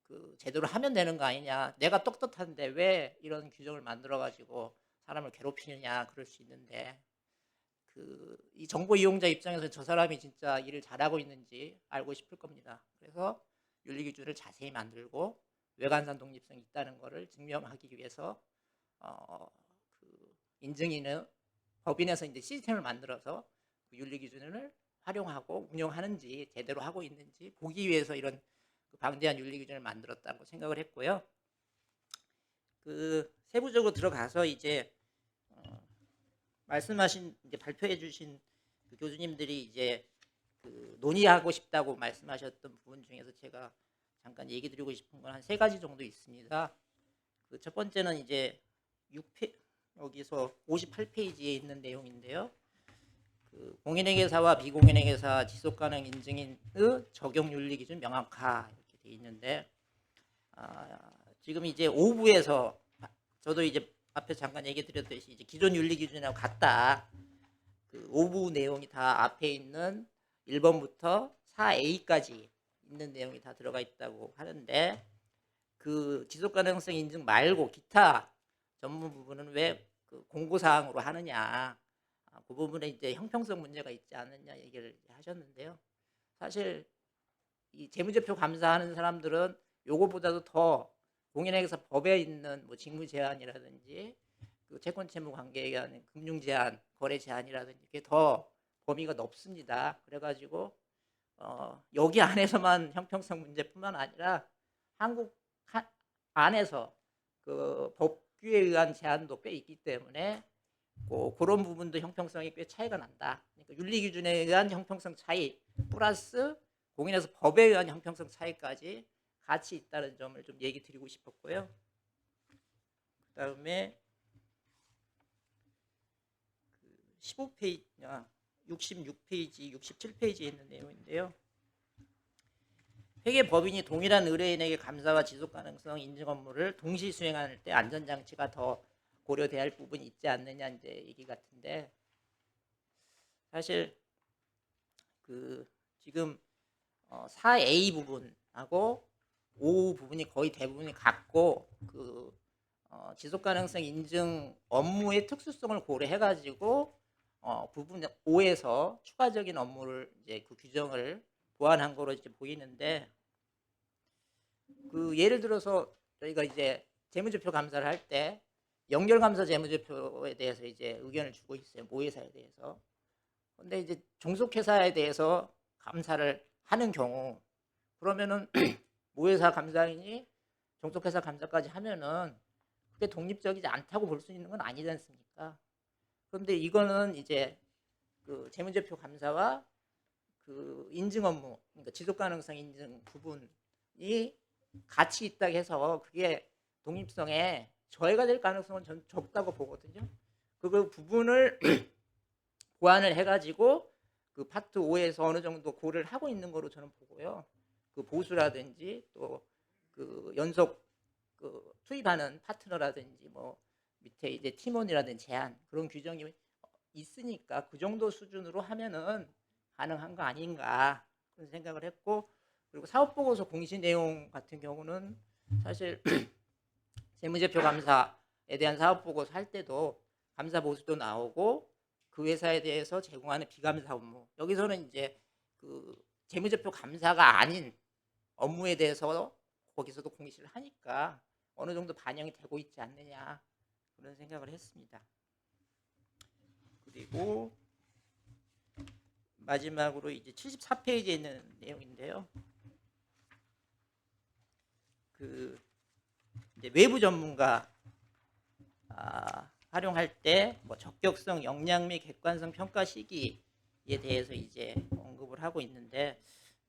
그 제대로 하면 되는 거 아니냐. 내가 떳떳한데 왜 이런 규정을 만들어 가지고 사람을 괴롭히느냐 그럴 수 있는데 이 정보 이용자 입장에서 저 사람이 진짜 일을 잘하고 있는지 알고 싶을 겁니다. 그래서 윤리 기준을 자세히 만들고 외관상 독립성이 있다는 것을 증명하기 위해서 인증인은 법인에서 이제 시스템을 만들어서 그 윤리 기준을 활용하고 운영하는지 제대로 하고 있는지 보기 위해서 이런 방대한 윤리 기준을 만들었다고 생각을 했고요. 세부적으로 들어가서 이제 말씀하신 이제 발표해주신 그 교수님들이 이제 논의하고 싶다고 말씀하셨던 부분 중에서 제가 잠깐 얘기 드리고 싶은 건 한 3가지 정도 있습니다. 그 첫 번째는 이제 여기서 58페이지에 있는 내용인데요. 그 공인회계사와 비공인회계사 지속가능 인증인의 적용 윤리 기준 명확화 이렇게 돼 있는데, 지금 이제 5부에서 저도 이제 앞에 잠깐 얘기 드렸듯이 이제 기존 윤리 기준이랑 같다. 그 5부 내용이 다 앞에 있는 1번부터 4A까지 있는 내용이 다 들어가 있다고 하는데, 그 지속가능성 인증 말고 기타 전문 부분은 왜 그 공고사항으로 하느냐, 그 부분에 이제 형평성 문제가 있지 않느냐 얘기를 하셨는데요. 사실 이 재무제표 감사하는 사람들은 요거보다도 더 공인회계사 법에 있는 뭐 직무 제한이라든지 그 채권 채무 관계에 대한 금융 제한, 거래 제한이라든지 이게 더 범위가 넓습니다. 그래가지고 여기 안에서만 형평성 문제뿐만 아니라 한국 안에서 그 법규에 의한 제한도 꽤 있기 때문에 그런 부분도 형평성이 꽤 차이가 난다. 그러니까 윤리 기준에 의한 형평성 차이 플러스 공인에서 법에 의한 형평성 차이까지 같이 있다는 점을 좀 얘기 드리고 싶었고요. 그다음에 15페이지, 66페이지, 67페이지에 있는 내용인데요. 회계법인이 동일한 의뢰인에게 감사와 지속가능성 인증 업무를 동시 수행할 때 안전장치가 더 고려돼야 할 부분이 있지 않느냐 이제 얘기 같은데, 사실 그 지금 4A 부분하고 5 부분이 거의 대부분이 같고, 그 지속가능성 인증 업무의 특수성을 고려해가지고 부분 5에서 추가적인 업무를 이제 그 규정을 보완한 거로 이제 보이는데, 그 예를 들어서 저희가 이제 재무제표 감사를 할 때 연결감사 재무제표에 대해서 이제 의견을 주고 있어요. 모회사에 대해서. 근데 이제 종속회사에 대해서 감사를 하는 경우, 그러면은 모회사 감사인이 종속회사 감사까지 하면은 그게 독립적이지 않다고 볼 수 있는 건 아니지 않습니까? 그런데 이거는 이제 그 재무제표 감사와 그 인증 업무, 그러니까 지속가능성 인증 부분이 같이 있다고 해서 그게 독립성에 저해가 될 가능성은 전 적다고 보거든요. 그 부분을 보완을 해가지고 그 파트 5에서 어느 정도 고려를 하고 있는 거로 저는 보고요. 그 보수라든지 또 그 연속 그 투입하는 파트너라든지 뭐 밑에 이제 팀원이라든지 제한 그런 규정이 있으니까 그 정도 수준으로 하면은 가능한 거 아닌가 그런 생각을 했고, 그리고 사업보고서 공시 내용 같은 경우는 사실 재무제표 감사에 대한 사업보고서 할 때도 감사 보수도 나오고 그 회사에 대해서 제공하는 비감사 업무, 여기서는 이제 그 재무제표 감사가 아닌 업무에 대해서 거기서도 공시를 하니까 어느 정도 반영이 되고 있지 않느냐 그런 생각을 했습니다. 그리고 마지막으로 이제 74페이지에 있는 내용인데요. 그 이제 외부 전문가 활용할 때 뭐 적격성, 역량 및 객관성 평가 시기에 대해서 이제 언급을 하고 있는데,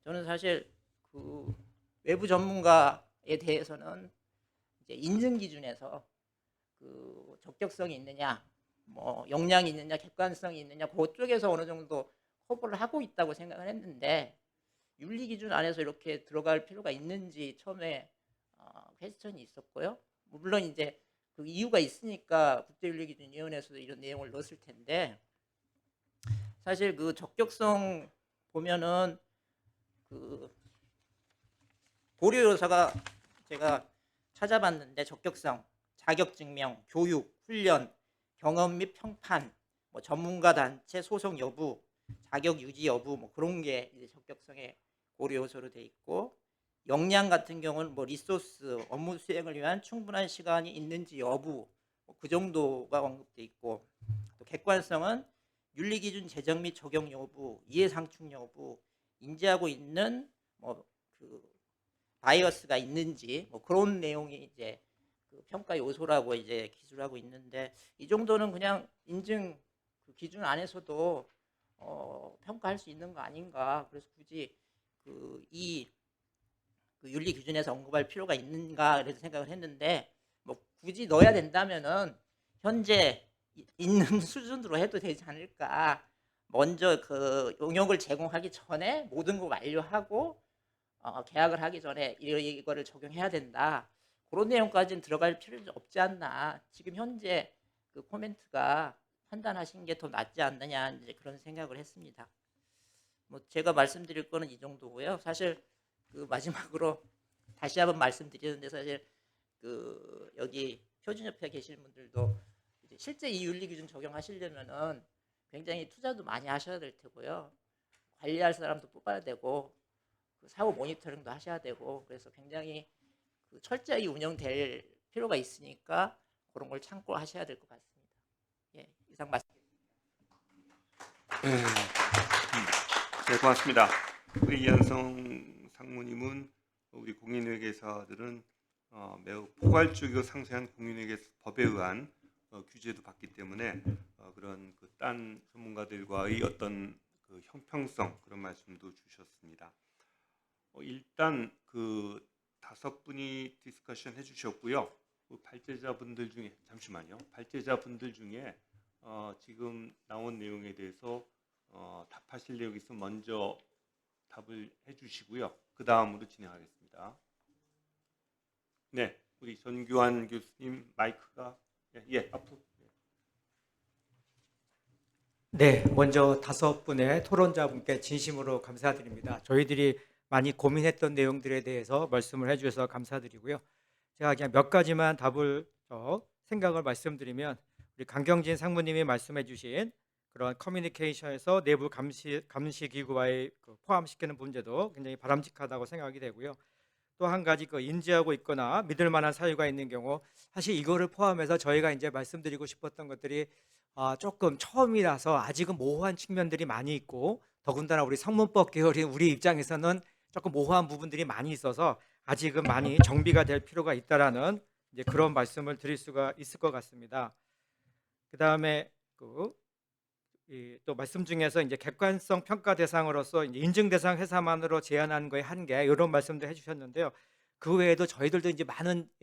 저는 사실 그 외부 전문가에 대해서는 이제 인증 기준에서 그 적격성이 있느냐, 뭐 역량이 있느냐, 객관성이 있느냐 그쪽에서 어느 정도 커버를 하고 있다고 생각을 했는데, 윤리 기준 안에서 이렇게 들어갈 필요가 있는지 처음에 퀘스천이 있었고요. 물론 이제 그 이유가 있으니까 국제윤리기준위원회에서도 이런 내용을 넣었을 텐데, 사실 그 적격성 보면은 그 고려 요소가 제가 찾아봤는데, 적격성, 자격증명, 교육, 훈련, 경험 및 평판, 뭐 전문가 단체 소속 여부, 자격 유지 여부, 뭐 그런 게 이제 적격성의 고려 요소로 돼 있고, 역량 같은 경우는 뭐 리소스, 업무 수행을 위한 충분한 시간이 있는지 여부, 그 정도가 언급돼 있고, 또 객관성은 윤리기준 제정 및 적용 여부, 이해상충 여부, 인지하고 있는 뭐 그 바이어스가 있는지 뭐 그런 내용이 이제 그 평가 요소라고 이제 기술하고 있는데, 이 정도는 그냥 인증 그 기준 안에서도 평가할 수 있는 거 아닌가. 그래서 굳이 이 그 윤리 기준에서 언급할 필요가 있는가 그래서 생각을 했는데 뭐 굳이 넣어야 된다면은 현재 있는 수준으로 해도 되지 않을까. 먼저 그 용역을 제공하기 전에 모든 거 완료하고 계약을 하기 전에 이거를 적용해야 된다. 그런 내용까지는 들어갈 필요는 없지 않나. 지금 현재 그 코멘트가 판단하신 게 더 낫지 않느냐 이제 그런 생각을 했습니다. 뭐 제가 말씀드릴 거는 이 정도고요. 사실 그 마지막으로 다시 한번 말씀드리는데 사실 그 여기 표준협회 계시는 분들도 이제 실제 이 윤리 기준 적용하시려면은 굉장히 투자도 많이 하셔야 될 테고요. 관리할 사람도 뽑아야 되고 그 사후 모니터링도 하셔야 되고 그래서 굉장히 그 철저히 운영될 필요가 있으니까 그런 걸 참고하셔야 될 것 같습니다. 예, 이상 말씀. 네, 고맙습니다. 우리 이한성 상무님은 우리 공인회계사들은 매우 포괄적이고 상세한 공인회계법에 의한 규제도 받기 때문에 그런 그 딴 전문가들과의 어떤 그 형평성 그런 말씀도 주셨습니다. 일단 그 5분이 디스커션 해주셨고요. 그 발제자분들 중에 잠시만요. 발제자분들 중에 지금 나온 내용에 대해서 답하실 내용이 있으면 먼저 답을 해주시고요. 그 다음으로 진행하겠습니다. 네, 우리 전규환 교수님 마이크가 앞으로. 네, 먼저 5분의 토론자분께 진심으로 감사드립니다. 저희들이 많이 고민했던 내용들에 대해서 말씀을 해주셔서 감사드리고요. 제가 그냥 몇 가지만 답을 생각을 말씀드리면 우리 강경진 상무님이 말씀해주신 그런 커뮤니케이션에서 내부 감시 기구와의 포함시키는 문제도 굉장히 바람직하다고 생각이 되고요. 또 한 가지 그 인지하고 있거나 믿을 만한 사유가 있는 경우 사실 이거를 포함해서 저희가 이제 말씀드리고 싶었던 것들이 조금 처음이라서 아직은 모호한 측면들이 많이 있고 더군다나 우리 성문법 계열인 우리 입장에서는 조금 모호한 부분들이 많이 있어서 아직은 많이 정비가 될 필요가 있다라는 이제 그런 말씀을 드릴 수가 있을 것 같습니다. 그 다음에 또 말씀 중에서 이제 객관성 평가 대상으로서 이제 인증 대상 회사만으로 제한하는 거에 한계 이런 말씀도 해주셨는데요. 그 외에도 저희들도 이제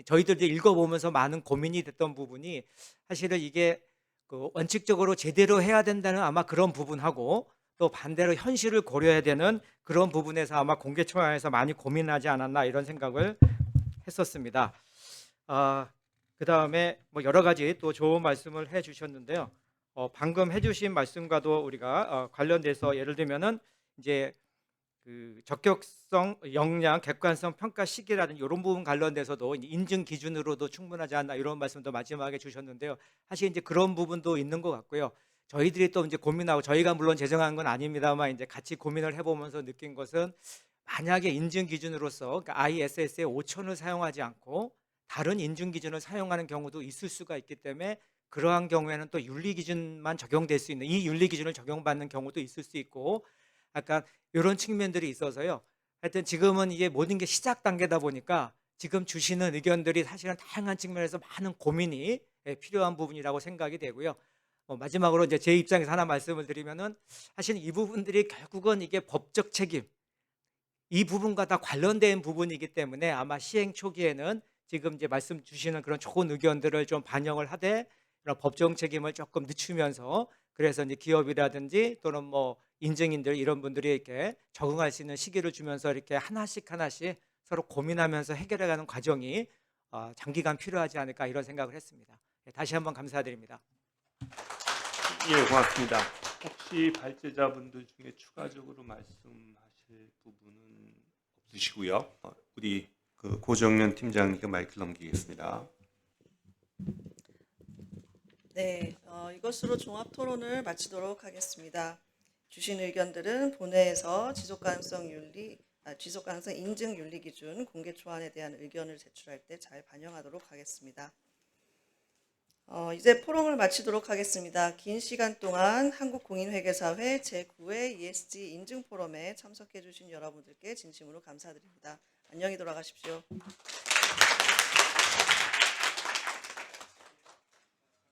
저희들도 읽어보면서 많은 고민이 됐던 부분이 사실은 이게 그 원칙적으로 제대로 해야 된다는 아마 그런 부분하고 또 반대로 현실을 고려해야 되는 그런 부분에서 아마 공개처에서 많이 고민하지 않았나 이런 생각을 했었습니다. 그 다음에 뭐 여러 가지 또 좋은 말씀을 해주셨는데요. 방금 해주신 말씀과도 우리가 관련돼서 예를 들면은 이제 그 적격성, 역량, 객관성 평가 시기라든지 이런 부분 관련돼서도 인증 기준으로도 충분하지 않나 이런 말씀도 마지막에 주셨는데요. 사실 이제 그런 부분도 있는 것 같고요. 저희들이 또 이제 고민하고 저희가 물론 제정한 건 아닙니다만 이제 같이 고민을 해보면서 느낀 것은 만약에 인증 기준으로서 그러니까 ISS의 5천을 사용하지 않고 다른 인증 기준을 사용하는 경우도 있을 수가 있기 때문에 그러한 경우에는 또 윤리 기준만 적용될 수 있는 이 윤리 기준을 적용받는 경우도 있을 수 있고 약간 이런 측면들이 있어서요. 하여튼 지금은 이게 모든 게 시작 단계다 보니까 지금 주시는 의견들이 사실은 다양한 측면에서 많은 고민이 필요한 부분이라고 생각이 되고요. 마지막으로 이제 제 입장에서 하나 말씀을 드리면은 사실 이 부분들이 결국은 이게 법적 책임 이 부분과 다 관련된 부분이기 때문에 아마 시행 초기에는 지금 이제 말씀 주시는 그런 좋은 의견들을 좀 반영을 하되 이런 법정 책임을 조금 늦추면서 그래서 이제 기업이라든지 또는 뭐 인증인들 이런 분들이 이렇게 적응할 수 있는 시기를 주면서 이렇게 하나씩 서로 고민하면서 해결해가는 과정이 장기간 필요하지 않을까 이런 생각을 했습니다. 다시 한번 감사드립니다. 예, 고맙습니다. 혹시 발제자분들 중에 추가적으로 말씀하실 부분은 없으시고요. 우리 그 고정련 팀장님께 마이크를 넘기겠습니다. 네, 이것으로 종합 토론을 마치도록 하겠습니다. 주신 의견들은 본회에서 지속가능성 인증 윤리 기준 공개 초안에 대한 의견을 제출할 때 잘 반영하도록 하겠습니다. 이제 포럼을 마치도록 하겠습니다. 긴 시간 동안 한국공인회계사회 제9회 ESG 인증 포럼에 참석해 주신 여러분들께 진심으로 감사드립니다. 안녕히 돌아가십시오.